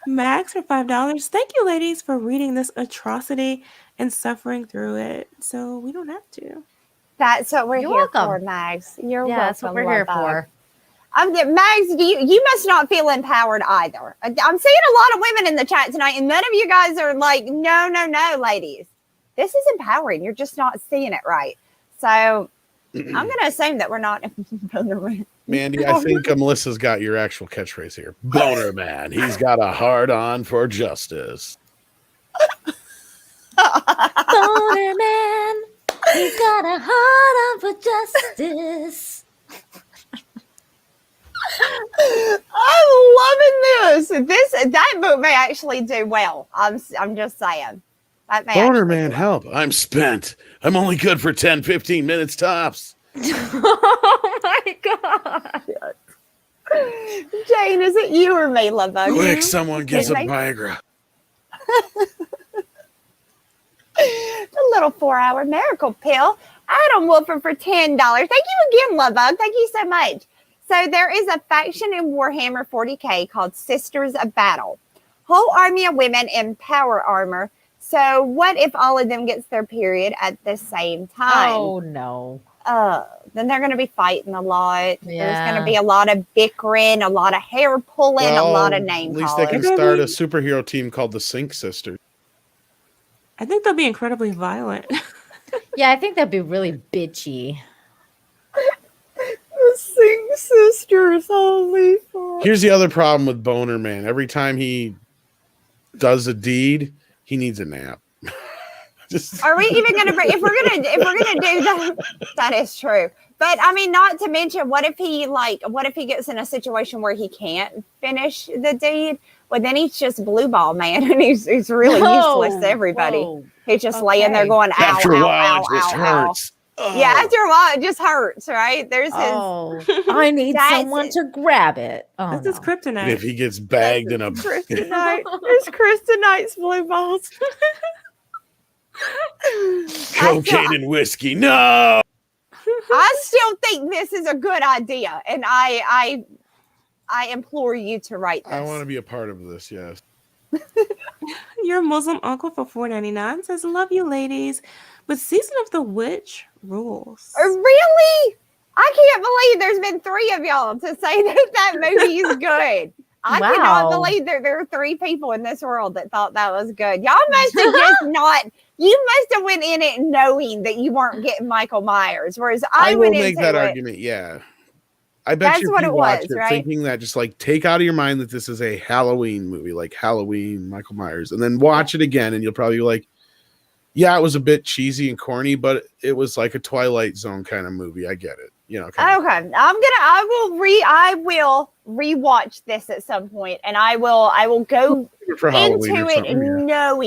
S4: Max for $5. Thank you, ladies, for reading this atrocity and suffering through it, so we don't have to.
S3: That's what we're
S2: You're
S3: here
S2: welcome.
S3: for, Mags. You're welcome.
S2: That's what we're here for.
S3: Mags, you must not feel empowered either. I'm seeing a lot of women in the chat tonight, and none of you guys are like, no, ladies. This is empowering. You're just not seeing it right. So I'm going to assume that we're not.
S1: Mandy, I think Melissa's got your actual catchphrase here. Boner Man. He's got a hard on for justice.
S2: Boner Man. He's got a heart on for justice.
S3: I'm loving this. That book may actually do well. I'm just saying.
S1: Boner Man, help. I'm spent. I'm only good for 10, 15 minutes tops.
S2: Oh my god.
S3: Jayne, is it you or me, Lovebug?
S1: Quick, someone gets a Viagra.
S3: The little 4-hour miracle pill. Adam Wolford for $10. Thank you again, Lovebug. Thank you so much. So there is a faction in Warhammer 40K called Sisters of Battle. Whole army of women in power armor. So what if all of them gets their period at the same time?
S2: Oh no.
S3: Then they're going to be fighting a lot. Yeah. There's going to be a lot of bickering, a lot of hair pulling, a lot of name calling.
S1: At least they can start a superhero team called the Sink Sisters.
S4: I think they'll be incredibly violent.
S2: Yeah, I think that'd be really bitchy.
S3: The Sink Sisters, holy fuck.
S1: Here's the other problem with Boner Man. Every time he does a deed, he needs a nap.
S3: Are we even going to bring? If we're gonna do that, that is true. But I mean, not to mention, what if he gets in a situation where he can't finish the deed? Well, then he's just blue ball man, and he's really useless to everybody.
S2: Whoa.
S3: He's just laying there going, ow,
S1: after a
S3: ow,
S1: while,
S3: ow,
S1: it just
S3: ow,
S1: hurts.
S3: ow. Yeah, after a while, it just hurts, right? There's
S2: I need someone to grab it. Oh,
S4: That's his kryptonite.
S1: If he gets bagged in a
S3: kryptonite, there's kryptonite's blue balls.
S1: Cocaine and whiskey. No.
S3: I still think this is a good idea, and I implore you to write this.
S1: I want to be a part of this. Yes.
S4: Your Muslim uncle for $4.99 says, "Love you, ladies, but Season of the Witch rules."
S3: Really? I can't believe there's been 3 of y'all to say that movie is good. I cannot believe there are 3 people in this world that thought that was good. Y'all must have just not. You must have went in it knowing that you weren't getting Michael Myers, whereas I
S1: will
S3: went
S1: make
S3: into
S1: that
S3: it.
S1: argument. Yeah, I bet
S3: That's
S1: you
S3: what
S1: if you
S3: it
S1: watch
S3: was,
S1: it,
S3: right?
S1: thinking that just like take out of your mind that this is a Halloween movie, like Halloween, Michael Myers, and then watch it again, and you'll probably be like, yeah, it was a bit cheesy and corny, but it was like a Twilight Zone kind of movie. I get it. You know.
S3: Okay, I will rewatch this at some point, and I will go
S1: for Halloween
S3: into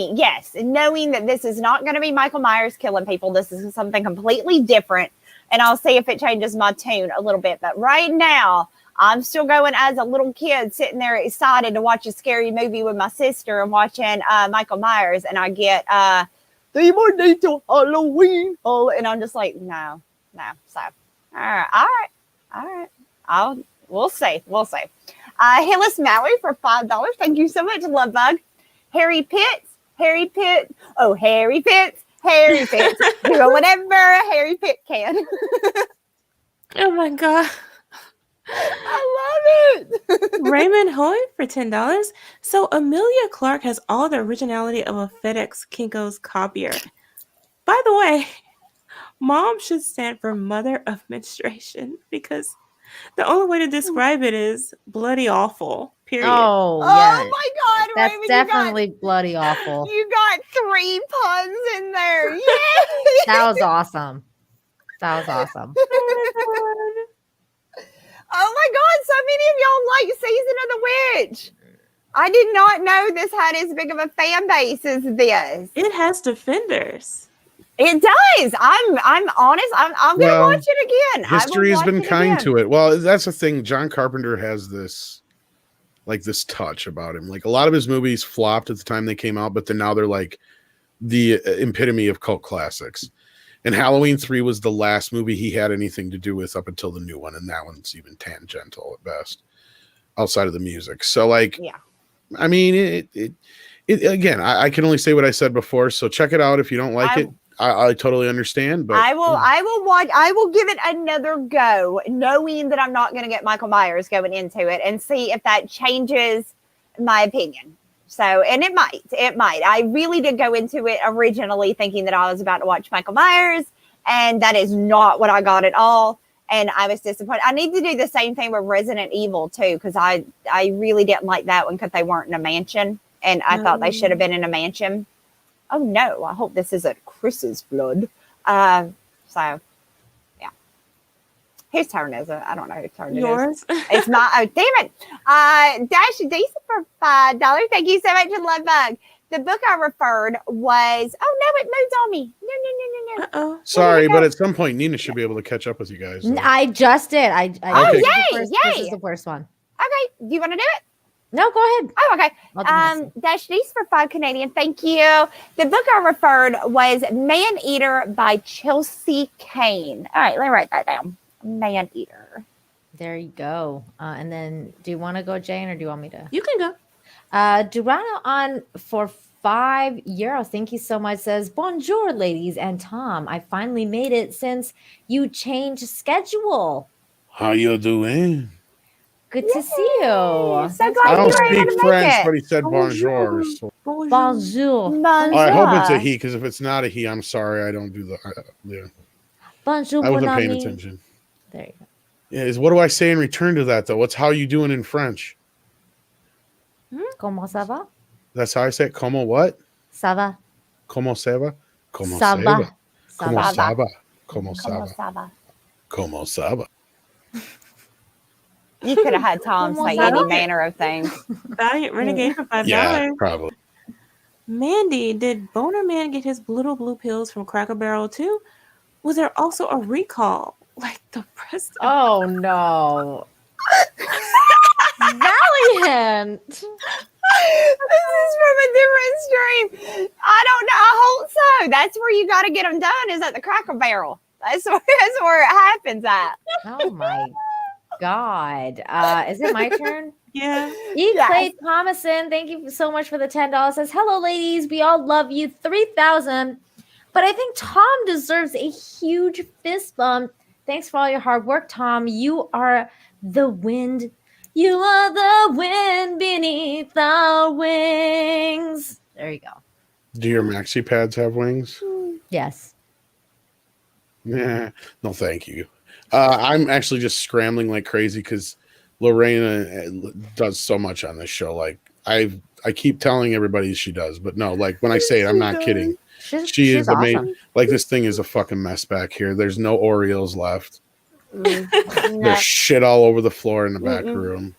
S3: it knowing that this is not going to be Michael Myers killing people. This is something completely different, and I'll see if it changes my tune a little bit. But right now, I'm still going as a little kid sitting there excited to watch a scary movie with my sister and watching Michael Myers, and I get Demon Halloween, and I'm just like, no. So, all right. All right. We'll see. We'll see. Hillis Mallory for $5. Thank you so much, Love Bug. Harry Pitts. Oh, Harry Pitts. Do whatever Harry Pitt can.
S4: Oh my God.
S3: I love it.
S4: Raymond Hoy for $10. So Emilia Clarke has all the originality of a FedEx Kinko's copier. By the way, MOM should stand for Mother of Menstruation because the only way to describe it is bloody awful. Period.
S2: Oh,
S3: Oh
S2: yeah.
S3: my God,
S2: That's
S3: Raymond,
S2: definitely bloody awful.
S3: You got 3 puns in there. Yay!
S2: That was awesome.
S3: Oh my God, so many of y'all like Season of the Witch. I did not know this had as big of a fan base as this.
S4: It has defenders.
S3: It does. I'm honest. I'm gonna watch it again.
S1: History has been kind to it. Well, that's the thing. John Carpenter has this touch about him. Like a lot of his movies flopped at the time they came out, but then now they're like the epitome of cult classics. And Halloween 3 was the last movie he had anything to do with up until the new one, and that one's even tangential at best, outside of the music. So, like,
S3: yeah,
S1: I mean, it again. I can only say what I said before. So check it out if you don't like it. I totally understand, but
S3: I will watch. I will give it another go, knowing that I'm not going to get Michael Myers going into it, and see if that changes my opinion. So, and it might. I really did go into it originally thinking that I was about to watch Michael Myers, and that is not what I got at all. And I was disappointed. I need to do the same thing with Resident Evil too, because I really didn't like that one because they weren't in a mansion, and I thought they should have been in a mansion. Oh no! I hope this isn't Chris's blood. So, yeah. Whose turn is it? I don't know whose turn
S4: Yours.
S3: it is. It's my. Oh, damn it! Dash Decent for $5. Thank you so much, Love Bug. The book I referred was. Oh no! It moved on me. No.
S4: Uh-oh.
S1: sorry, but at some point Nina should be able to catch up with you guys. though.
S2: I just did.
S1: Okay.
S2: This is the first one.
S3: Okay. Do you want to do it?
S2: No, go ahead.
S3: Oh, okay.
S2: I'll do this.
S3: Dash D's for $5 Canadian. Thank you. The book I referred was Man Eater by Chelsea Kane. All right, let me write that down. Man Eater.
S2: There you go. And then, do you want to go, Jane, or do you want me to?
S4: You can go.
S2: Durano on for €5. Thank you so much. Says, bonjour, ladies and Tom. I finally made it since you changed schedule.
S1: How you doing?
S2: Good to see you.
S3: So glad
S1: I don't
S3: you were able
S1: speak
S3: to
S1: French,
S3: make
S1: but
S3: it.
S1: he said bonjour. So.
S2: Bonjour.
S1: I hope it's a he, because if it's not a he, I'm sorry. I don't do the. Yeah.
S2: Bonjour,
S1: I wasn't
S2: mon
S1: paying
S2: ami.
S1: attention.
S2: There you go.
S1: Yeah, what do I say in return to that, though? What's how you doing in French?
S2: Comment ça va?
S1: That's how I say it. Como what?
S2: Ça va.
S1: Como se va? Como
S2: Ça
S1: se
S2: va.
S1: va? Como
S3: va.
S1: se va? Como se
S3: Como
S1: va?
S3: ça va?
S1: Como se va?
S3: You could have had Tom
S2: Como
S3: say
S2: ça
S3: any
S2: va?
S3: manner of things.
S4: Valiant Renegade for $5.
S1: Yeah, probably.
S4: Mandy, did Boner Man get his little blue pills from Cracker Barrel too? Was there also a recall like the rest of
S2: Oh, no. Valiant.
S3: This is from a different stream. I don't know. I hope so. That's where you got to get them done, is at the Cracker Barrel. That's where it happens at.
S2: Oh, my God. Is it my turn?
S4: Yeah.
S2: Clay Thomason, thank you so much for the $10. Says, hello, ladies. We all love you. 3,000. But I think Tom deserves a huge fist bump. Thanks for all your hard work, Tom. You are the wind. You are the wind beneath our wings. There you go.
S1: Do your maxi pads have wings?
S2: Yes.
S1: Yeah. No, thank you. I'm actually just scrambling like crazy because Lorena does so much on this show. Like I keep telling everybody she does, but no, like when I say it, I'm not kidding. She is amazing.
S2: Awesome.
S1: Like this thing is a fucking mess back here. There's no Oreos left. There's shit all over the floor in the back room.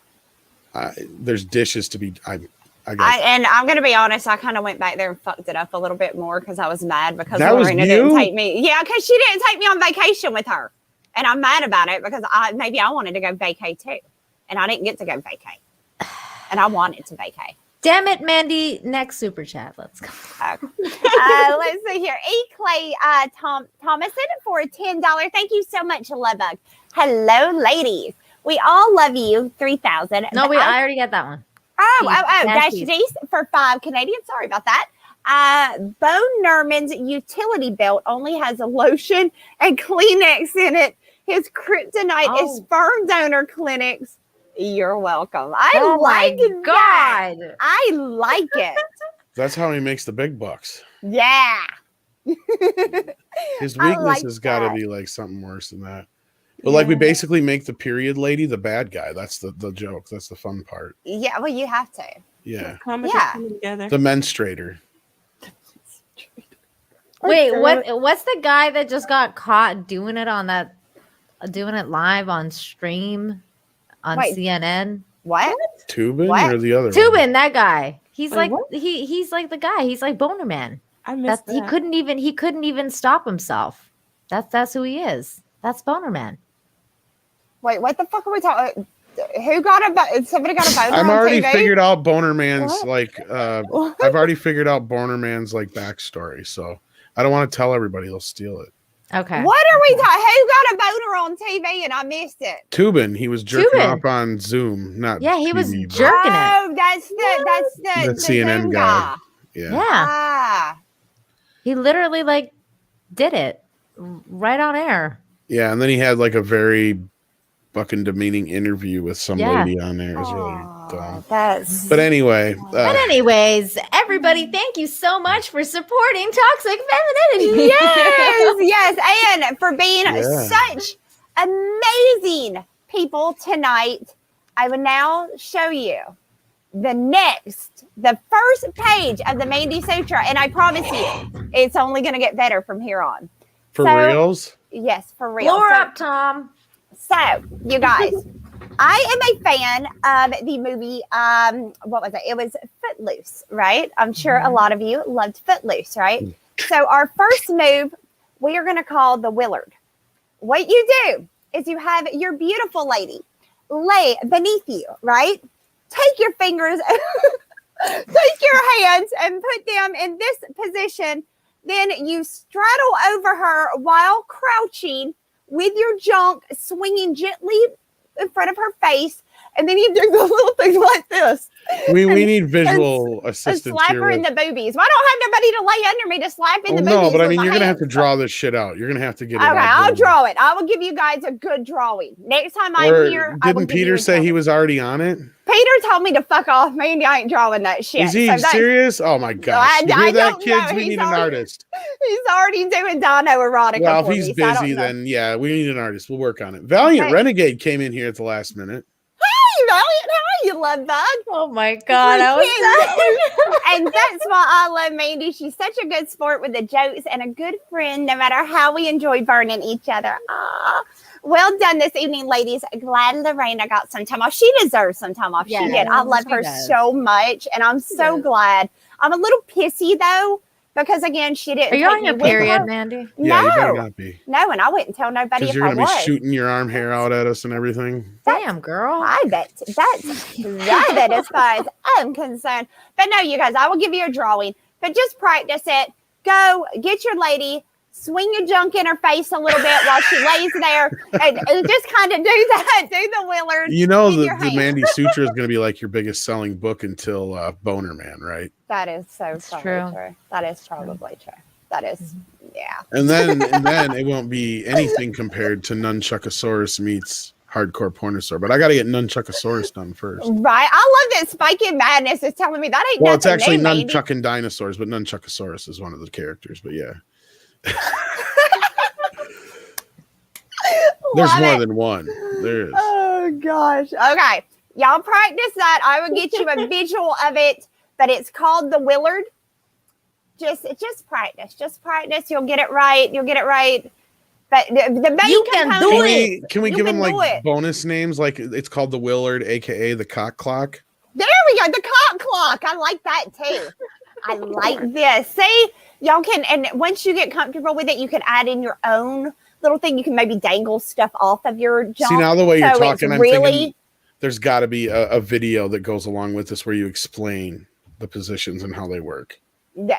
S1: There's dishes to be. And
S3: I'm going to be honest, I kind of went back there and fucked it up a little bit more because I was mad because
S1: That was
S3: Lorena
S1: you?
S3: didn't take me. Yeah, because she didn't take me on vacation with her. And I'm mad about it because maybe I wanted to go vacay too. And I didn't get to go vacay. And I wanted to vacay.
S2: Damn it, Mandy. Next super chat. Let's go.
S3: Let's see here. Clay Thomason for a $10. Thank you so much, Lovebug. Hello, ladies. We all love you. 3,000.
S2: No, I already got that one.
S3: Dash D's for 5 Canadian. Sorry about that. Bo Nerman's utility belt only has a lotion and Kleenex in it. His kryptonite is sperm donor clinics. You're welcome. I like that. I like it.
S1: That's how he makes the big bucks.
S3: Yeah.
S1: His weakness has got to be like something worse than that. But like we basically make the period lady the bad guy. That's the joke. That's the fun part.
S3: Yeah, well, you have to.
S1: Yeah.
S4: The
S1: menstruator.
S2: Wait, what's the guy that just got caught doing it live on stream on CNN?
S3: What?
S1: Tubin or the other one?
S2: Tubin, that guy. He's like he's like the guy. He's like Boner Man.
S4: I missed that.
S2: He couldn't even stop himself. That's who he is. That's Boner Man.
S3: Wait, what the fuck are we talking? Who got somebody got a boner?
S1: I've already
S3: TV?
S1: figured out Boner Man's I've already figured out Boner Man's backstory. So I don't want to tell everybody; they'll steal it.
S2: Okay.
S3: What are we talking? Who got a boner on TV and I missed it?
S1: Tubin, he was jerking off on Zoom, not
S2: he
S1: TV,
S2: was jerking it.
S3: Oh, that's the
S1: CNN
S3: Zoom
S1: guy. Yeah.
S3: Ah.
S2: He literally did it right on air.
S1: Yeah, and then he had a very fucking demeaning interview with some lady on there. It was really dumb. But anyway.
S2: Anyways, everybody, thank you so much for supporting Toxic Femininity.
S3: Yes, and for being such amazing people tonight. I will now show you the first page of the Mandy Sutra, and I promise you, it's only going to get better from here on.
S1: For reals?
S3: Yes, for real.
S2: Blow her up, Tom.
S3: So, you guys, I am a fan of the movie, what was it? It was Footloose, right? I'm sure a lot of you loved Footloose, right? So our first move, we are going to call the Willard. What you do is you have your beautiful lady lay beneath you, right? Take your fingers, take your hands and put them in this position. Then you straddle over her while crouching with your junk swinging gently in front of her face. And then you do the little thing like this.
S1: We need visual assistance.
S3: Slap her in the boobies. Well, I don't have nobody to lay under me to slap in the boobies.
S1: No, but I mean, you're going to have to draw this shit out. You're going to have to get it out.
S3: Okay, I'll draw it. I will give you guys a good drawing. Next time I'm here,
S1: didn't Peter say he was already on it?
S3: Peter told me to fuck off. Mandy, I ain't drawing that shit.
S1: Is he serious? Oh my gosh. You hear that, kids? We need an artist.
S3: He's already doing Dino erotica.
S1: Well, if he's busy, then yeah, we need an artist. We'll work on it. Valiant Renegade came in here at the last minute.
S3: Hey, Valiant, how are you, love bug?
S2: Oh my God.
S3: And that's why I love Mandy. She's such a good sport with the jokes and a good friend, no matter how we enjoy burning each other. Well done this evening, ladies. Glad Lorena got some time off. She deserves some time off. She did. I love her so much, and I'm so glad. I'm a little pissy, though, because, again, she didn't.
S2: Are you on your period, Mandy?
S1: Yeah, you better not be.
S3: No, and I wouldn't tell nobody if I was.
S1: Because you're going to be shooting your arm hair out at us and everything.
S2: Damn, girl.
S3: I bet. That as far as I'm concerned. But no, you guys, I will give you a drawing. But just practice it. Go get your lady. Swing your junk in her face a little bit while she lays there, and just kind of do that. Do the Willard.
S1: You know, the Mandy Sutra is going to be like your biggest selling book until Boner Man, right?
S3: That is so true. That is probably true. That is, yeah.
S1: And then it won't be anything compared to Nunchuckosaurus meets Hardcore Pornosaur. But I got to get Nunchuckosaurus done first.
S3: Right. I love that Spike in Madness is telling me that ain't
S1: well, it's actually
S3: new,
S1: Nunchucking Dinosaurs, but Nunchuckosaurus is one of the characters. But yeah. There's more than one. There is.
S3: Oh gosh. Okay. Y'all practice that. I will get you a visual of it, but it's called the Willard. Just practice. Just practice. You'll get it right. But the main component.
S1: Can we give them bonus names? Like it's called the Willard, aka the Cock Clock.
S3: There we go. The Cock Clock. I like that too. I like this. See, y'all can, and once you get comfortable with it, you can add in your own little thing. You can maybe dangle stuff off of your junk.
S1: See, now the way you're talking, I'm thinking there's got to be a video that goes along with this where you explain the positions and how they work.
S3: Yeah,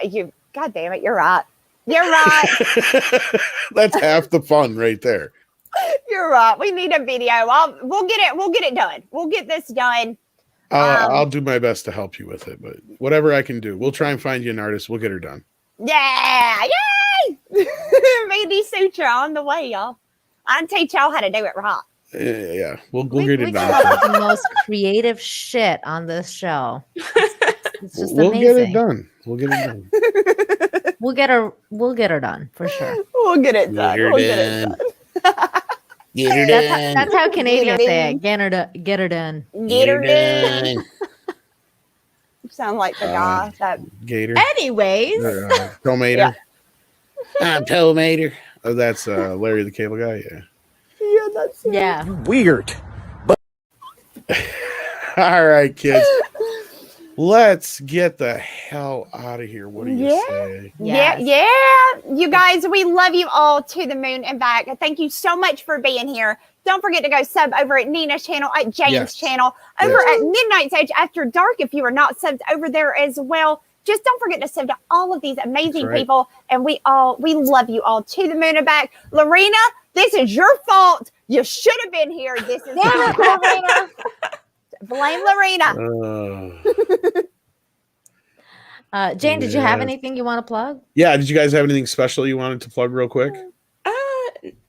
S3: God damn it, you're right. You're right.
S1: That's half the fun right there.
S3: You're right. We need a video. We'll get it. We'll get it done. We'll get this done.
S1: I'll do my best to help you with it, but whatever I can do, we'll try and find you an artist. We'll get her done.
S3: Yeah, yay! Mandy Sutra on the way, y'all. I'll teach y'all how to do it right.
S1: Yeah, we'll get it
S2: we
S1: done.
S2: come up with the most creative shit on this show. It's just
S1: We'll
S2: amazing.
S1: get it done. We'll get it done.
S2: We'll get her done for sure.
S3: We'll get it done.
S1: Get her
S3: We'll get it
S1: done.
S3: done.
S1: Get her
S2: That's how Canadians
S3: Get her
S2: say
S3: done.
S2: it. Get her done. Get her done.
S3: Get her done. Sound like the guy that.
S1: Gator.
S2: Anyways,
S1: Tomater. I'm Tomater. Oh, that's Larry the Cable Guy. Yeah.
S3: Yeah, that's it.
S2: yeah.
S6: Weird.
S1: All right, kids. Let's get the hell out of here. What do you say?
S3: Yeah,
S2: Yes.
S3: yeah. You guys, we love you all to the moon and back. Thank you so much for being here. Don't forget to go sub over at Nina's channel, at Jayne's channel, over at Midnight's Edge After Dark if you are not subbed over there as well. Just don't forget to sub to all of these amazing people. And we love you all to the moon and back. Lorena, this is your fault. You should have been here. This is Lorena. Blame Lorena.
S2: Jayne, did you have anything you want to plug?
S1: Yeah. Did you guys have anything special you wanted to plug real quick?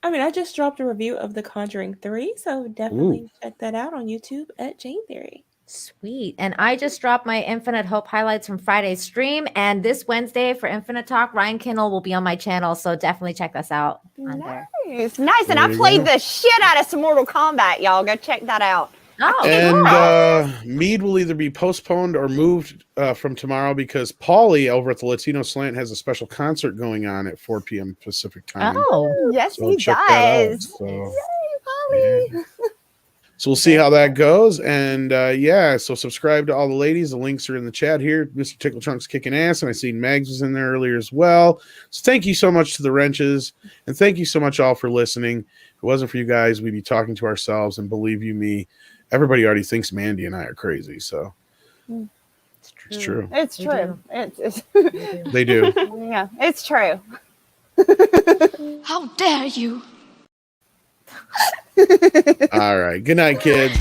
S4: I mean, I just dropped a review of The Conjuring 3, so definitely check that out on YouTube at Jayne Theory.
S2: Sweet. And I just dropped my Infinite Hope highlights from Friday's stream. And this Wednesday for Infinite Talk, Ryan Kindle will be on my channel. So definitely check us out on there.
S3: Nice. And I played the shit out of some Mortal Kombat, y'all. Go check that out.
S2: Oh,
S1: And Mead will either be postponed or moved from tomorrow because Paulie over at the Latino Slant has a special concert going on at 4 p.m. Pacific time.
S2: oh.
S3: Yes,
S1: So
S3: he
S1: check that out.
S3: does.
S1: So,
S3: Yay, Polly.
S1: so we'll see how that goes. And so subscribe to all the ladies. The links are in the chat here. Mr. Tickle Trunk's kicking ass, and I seen Mags was in there earlier as well. So thank you so much to the Wrenches, and thank you so much all for listening. If it wasn't for you guys, we'd be talking to ourselves, and believe you me, everybody already thinks Mandy and I are crazy. So it's true.
S3: It's true. It's
S1: They do.
S3: yeah, it's true.
S7: How dare you?
S1: All right. Good night, kids.